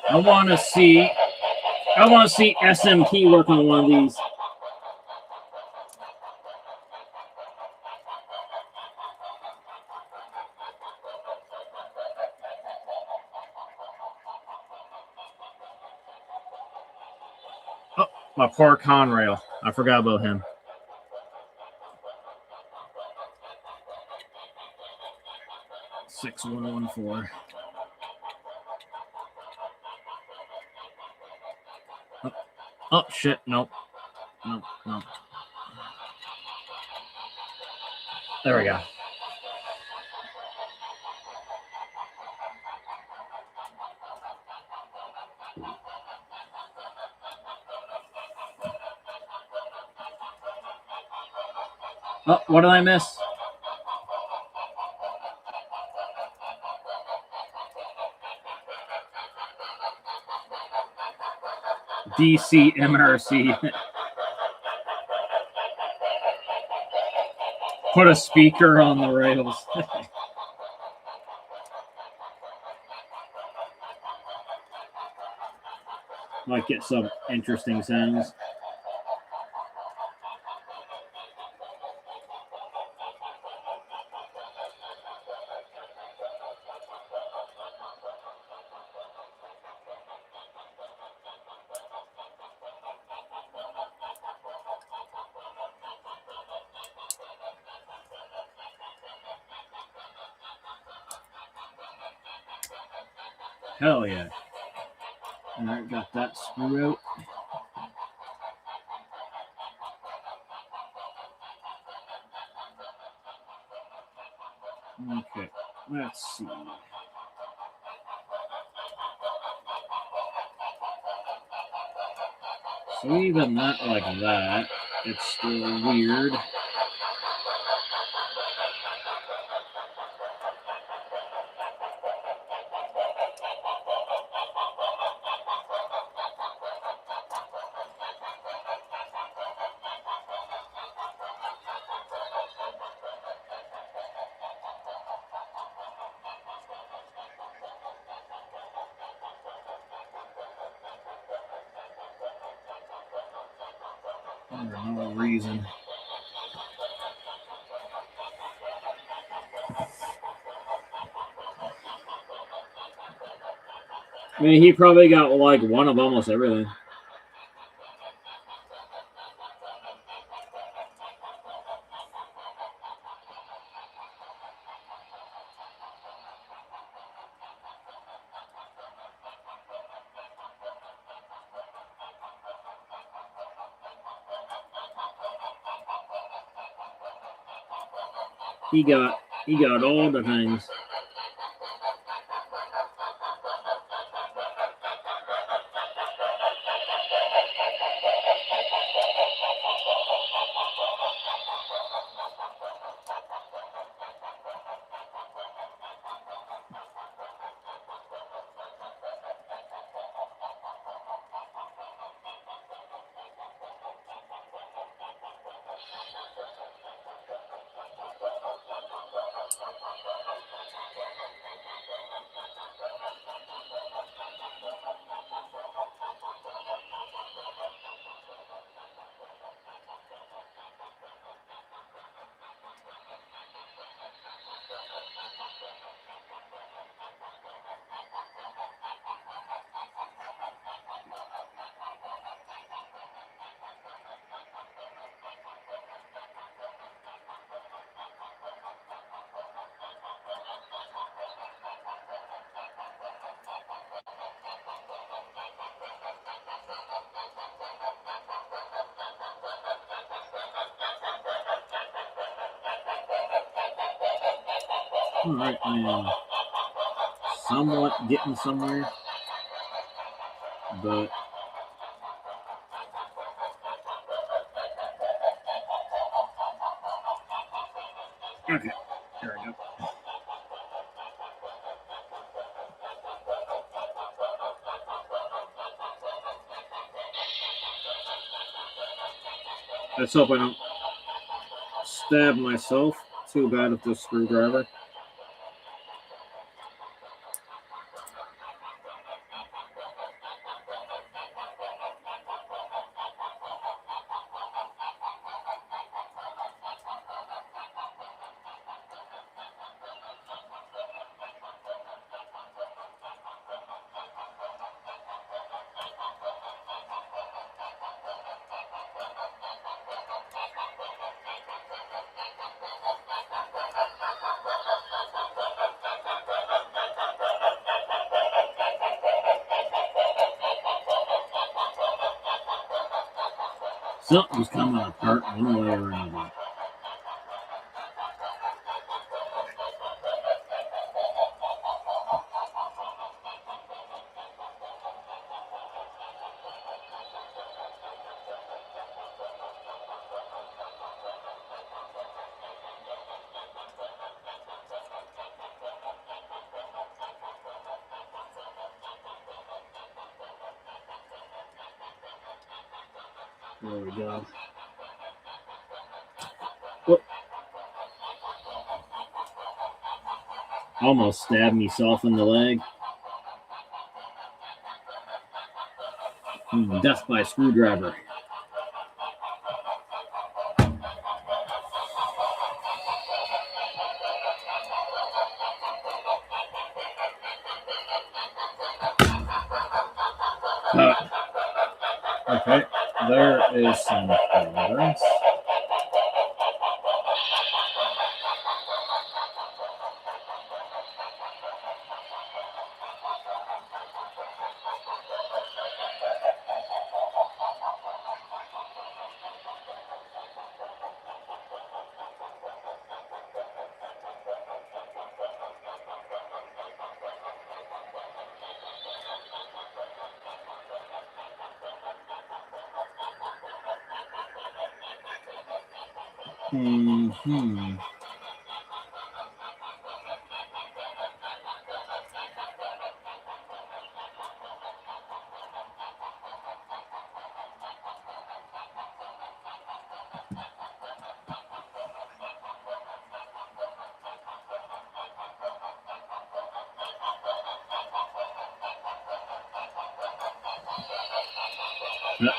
I want to see SMT work on one of these. Oh, my poor Conrail. I forgot about him. $6,114. Oh shit! Nope. Nope. There we go. Oh, what did I miss? DC MRC. Put a speaker on the rails. Might get some interesting sounds. Hell yeah. Alright, got that screw out. Okay, let's see. So even not like that, it's still weird. For no reason. I mean, he probably got like one of almost everything. He got all the things. Alright, I am somewhat getting somewhere, but okay, there we go. Let's hope I don't stab myself too bad with this screwdriver. Something's coming apart one way or another. There we go. Almost stabbed myself in the leg. Death by screwdriver. Okay, there is some progress.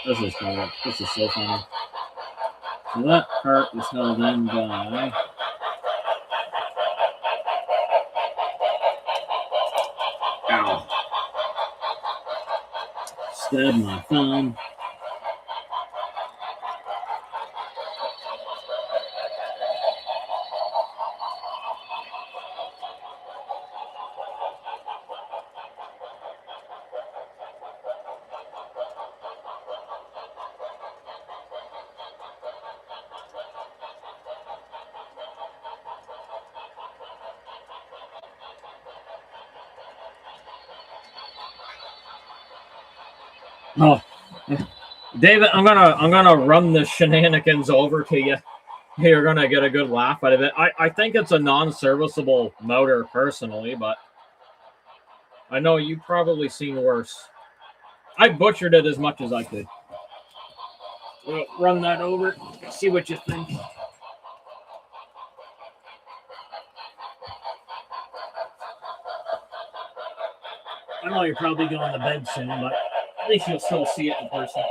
This is funny. This is so funny. So that cart is held in by ow. Stabbed my thumb. Oh, David, I'm gonna run the shenanigans over to you. You're gonna get a good laugh out of it. I think it's a non-serviceable motor personally, but I know you've probably seen worse. I butchered it as much as I could. We'll run that over, see what you think. I know you're probably going to bed soon, but at least you'll still see it in person.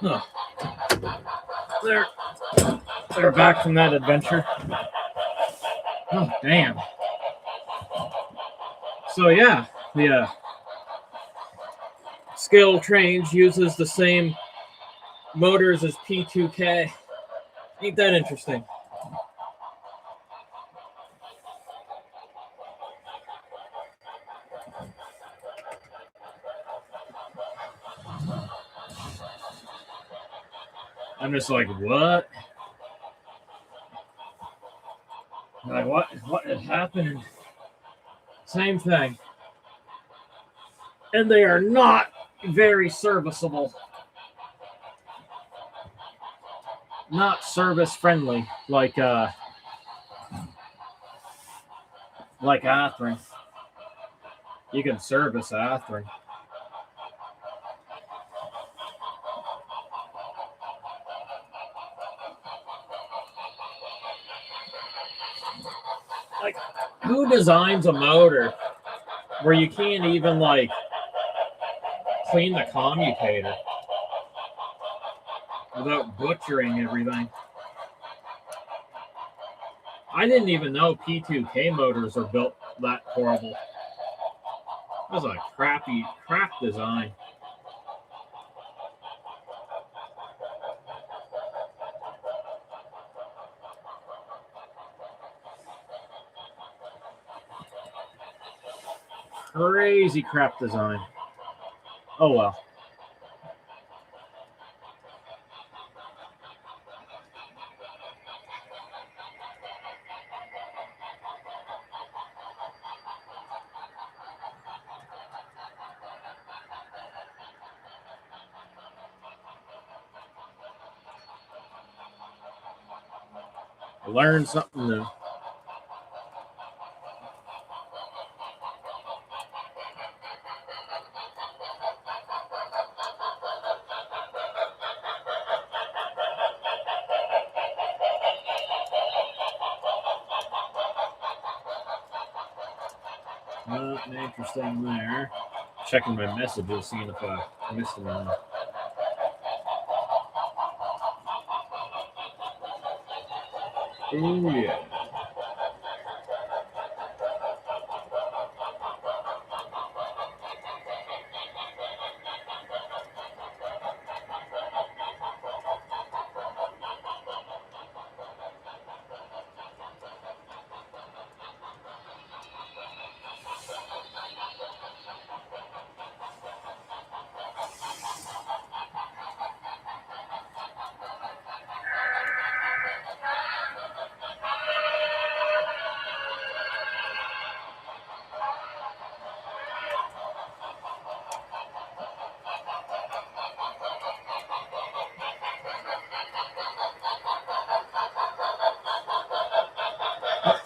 Huh. They're back from that adventure. Oh, damn. So, yeah, the scale change uses the same motors as P2K. Ain't that interesting? I'm just like, what? Like, what had happened? Same thing. And they are not very serviceable. Not service friendly like Atherin. You can service Atherin. Like, who designs a motor where you can't even like clean the commutator without butchering everything? I didn't even know P2K motors are built that horrible. That was a crap design. Crazy crap design. Oh well. Learn something new. Nothing interesting there. Checking my messages, seeing if I missed anything. Oh yeah.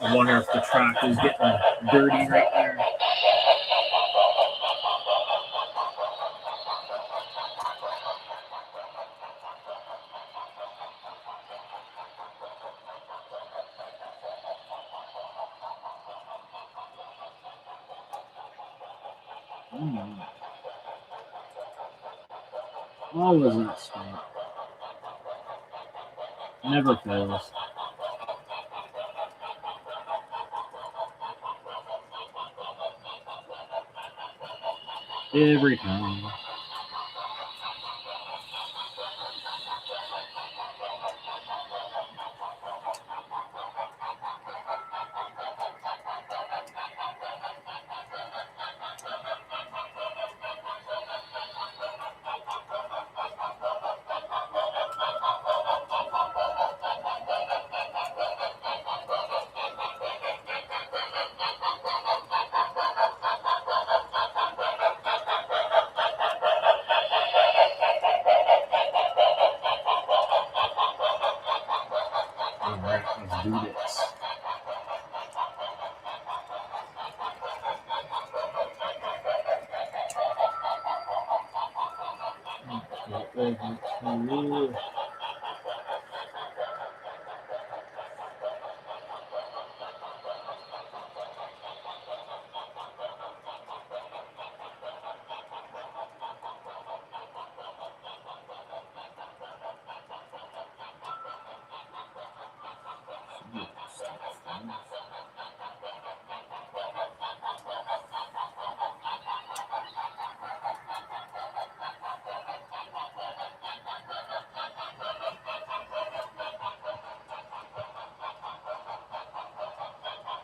I wonder if the track is getting dirty right there. Always that spot. Never fails. Every time. All right, let's do this.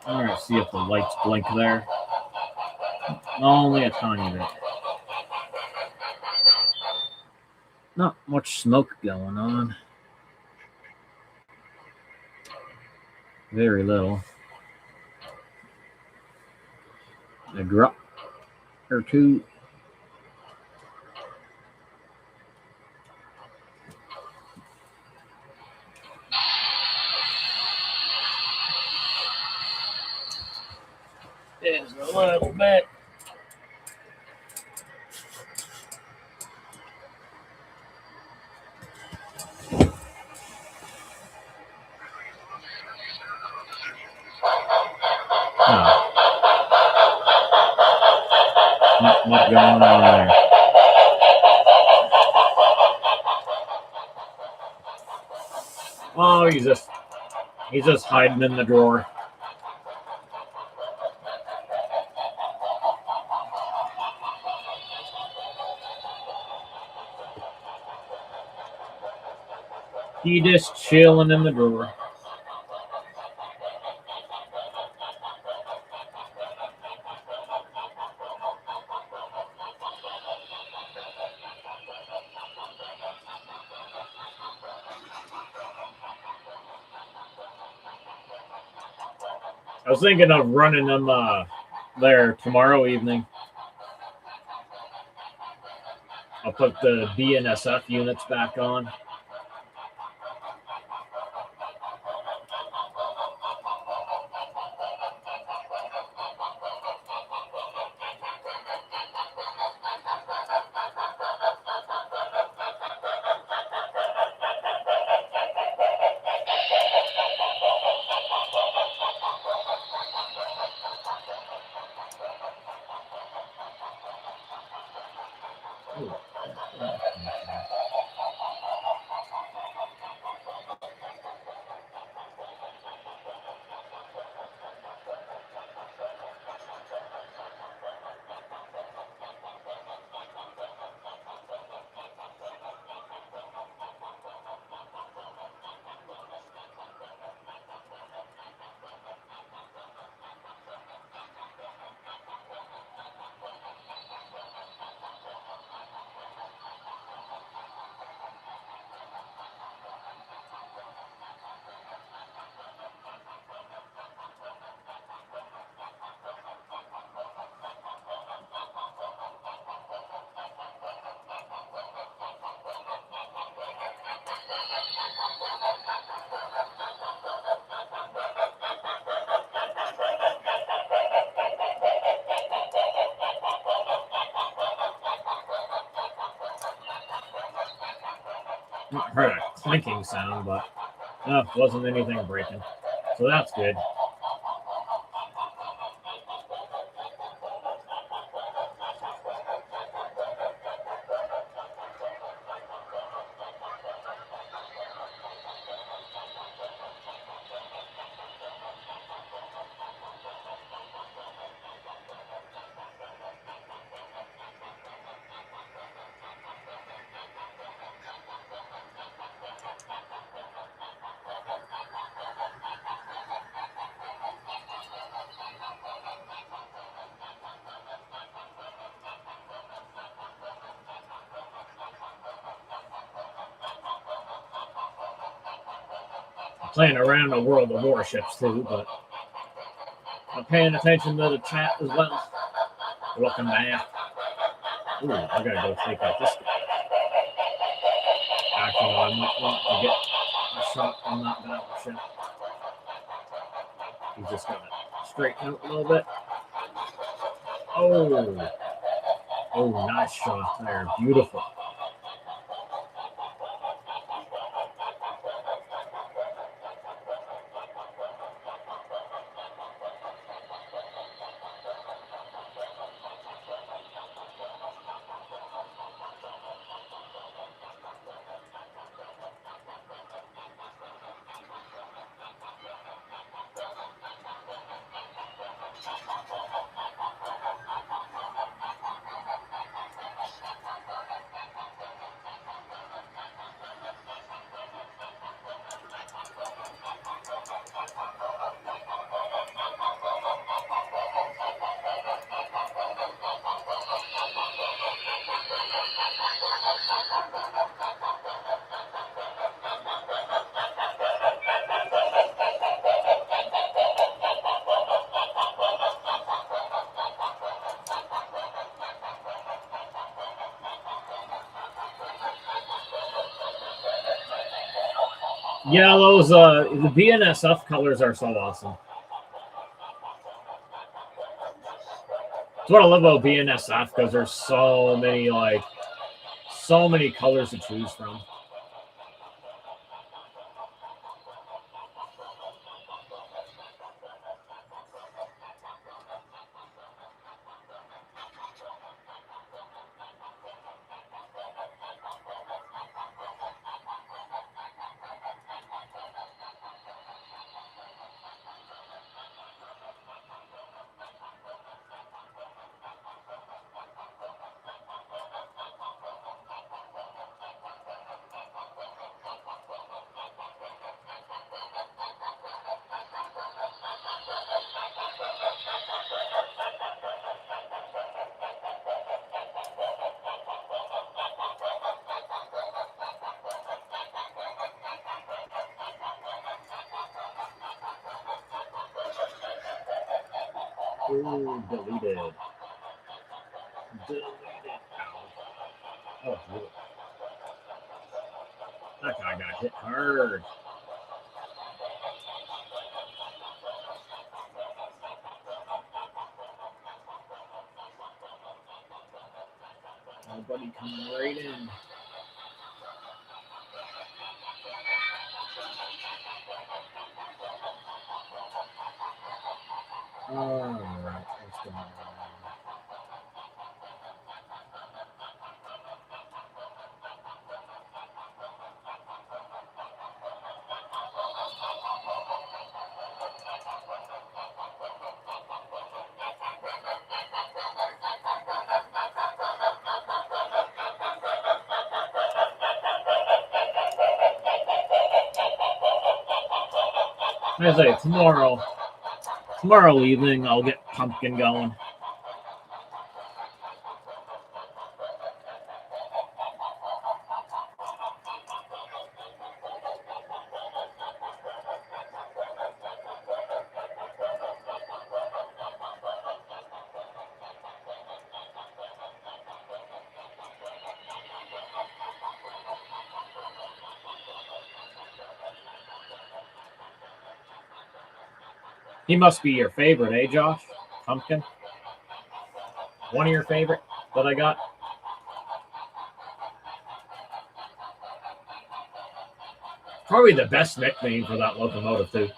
All right, see if the lights blink there. Only a tiny bit. Not much smoke going on. Very little. A drop or two. There's a little bit. Not much going on there. Oh, he's just hiding in the drawer. He just chilling in the drawer. I was thinking of running them there tomorrow evening. I'll put the BNSF units back on. I heard a clinking sound, but wasn't anything breaking. So that's good. Playing around a World of Warships too, but I'm paying attention to the chat as well. Looking back. Ooh, I gotta go take out this guy. Actually, I might want to get a shot on that battleship. He's just gonna straighten out a little bit. Oh, nice shot there. Beautiful. Yeah, those the BNSF colors are so awesome. That's what I love about BNSF, because there's so many colors to choose from. Ooh, deleted. Oh, beautiful. That guy got hit hard. Nobody coming right in. All right, what's going on? I say tomorrow evening I'll get Pumpkin going. He must be your favorite, eh, Josh? Pumpkin? One of your favorite that I got? Probably the best nickname for that locomotive, too.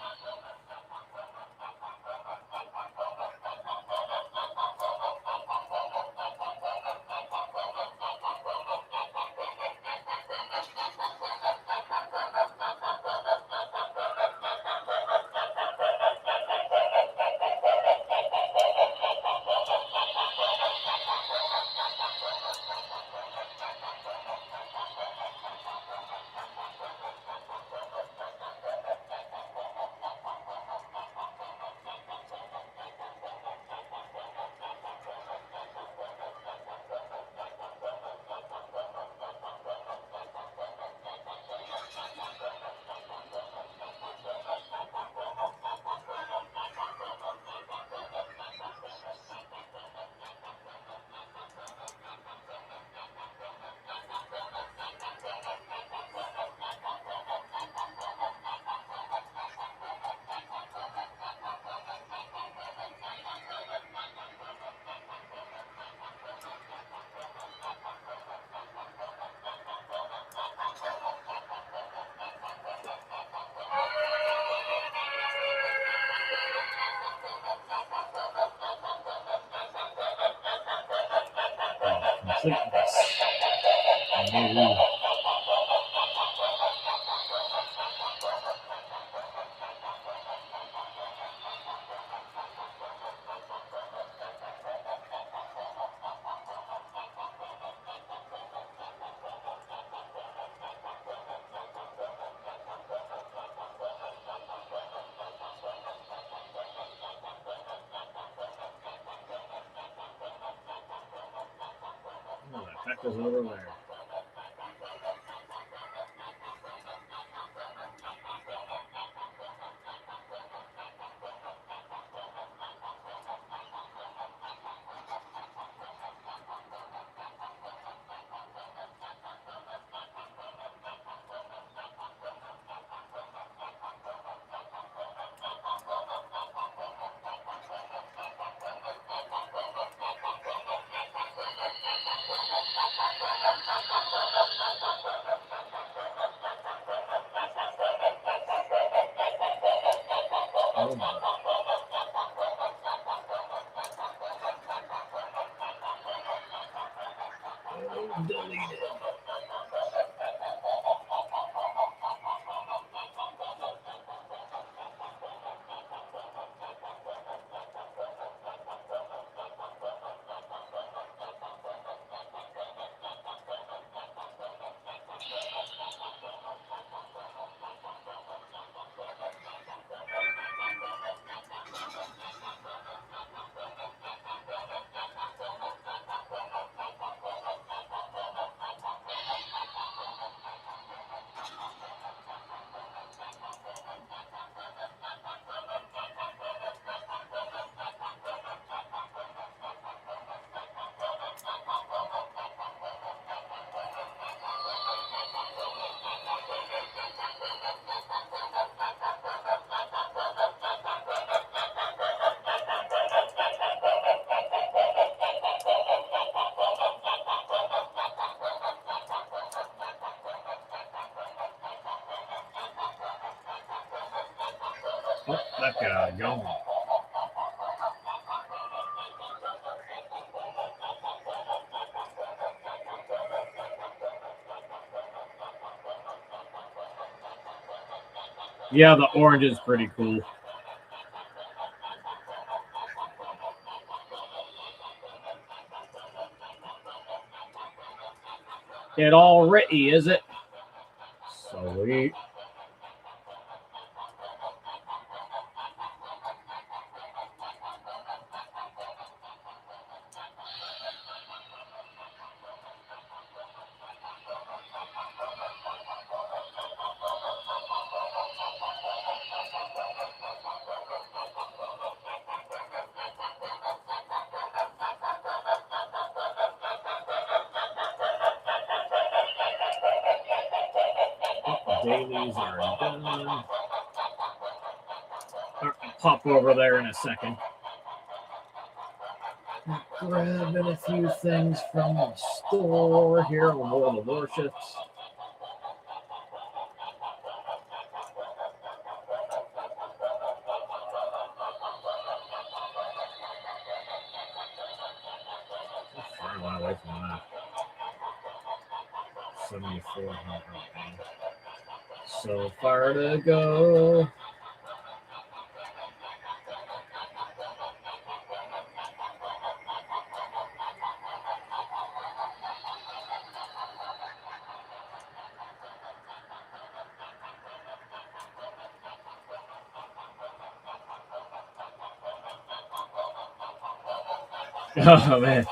Completeness. Oh, that heck is over there. Oh my. Oh, deleted. Oh, that guy gone. Yeah, the orange is pretty cool. It already, is it? Sweet. Dailies are done. I'll pop over there in a second. Grabbing a few things from the store here on World of Warships. 74. So far to go. Oh man,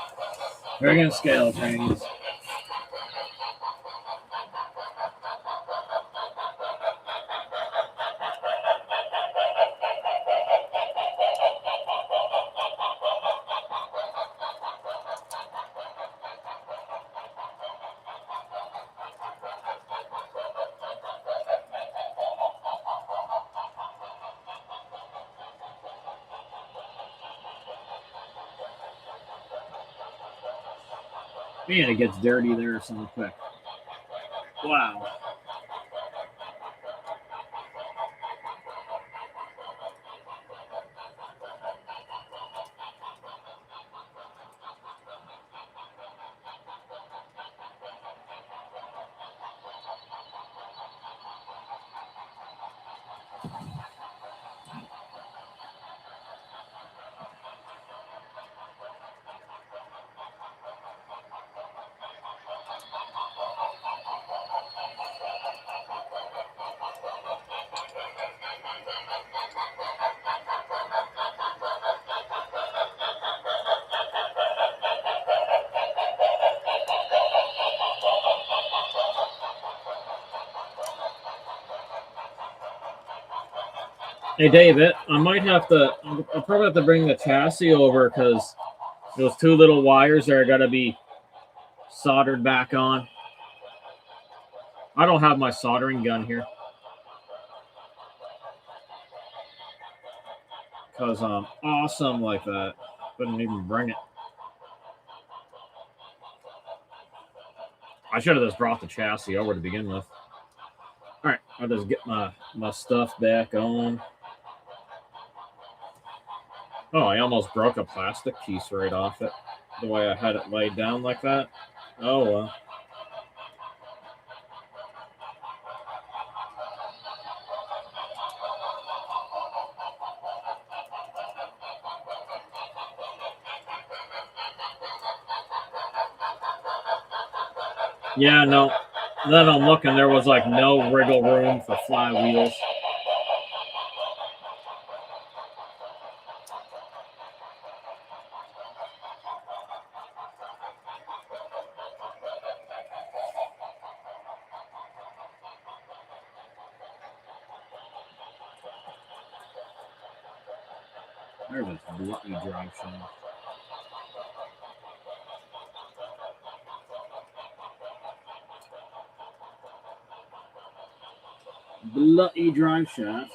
we're gonna scale trains. Man, it gets dirty there so quick. Wow. Hey, David, I might have to. I'll probably have to bring the chassis over because those two little wires there got to be soldered back on. I don't have my soldering gun here because I'm awesome like that. Couldn't even bring it. I should have just brought the chassis over to begin with. All right, I'll just get my stuff back on. Oh, I almost broke a plastic piece right off it. The way I had it laid down like that. Oh, well. Yeah, no. Then I'm looking, there was like no wriggle room for flywheels. There's a bloody drive shaft. Bloody drive shaft.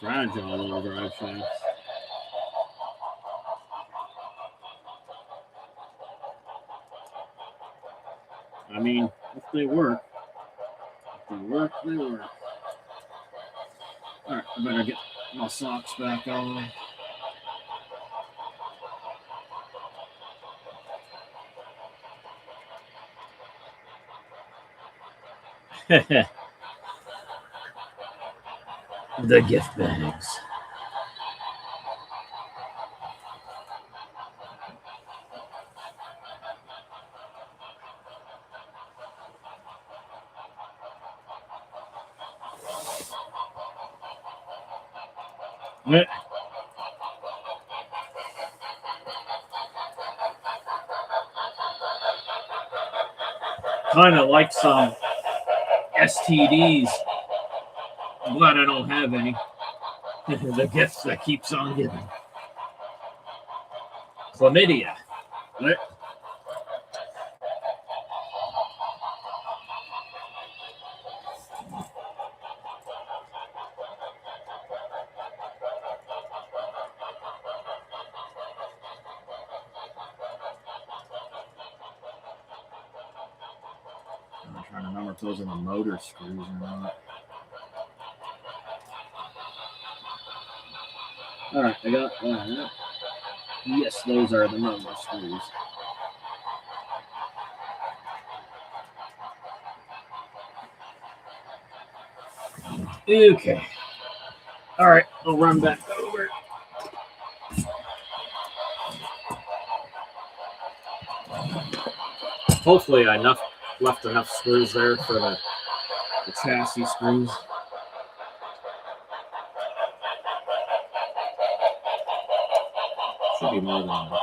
Fragile little drive shafts. I mean, if they work, they work. Alright, I better get my socks back on. The gift bags. Kind of like some STDs. I'm glad I don't have any. The gift that keeps on giving. Chlamydia. What? I'm trying to remember if those are the motor screws or not. Alright, I got that. Yes, those are the motor screws. Okay. Alright, I'll run back over. Hopefully I left enough screws there for the chassis screws. Should be more than enough.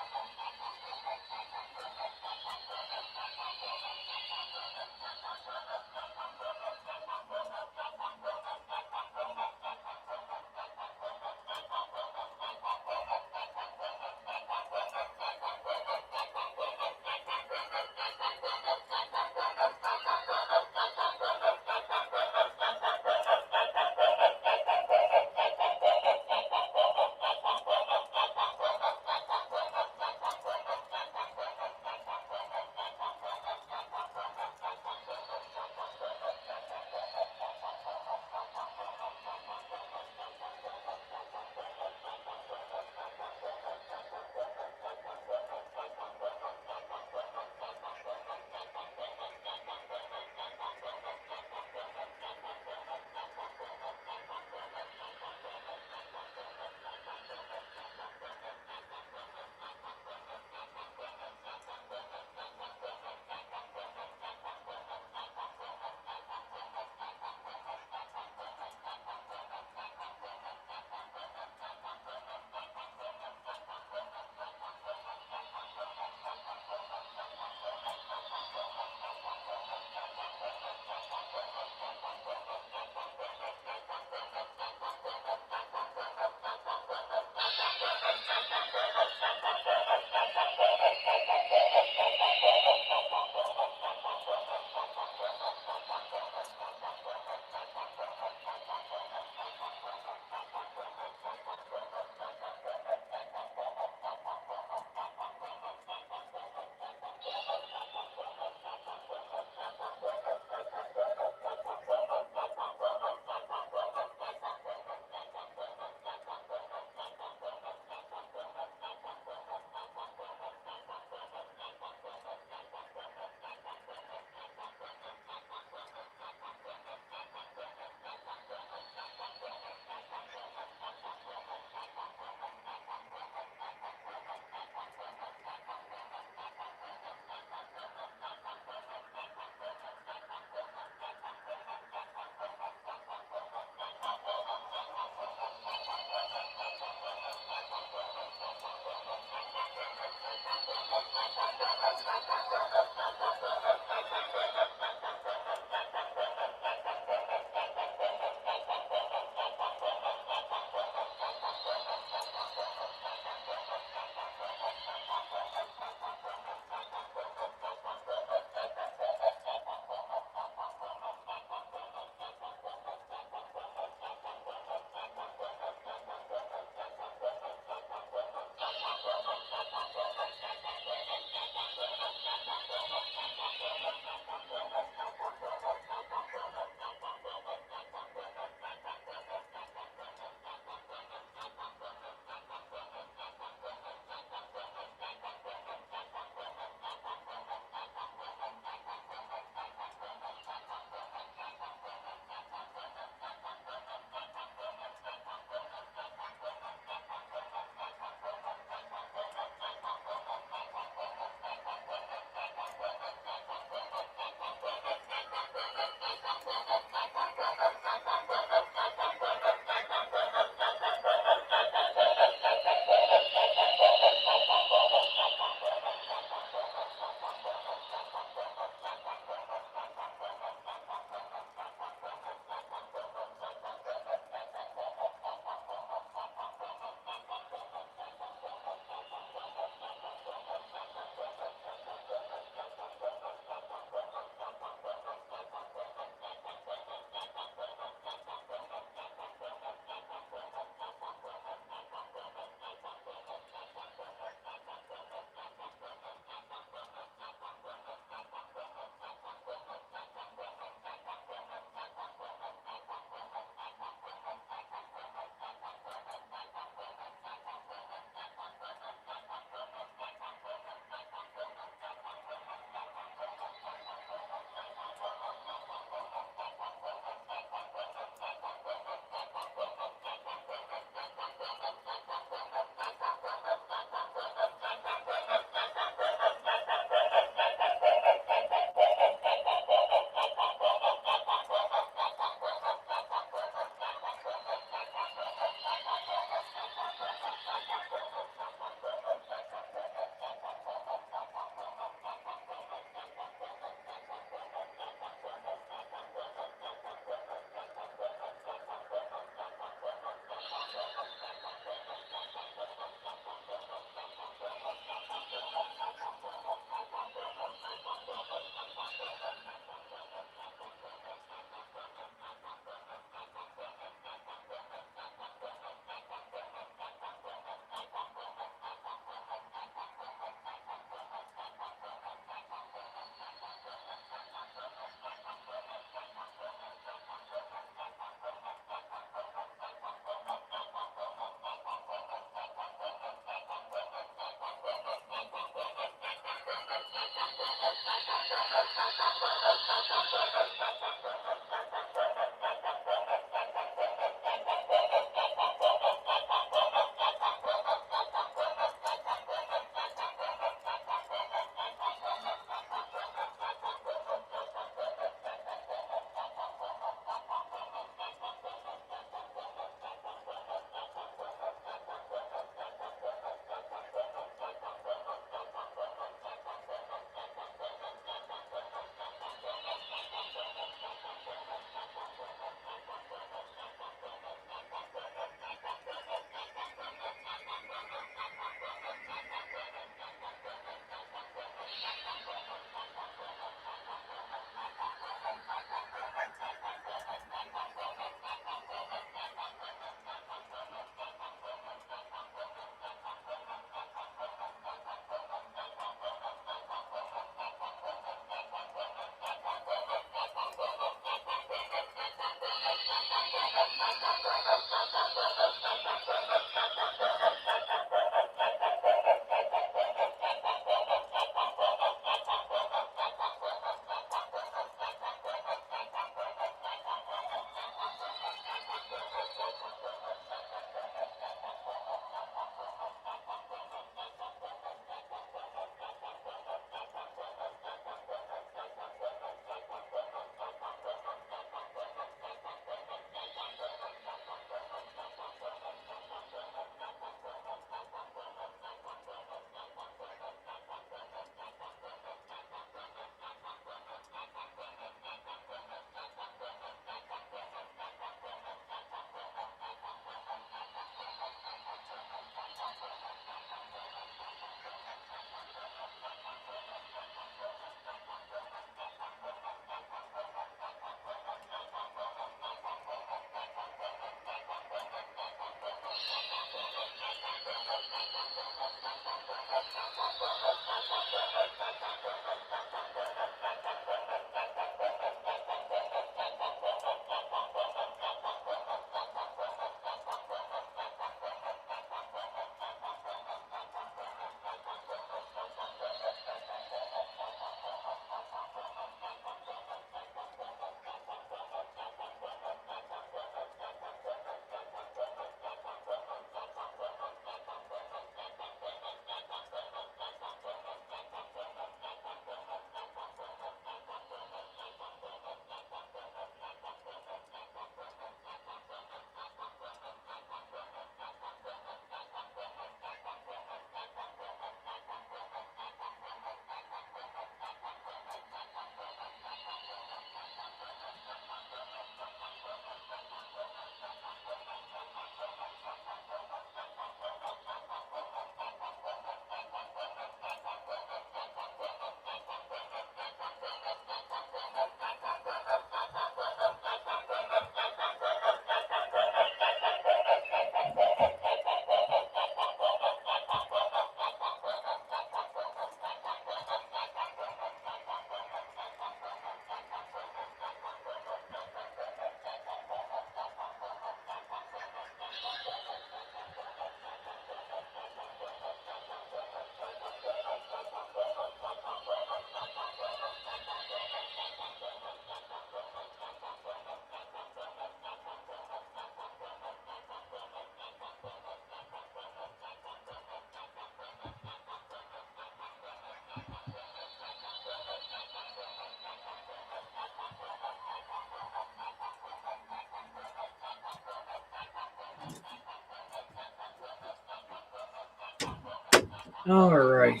All right.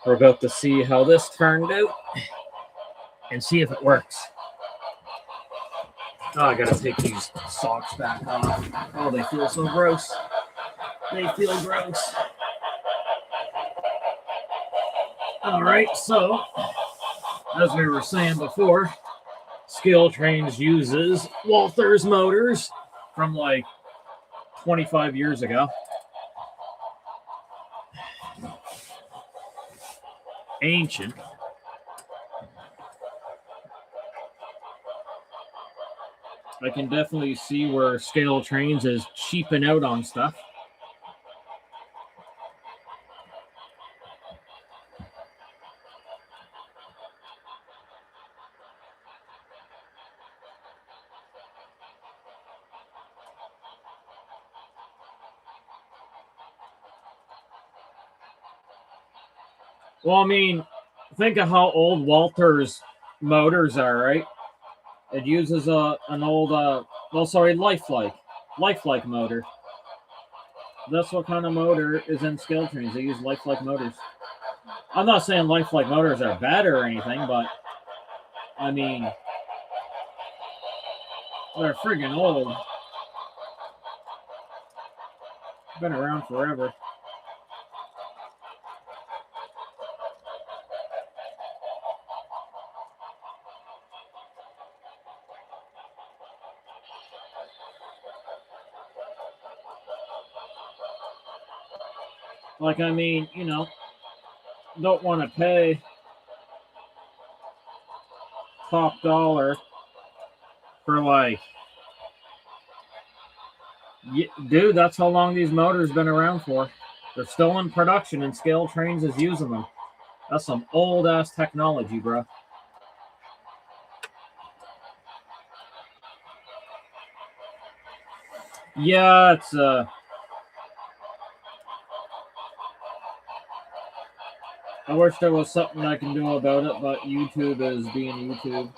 We're about to see how this turned out and see if it works. Oh, I gotta take these socks back off. Oh, they feel so gross. They feel gross. All right, so as we were saying before, Skill Trains uses Walther's motors from like 25 years ago. Ancient. I can definitely see where Scale Trains is cheaping out on stuff. Well, I mean, think of how old Walther's motors are, right? It uses an old, lifelike motor. That's what kind of motor is in Skill Trains. They use lifelike motors. I'm not saying lifelike motors are bad or anything, but I mean, they're friggin' old. Been around forever. Like, I mean, don't want to pay top dollar for like, dude, that's how long these motors been around for. They're still in production and Scale Trains is using them. That's some old ass technology, bro. Yeah, it's I wish there was something I can do about it, but YouTube is being YouTube.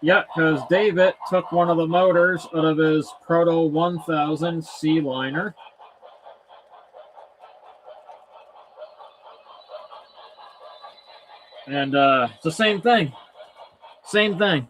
Yeah, because David took one of the motors out of his Proto 1000 C liner. And it's the same thing. Same thing.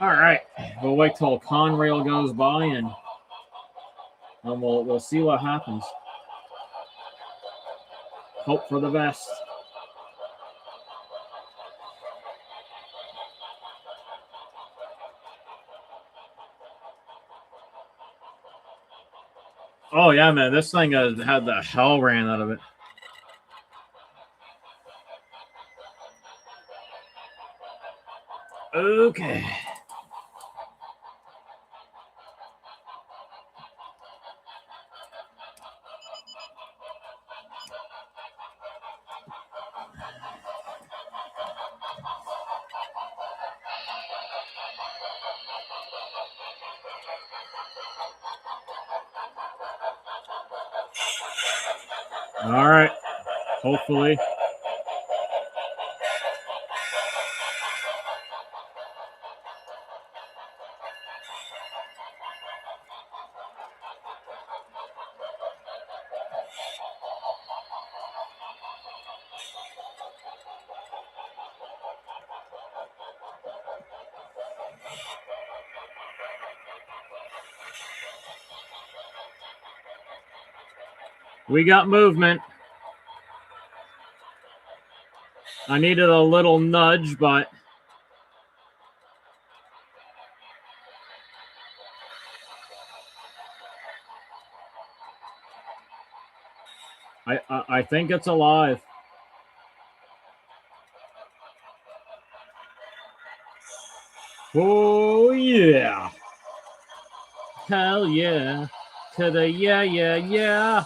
All right, we'll wait till Conrail goes by and we'll see what happens. Hope for the best. Oh yeah, man, this thing has had the hell ran out of it. Okay. All right. Hopefully. We got movement. I needed a little nudge, but I think it's alive. Oh yeah. Hell yeah. To the yeah.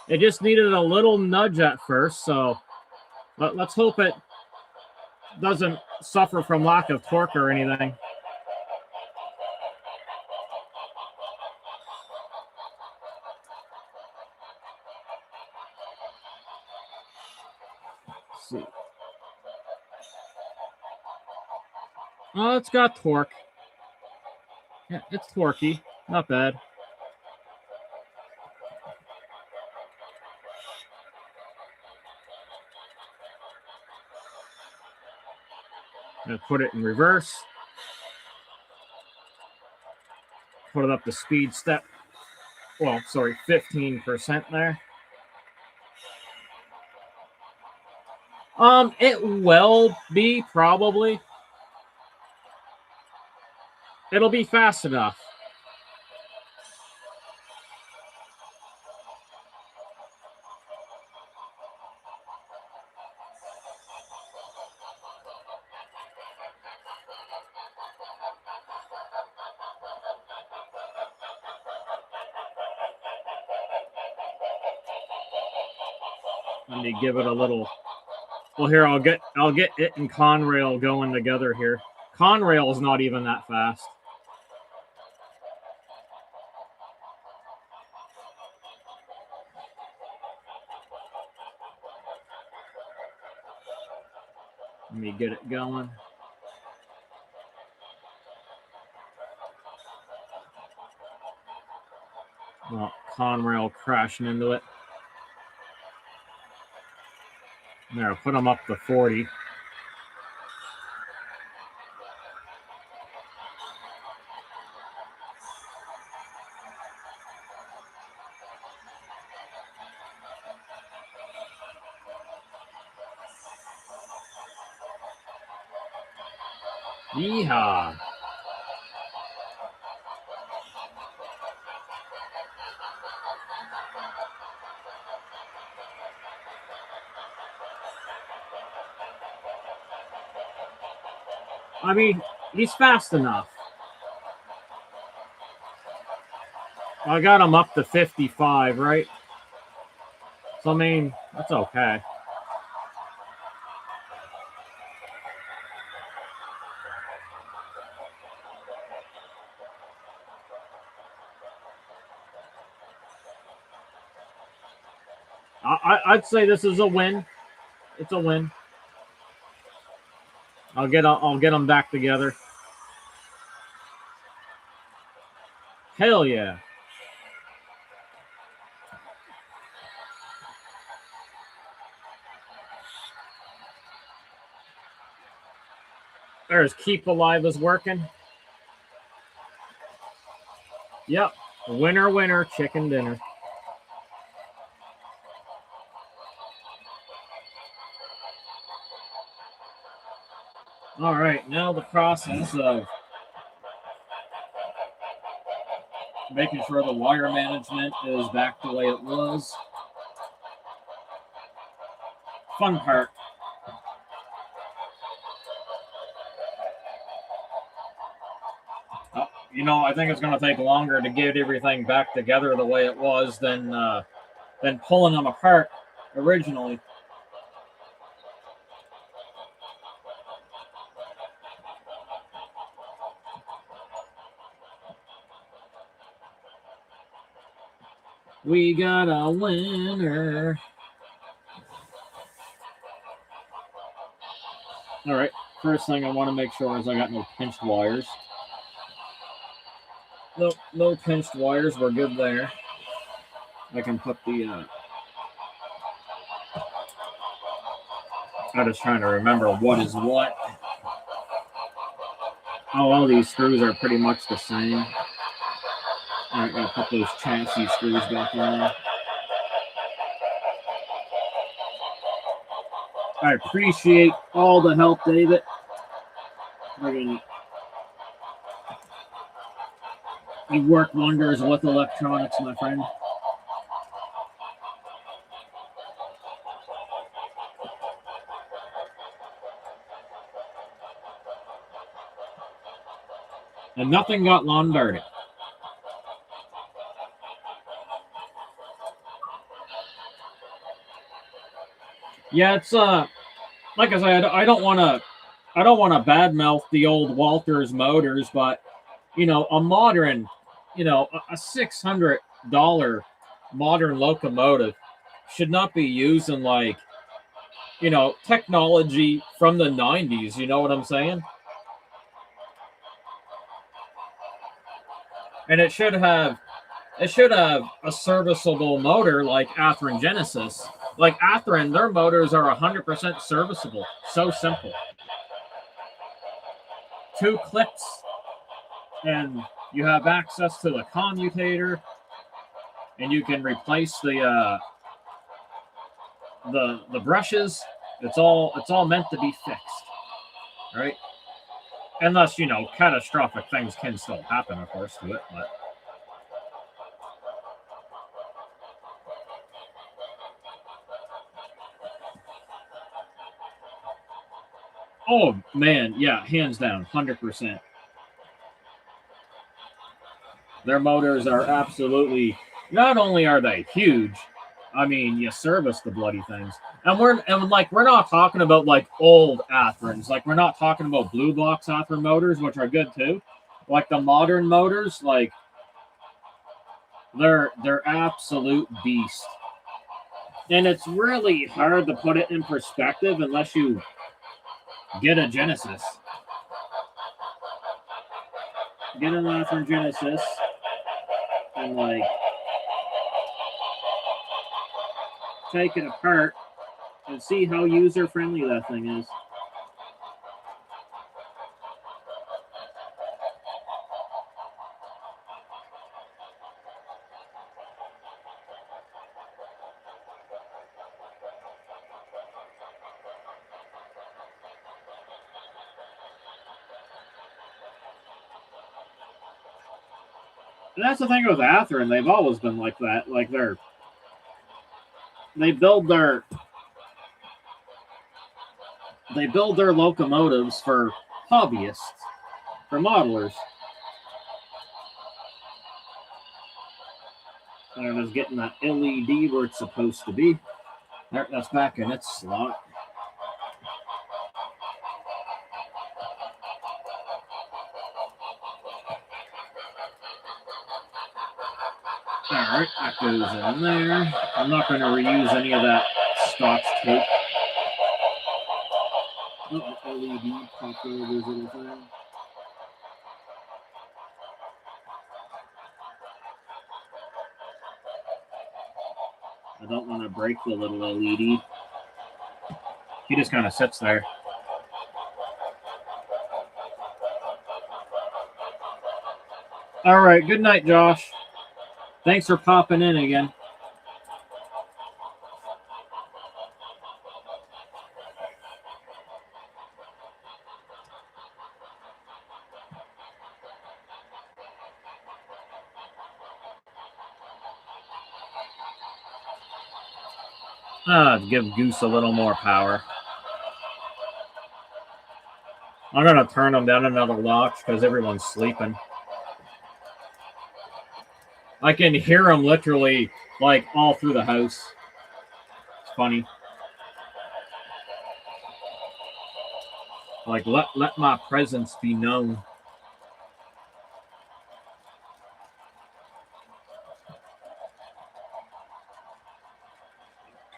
It just needed a little nudge at first, so let's hope it doesn't suffer from lack of torque or anything. Let's see. Oh, it's got torque. Yeah, it's torquey. Not bad. Gonna put it in reverse. Put it up to speed step. Well, sorry, 15% there. It will be probably. It'll be fast enough. Let me give it a little. Well, here I'll get it and Conrail going together here. Conrail is not even that fast. Let me get it going. Well, Conrail crashing into it. There, put them up to 40. Yeehaw. I mean, he's fast enough. I got him up to 55, right? So, I mean, that's okay. I'd say this is a win. It's a win. I'll get them back together. Hell yeah. There's Keep Alive is working. Yep. Winner, winner, chicken dinner. All right, now the process of making sure the wire management is back the way it was. Fun part. You know, I think it's going to take longer to get everything back together the way it was than pulling them apart originally. We got a winner. All right, first thing I want to make sure is I got no pinched wires. No pinched wires. We're good there. I can put the. I'm just trying to remember what is what. Oh, all these screws are pretty much the same. All right, gotta put those chassis screws back in there. I appreciate all the help, David. You work wonders with electronics, my friend. And nothing got lawn darted. Yeah, it's like I said, I don't want to badmouth the old Walters motors, but a modern, a $600 modern locomotive should not be using like technology from the 90s. You know what I'm saying? And it should have a serviceable motor like Athearn Genesis. Like Athearn, their motors are 100% serviceable. So simple. 2 clicks, and you have access to the commutator, and you can replace the brushes. It's all meant to be fixed, right? Unless catastrophic things can still happen, of course, to it, but. Oh man, yeah, hands down, 100%. Their motors are absolutely. Not only are they huge, I mean, you service the bloody things, and we're not talking about like old Athearns. Like we're not talking about blue box Athearn motors, which are good too. Like the modern motors, like they're absolute beast. And it's really hard to put it in perspective unless you get a Genesis. Get an Athearn Genesis and like take it apart and see how user friendly that thing is. And that's the thing with Athearn, they've always been like that. Like they build their locomotives for hobbyists, for modelers. And it's getting that LED where it's supposed to be. There, that's back in its slot. Alright, that goes in there. I'm not going to reuse any of that Scotch tape. Oh, the LED popped over this little thing. I don't want to break the little LED. He just kind of sits there. All right, good night, Josh. Thanks for popping in again. Give Goose a little more power. I'm going to turn them down another notch because everyone's sleeping. I can hear them literally like all through the house. It's funny. Like, let my presence be known.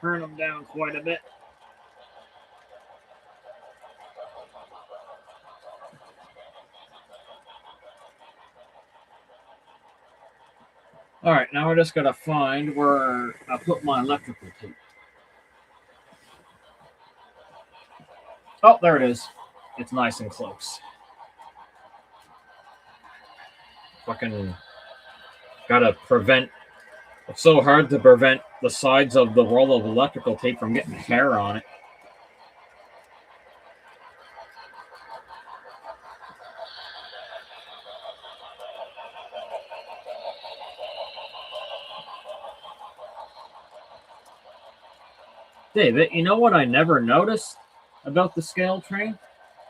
Turn them down quite a bit. All right, now we're just going to find where I put my electrical tape. Oh, there it is. It's nice and close. Fucking gotta prevent. It's so hard to prevent the sides of the roll of electrical tape from getting hair on it. David, you know what I never noticed about the scale train?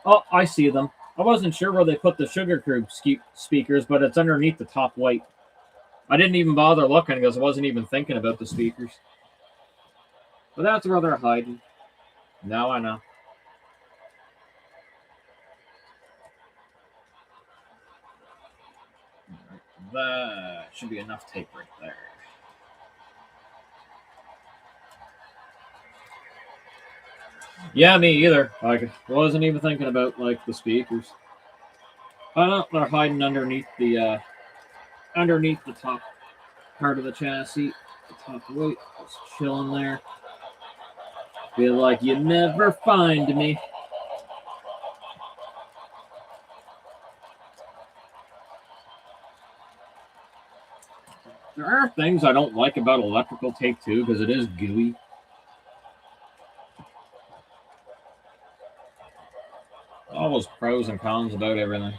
Oh, I see them. I wasn't sure where they put the Sugar Cube speakers, but it's underneath the top weight. I didn't even bother looking because I wasn't even thinking about the speakers. But that's where they're hiding. Now I know. That should be enough tape right there. Yeah, me either. Like, I wasn't even thinking about like the speakers. Oh no, they're hiding underneath the top part of the chassis. The top weight, just chilling there. Feel like you never find me. There are things I don't like about electrical tape too, because it is gooey. All those pros and cons about everything.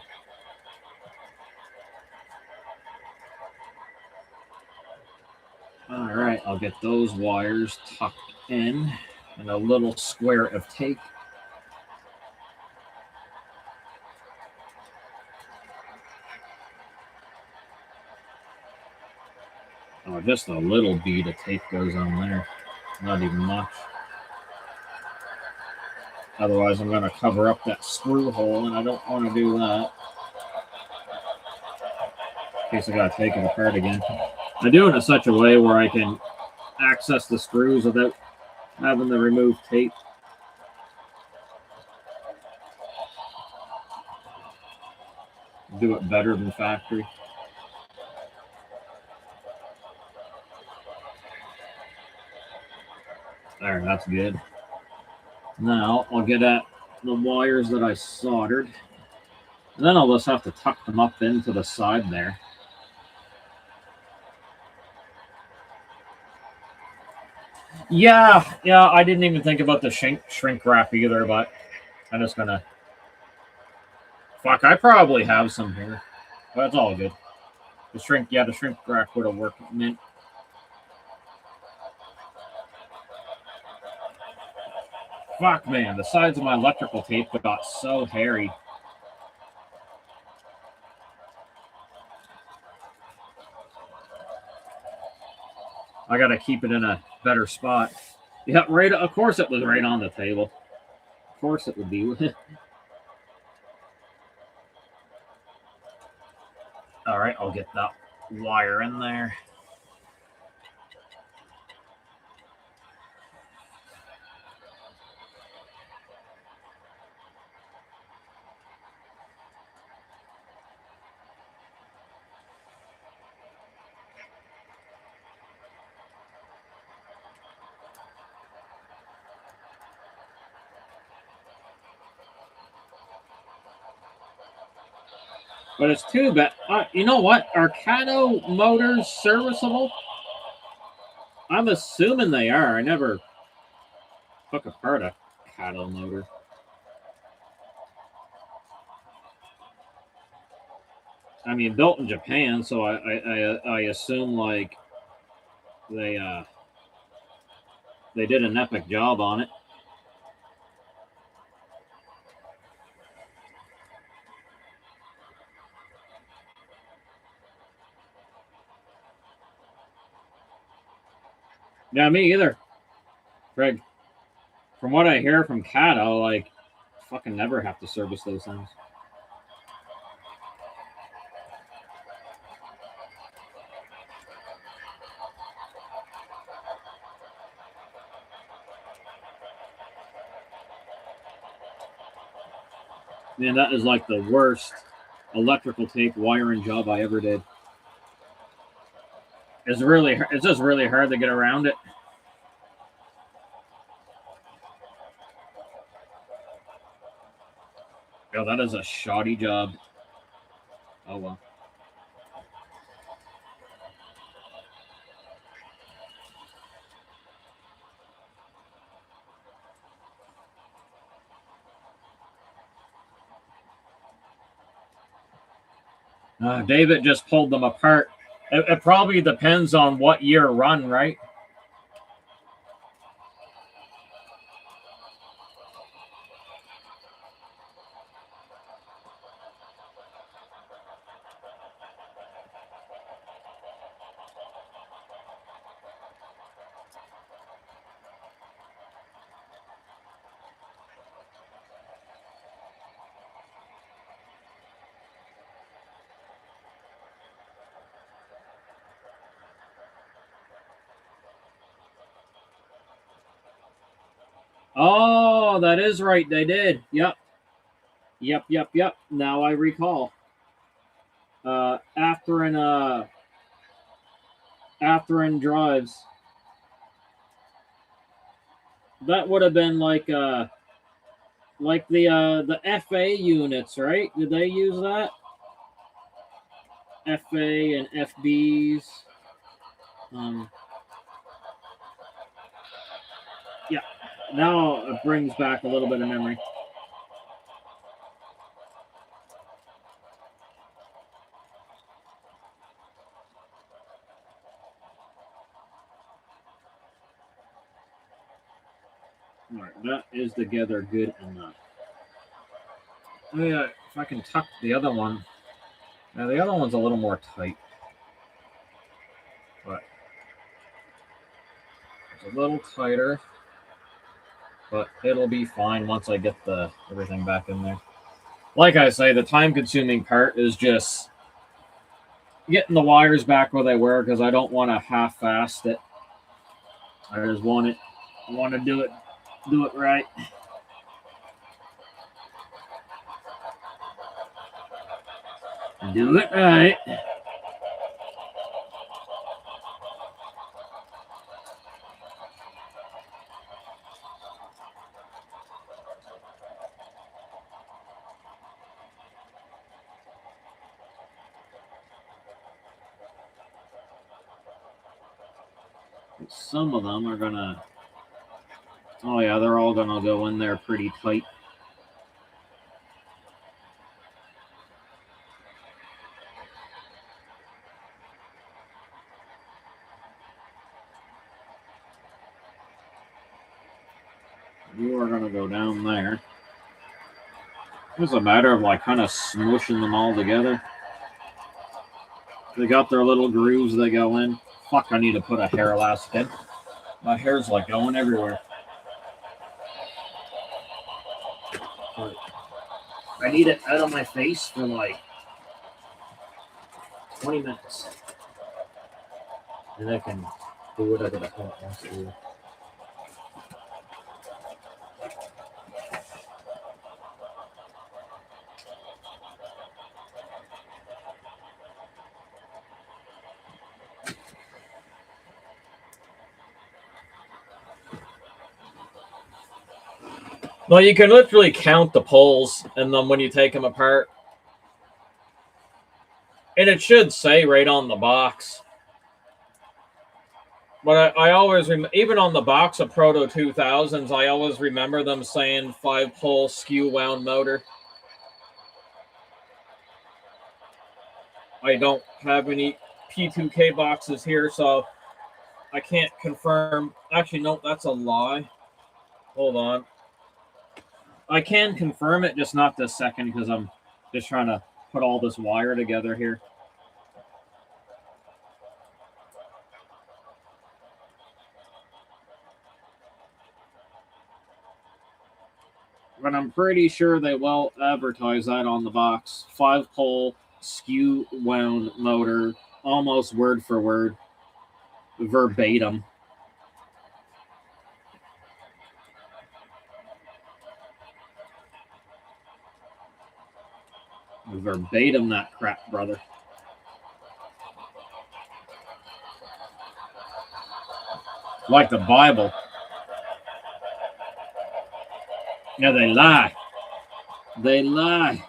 All right, I'll get those wires tucked in and a little square of tape. Oh, just a little bead of tape goes on there. Not even much. Otherwise, I'm going to cover up that screw hole, and I don't want to do that. In case I got to take it apart again. I do it in such a way where I can access the screws without having to remove tape. Do it better than factory. There, that's good. Now I'll get at the wires that I soldered. And then I'll just have to tuck them up into the side there. Yeah, I didn't even think about the shrink wrap either, but I'm just gonna... Fuck, I probably have some here. But it's all good. The shrink wrap would have worked. Mint. Fuck, man, the sides of my electrical tape got so hairy. I gotta keep it in a better spot. Yeah, right. Of course, it was right on the table. Of course, it would be. All right, I'll get that wire in there. But it's too bad. You know what? Are Cato motors serviceable? I'm assuming they are. I never took apart a Cato motor. I mean, built in Japan, so I assume like they did an epic job on it. Yeah, me either. Craig, from what I hear from Cato, like, fucking never have to service those things. Man, that is like the worst electrical tape wiring job I ever did. It's just really hard to get around it. Yo, that is a shoddy job. Oh well. David just pulled them apart. It probably depends on what year run, right? Oh, that is right. They did. Yep. Yep. Now I recall. After in drives. That would have been like the FA units, right? Did they use that? FA and FBs. Um, yeah. Now it brings back a little bit of memory. All right, that is together good enough. Oh, yeah, if I can tuck the other one. Now the other one's a little more tight, but it's a little tighter. But it'll be fine once I get everything back in there. Like I say, the time-consuming part is just getting the wires back where they were because I don't want to half-fast it. I just want to do it right. Do it right. Some of them are gonna. Oh yeah, they're all gonna go in there pretty tight. You are gonna go down there. It's a matter of like kind of smooshing them all together. They got their little grooves they go in. Fuck, I need to put a hair elastic in. My hair's like going everywhere. I need it out of my face for like 20 minutes. And I can do whatever the hell it wants to do. Well, you can literally count the poles, and then when you take them apart, and it should say right on the box. But I always even on the box of Proto 2000s, I always remember them saying 5-pole skew wound motor. I don't have any P2K boxes here, so I can't confirm. Actually, no, that's a lie. Hold on. I can confirm it, just not this second because I'm just trying to put all this wire together here. But I'm pretty sure they will advertise that on the box. 5-pole skew wound motor, almost word for word, verbatim. Verbatim that crap, brother. Like the Bible. Yeah, they lie. They lie.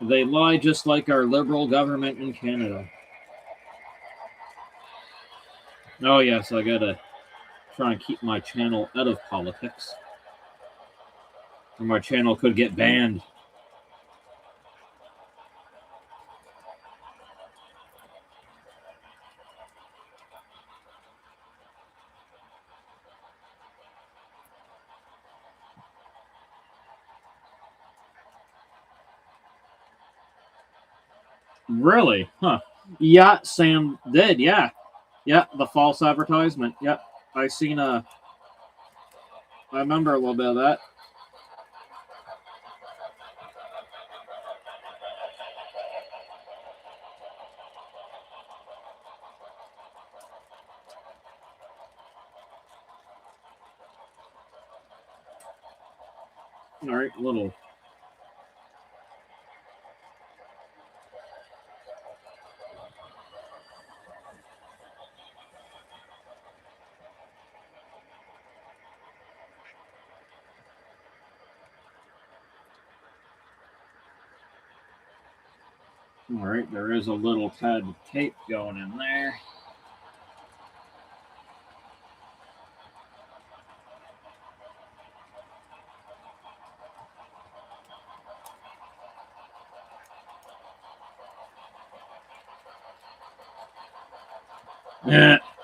They lie just like our liberal government in Canada. Oh, yes, I gotta try and keep my channel out of politics. Or my channel could get banned. Really? Huh. Yeah, Sam did. Yeah. Yeah, the false advertisement. Yep. I remember a little bit of that. All right, little. All right, there is a little tad of tape going in there.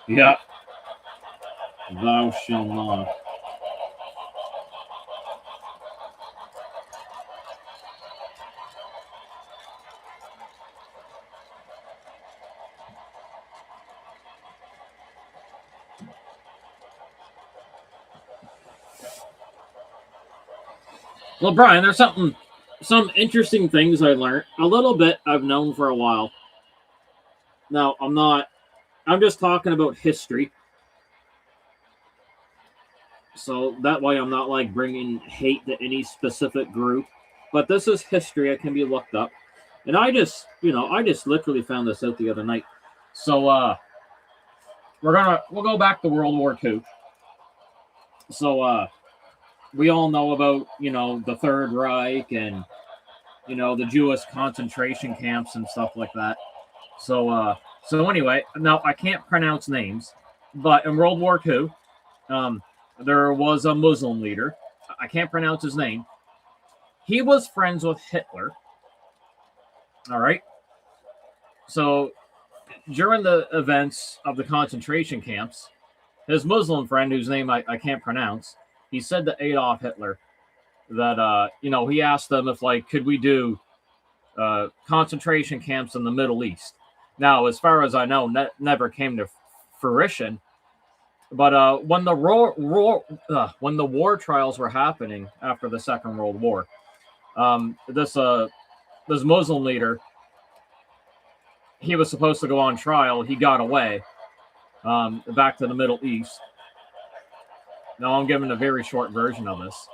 Yeah. Thou shalt not. Well, Brian, there's some interesting things I learned. A little bit I've known for a while. Now, I'm just talking about history. So that way I'm not like bringing hate to any specific group. But this is history. It can be looked up. And I just literally found this out the other night. So we'll go back to World War II. So we all know about, the Third Reich and the Jewish concentration camps and stuff like that. So anyway, now I can't pronounce names, but in World War II, there was a Muslim leader. I can't pronounce his name. He was friends with Hitler. All right. So during the events of the concentration camps, his Muslim friend, whose name I can't pronounce, he said to Adolf Hitler that he asked them if could we do concentration camps in the Middle East. Now, as far as I know, never came to fruition. But when the war trials were happening after the Second World War, this Muslim leader, he was supposed to go on trial. He got away back to the Middle East. Now I'm giving a very short version of this,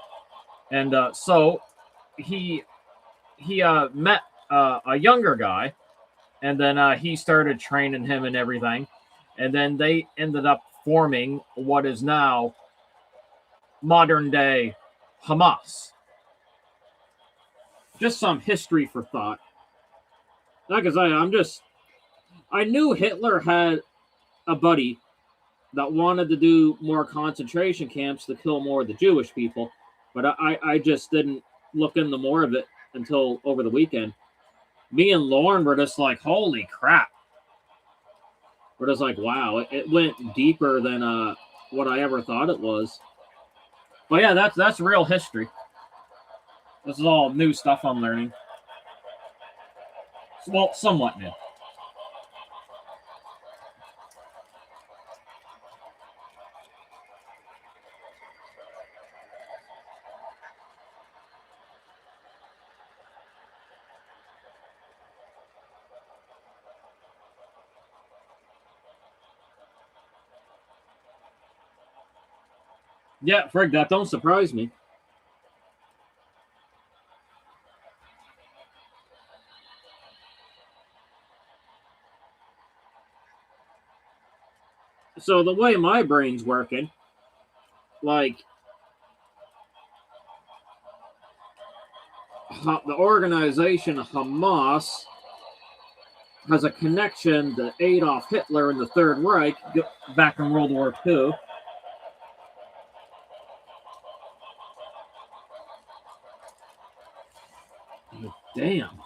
and so he met a younger guy, and then he started training him and everything, and then they ended up forming what is now modern day Hamas. Just some history for thought. Like I knew Hitler had a buddy that wanted to do more concentration camps to kill more of the Jewish people, but I just didn't look into more of it until over the weekend. Me and Lauren were just like, holy crap. We're just like, wow, it went deeper than what I ever thought it was. But yeah, that's real history. This is all new stuff I'm learning. Well, somewhat new. Yeah, Frig, that don't surprise me. So the way my brain's working, the organization Hamas has a connection to Adolf Hitler and the Third Reich back in World War II. Damn.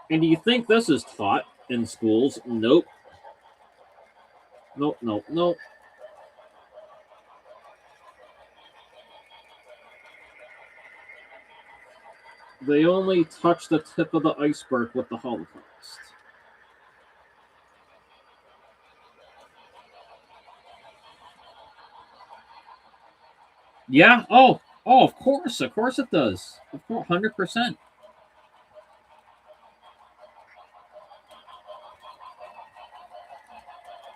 And do you think this is taught in schools? Nope. Nope. They only touch the tip of the iceberg with the Holocaust. Yeah. Oh, of course it does. Of course, 100%.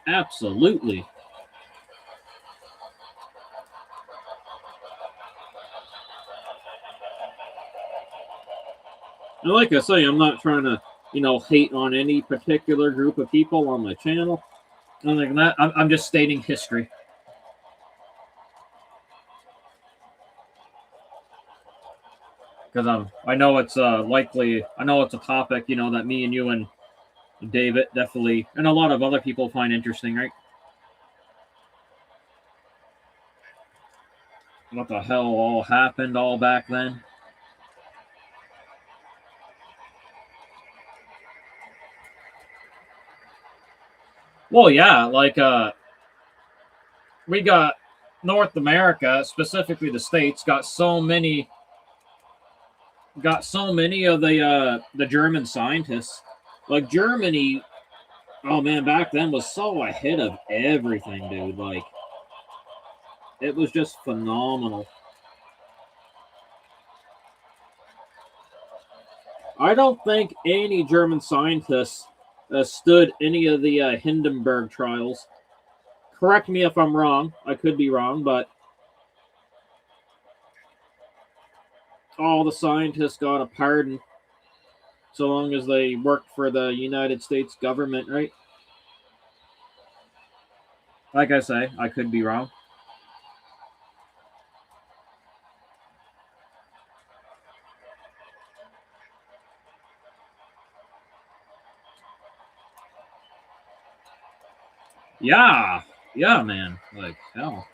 Absolutely. And like I say, I'm not trying to, hate on any particular group of people on my channel. Nothing like that. I'm just stating history. Because I know it's likely, I know it's a topic, that me and you and David definitely, and a lot of other people find interesting, right? What the hell all happened all back then? Well, yeah, like we got North America, specifically the states, got so many of the German scientists. Like Germany, oh man, back then was so ahead of everything, dude. Like it was just phenomenal. I don't think any German scientists stood any of the Hindenburg trials. Correct me if I'm wrong. I could be wrong, but all the scientists got a pardon so long as they worked for the United States government, right? Like I say, I could be wrong. Yeah, yeah, man. Like hell.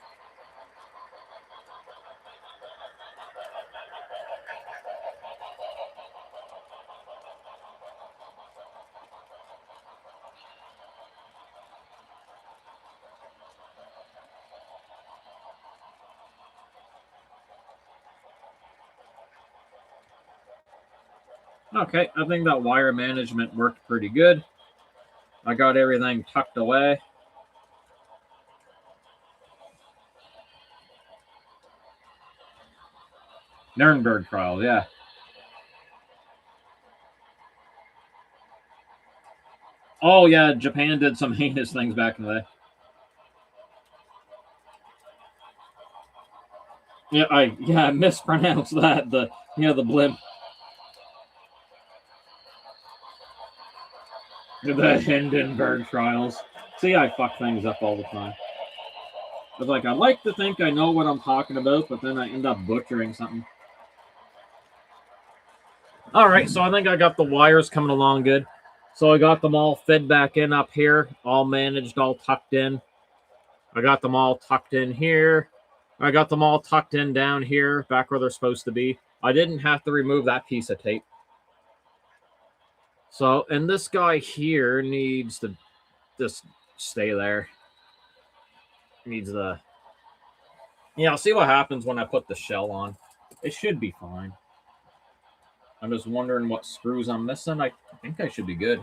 Okay, I think that wire management worked pretty good. I got everything tucked away. Nuremberg trial, yeah. Oh yeah, Japan did some heinous things back in the day. Yeah, I mispronounced that. The blimp. The Hindenburg trials. See, I fuck things up all the time. It's like I like to think I know what I'm talking about, but then I end up butchering something. All right, so I think I got the wires coming along good. So I got them all fed back in up here, all managed, all tucked in. I got them all tucked in here. I got them all tucked in down here, back where they're supposed to be. I didn't have to remove that piece of tape. So, and this guy here needs to just stay there. Needs the. Yeah, I'll see what happens when I put the shell on. It should be fine. I'm just wondering what screws I'm missing. I think I should be good.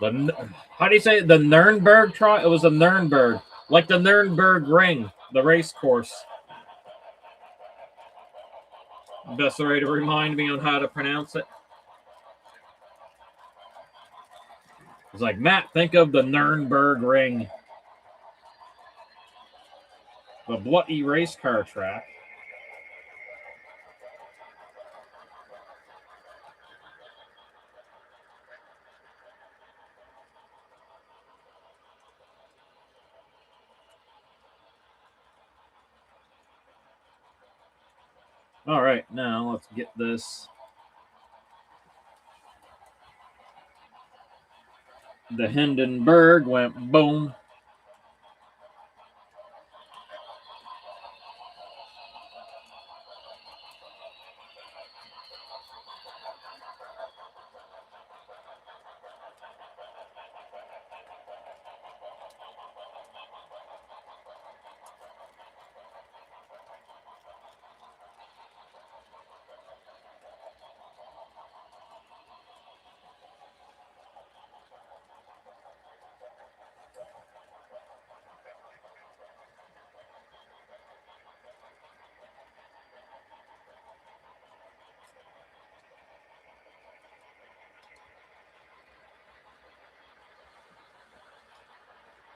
How do you say it? The Nuremberg trial? It was a Nuremberg, like the Nuremberg ring, the race course. Best way to remind me on how to pronounce it. It's like, Matt, think of the Nuremberg ring, the bloody race car track. All right, now let's get this. The Hindenburg went boom.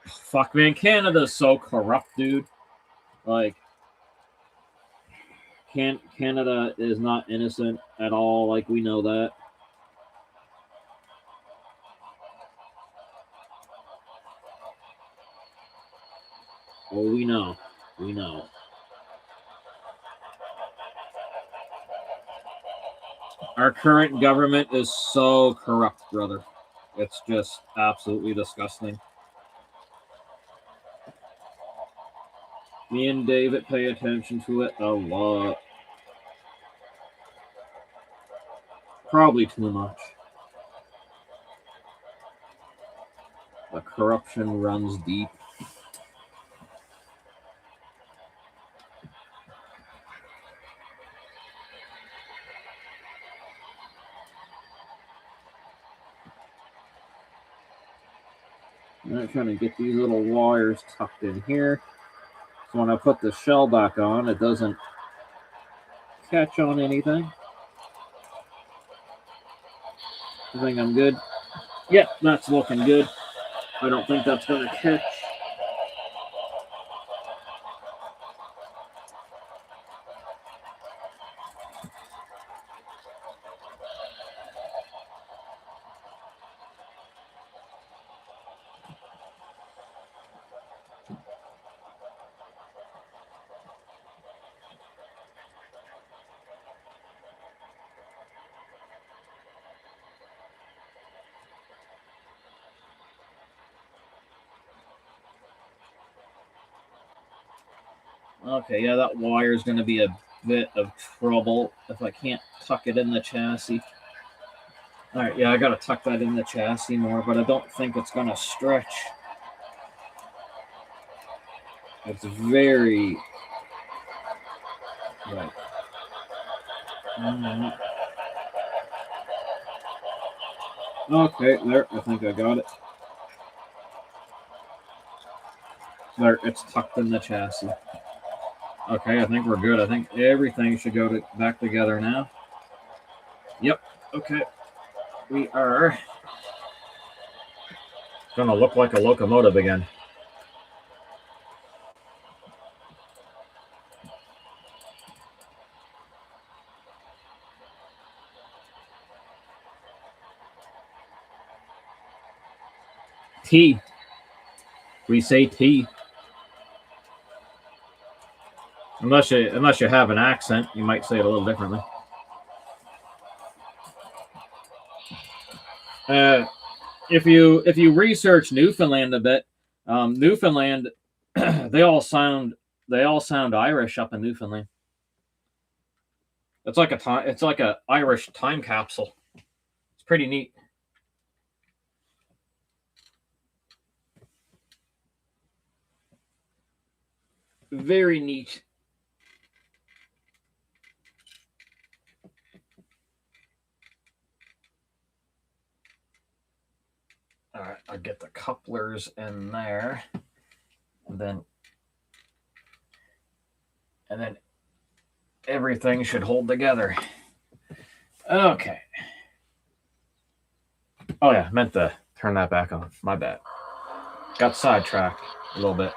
Fuck, man, Canada's so corrupt, dude. Like, Canada is not innocent at all. Like, we know that. Well, we know. We know. Our current government is so corrupt, brother. It's just absolutely disgusting. Me and David pay attention to it a lot. Probably too much. The corruption runs deep. I'm trying to get these little wires tucked in here. So when I put the shell back on, it doesn't catch on anything. I think I'm good. Yep, that's looking good. I don't think that's going to catch. Okay, yeah, that wire is going to be a bit of trouble if I can't tuck it in the chassis. All right, yeah, I got to tuck that in the chassis more, but I don't think it's going to stretch. It's very... Right. Okay, there, I think I got it. There, it's tucked in the chassis. Okay, I think we're good. I think everything should go back together now. Yep, okay. We are gonna look like a locomotive again. T. We say T. Unless you have an accent, you might say it a little differently. If you research Newfoundland a bit, Newfoundland, they all sound Irish up in Newfoundland. It's like a Irish time capsule. It's pretty neat. Very neat. All right, I'll get the couplers in there, and then everything should hold together. Okay. Oh yeah, meant to turn that back on. My bad. Got sidetracked a little bit.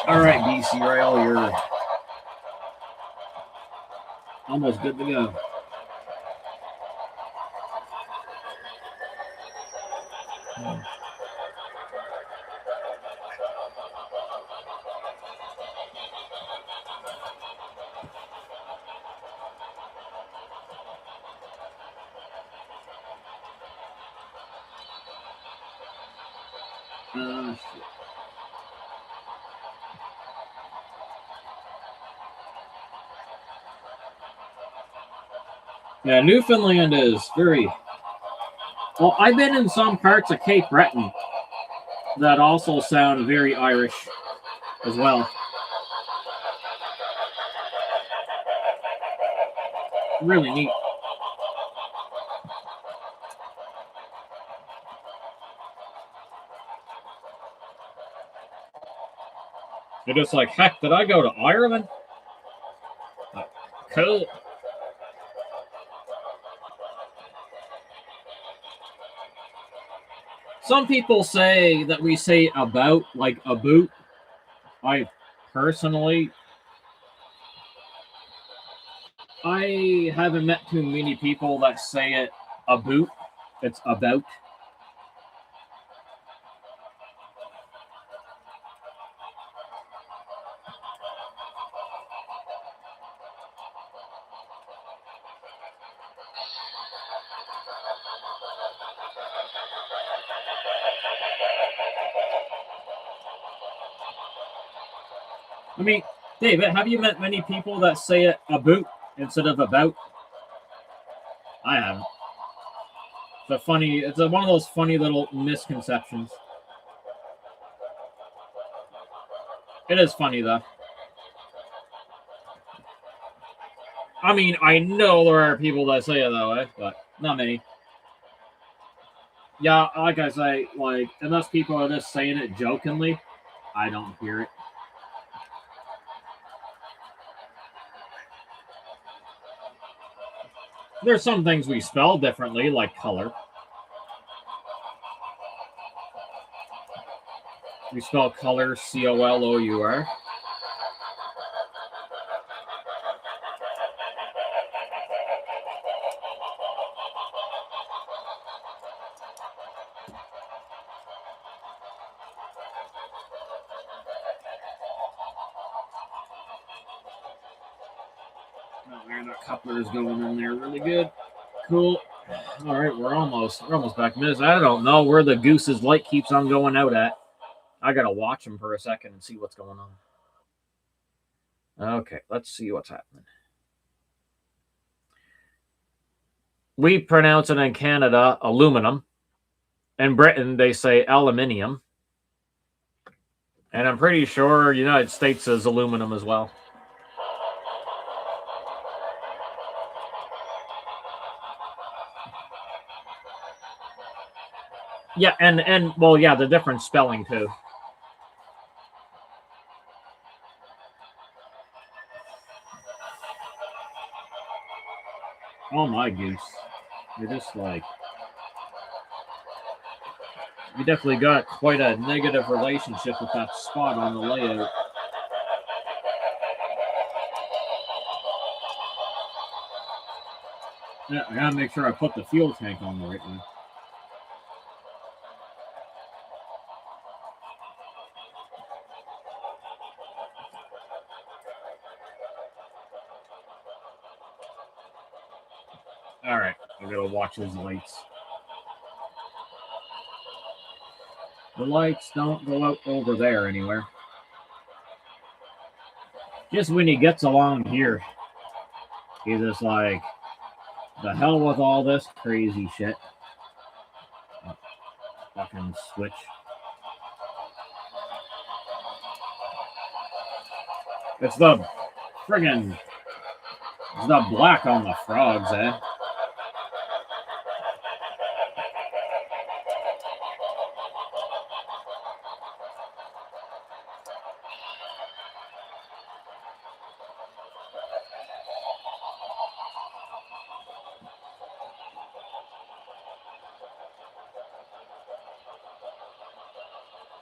All right, BC Rail, you're almost good to go. Yeah, Newfoundland is very... Well, I've been in some parts of Cape Breton that also sound very Irish as well. Really neat. You're just like, heck, did I go to Ireland? Cool. Some people say that we say about like a boot. I personally, I haven't met too many people that say it a boot. It's about. I mean, David, have you met many people that say it a boot instead of about? I haven't. It's one of those funny little misconceptions. It is funny though. I mean, I know there are people that say it that way, but not many. Yeah, like I say, like unless people are just saying it jokingly, I don't hear it. There's some things we spell differently, like color. We spell color COLOUR. Oh, man, that coupler is going in there really good. Cool. All right, we're almost back. Miss, I don't know where the goose's light keeps on going out at. I gotta watch him for a second and see what's going on. Okay, let's see what's happening. We pronounce it in Canada aluminum. In Britain, they say aluminium. And I'm pretty sure United States is aluminum as well. Yeah, and well, yeah, the different spelling too. Oh my goose. You're just like you definitely got quite a negative relationship with that spot on the layout. Yeah, I gotta make sure I put the fuel tank on the right one. All right, I gotta watch his lights. The lights don't go out over there anywhere. Just when he gets along here, he's just like, the hell with all this crazy shit. Oh, fucking switch. It's the friggin' it's the black on the frogs, eh?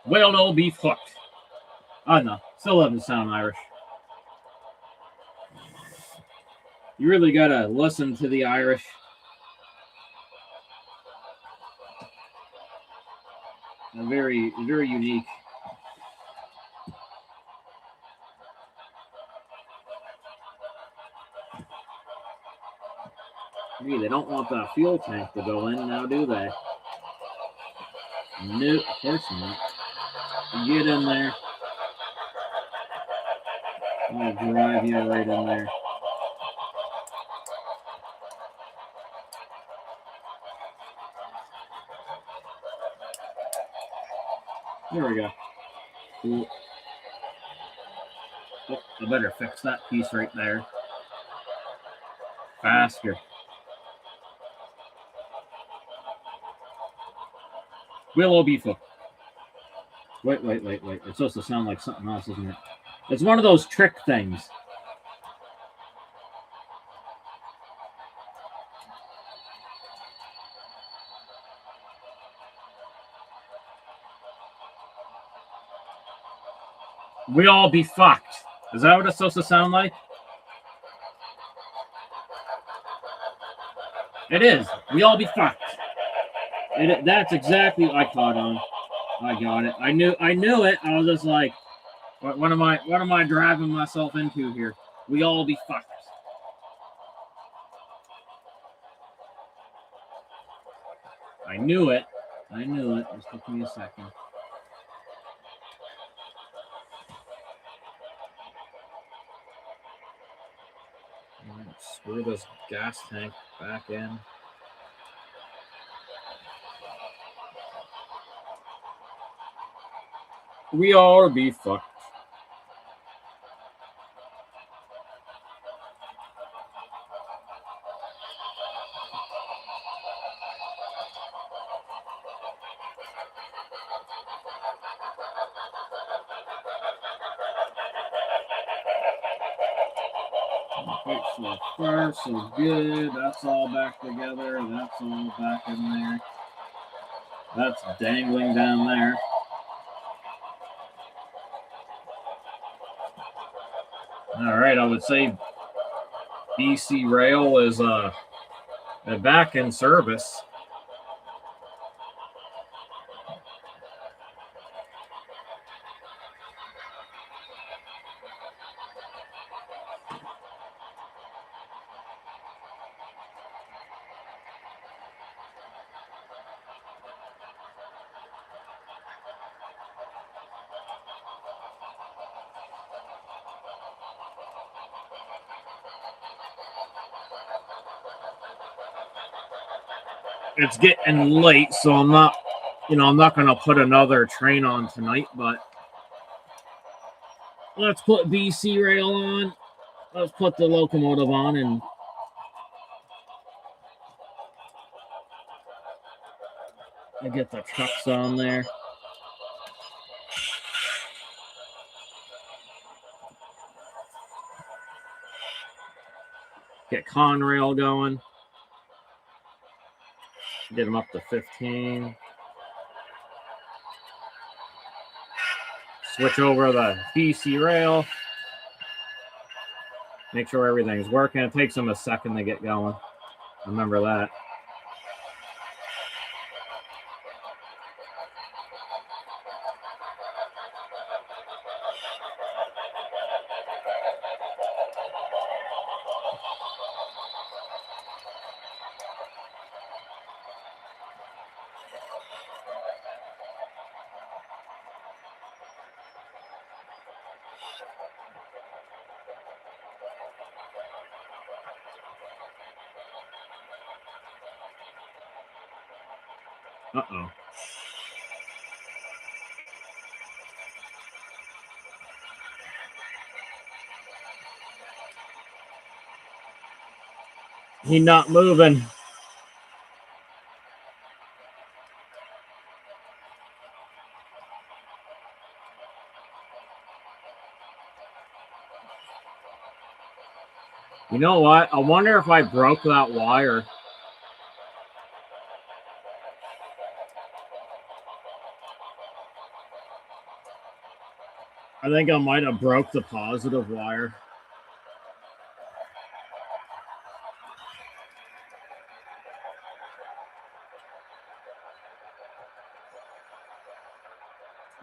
Whale no beef hooked. Oh no, still doesn't sound Irish. You really gotta listen to the Irish. They're very, very unique. Hey, they don't want that fuel tank to go in now, do they? No, of course not. Get in there. I'll drive you right in there. There we go. Cool. Oh, I better fix that piece right there. Faster. Willow beef hook. Wait. It's supposed to sound like something else, isn't it? It's one of those trick things. We all be fucked. Is that what it's supposed to sound like? It is. We all be fucked. That's exactly what I caught on. I got it. I knew it. I was just like, what am I driving myself into here? We all be fucked. I knew it. Just took me a second. Screw this gas tank back in. We all be fucked. Okay, so far so good. That's all back together. That's all back in there. That's dangling down there. All right, I would say BC Rail is back in service. It's getting late, so I'm not going to put another train on tonight, but let's put BC Rail on. Let's put the locomotive on and get the trucks on there. Get Conrail going. Get them up to 15. Switch over the BC Rail. Make sure everything's working. It takes them a second to get going. Remember that. Uh-oh. He's not moving. You know what? I wonder if I broke that wire. I think I might have broke the positive wire.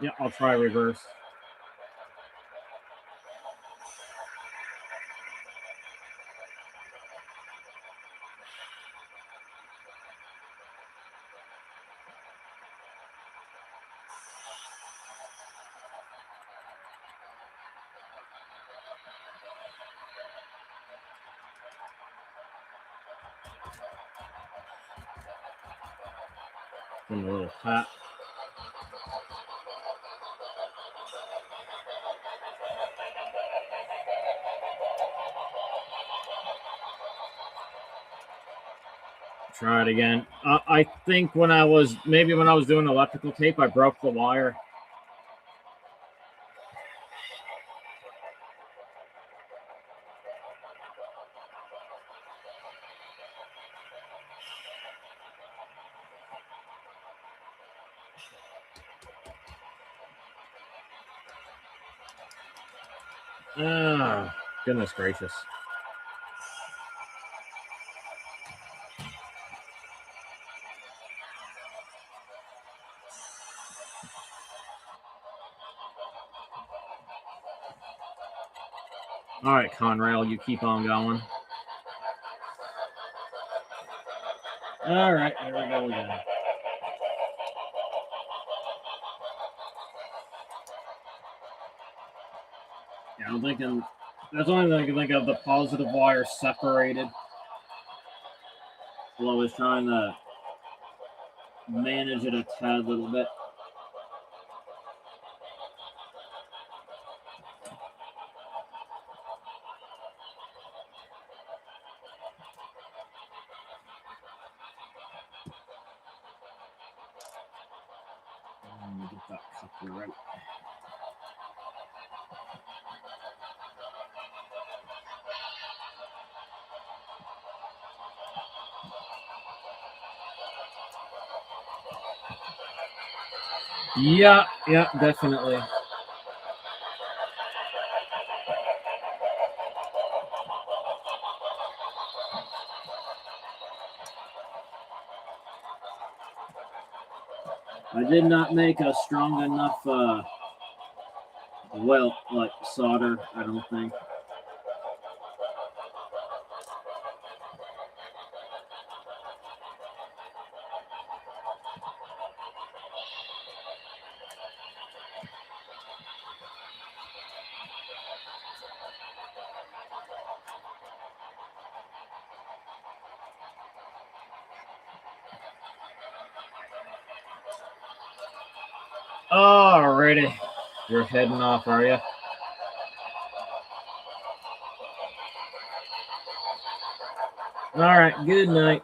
Yeah, I'll try reverse. Give him a little tap. Try it again. I think when I was doing electrical tape, I broke the wire. Ah, goodness gracious. All right, Conrail, you keep on going. All right, here we go again. Yeah, I'm thinking that's the only thing I can think of. The positive wire separated. Well, I was trying to manage it a tad little bit. Let me get that coupler right. Yeah, definitely. I did not make a strong enough welt like solder, I don't think. Alrighty. You're heading off, are you? Alright, good night.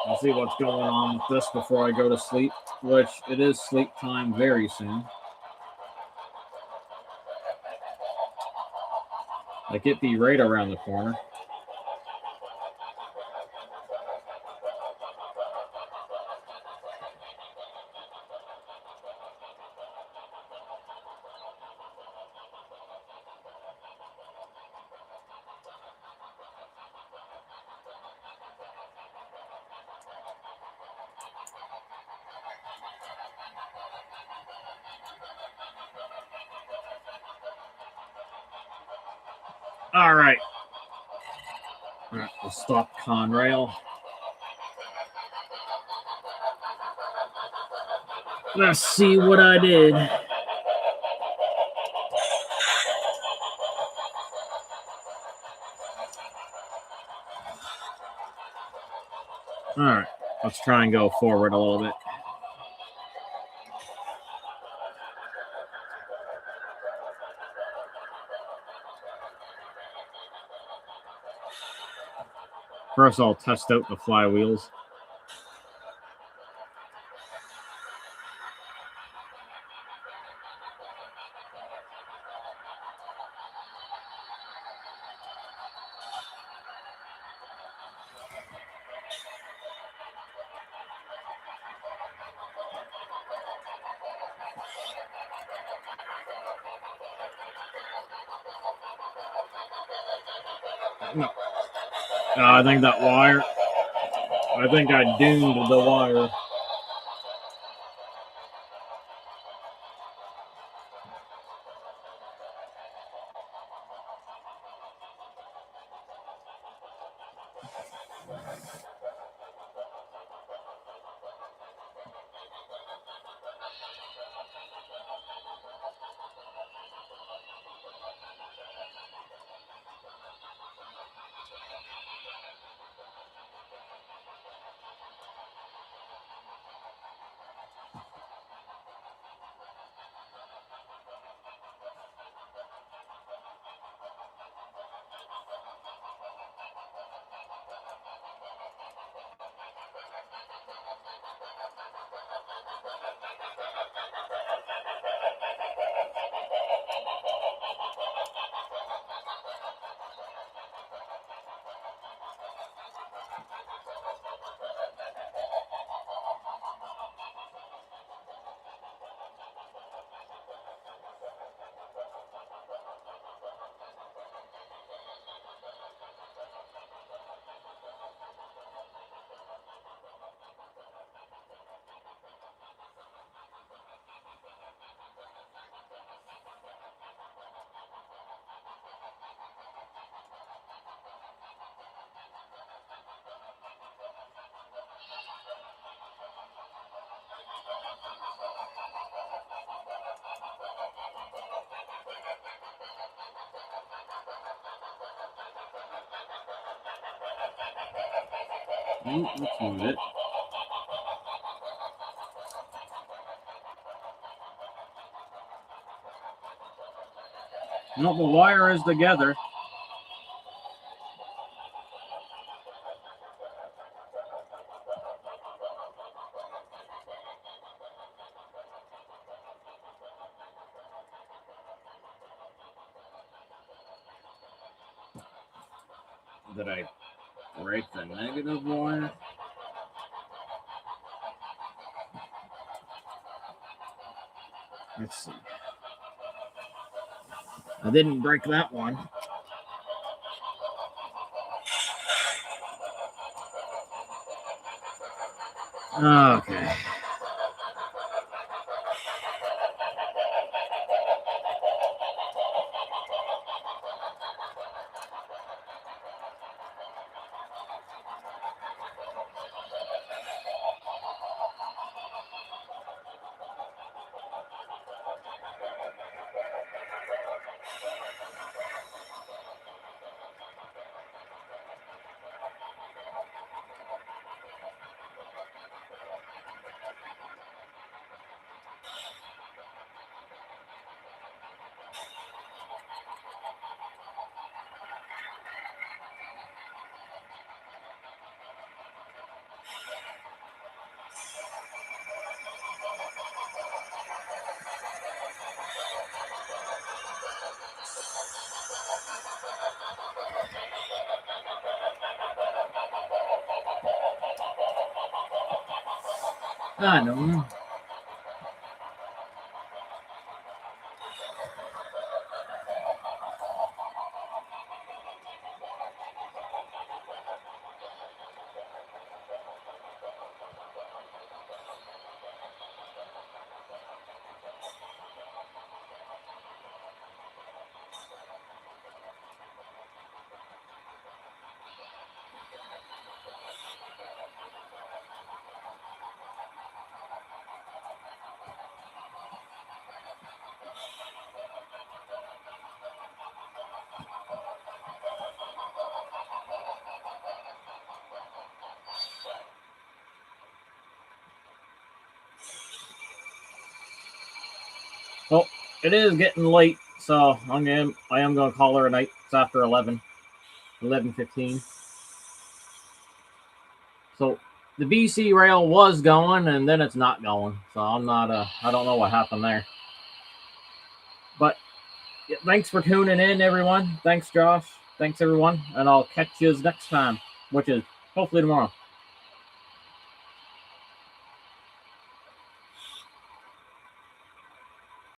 I'll see what's going on with this before I go to sleep, which it is sleep time very soon. Like it be right around the corner. All right. All right, we'll stop Conrail. Let's see what I did. All right, let's try and go forward a little bit. First, I'll test out the flywheels. No. I think that wire. I think I doomed the wire. Let's move it. No, the wire is together. Did I break the negative wire? Let's see. I didn't break that one. Okay. I don't know. Well, it is getting late, so I am going to call her a night. It's after 11:15. So the BC rail was going, and then it's not going. So I'm not. I don't know what happened there. But yeah, thanks for tuning in, everyone. Thanks, Josh. Thanks, everyone, and I'll catch you next time, which is hopefully tomorrow.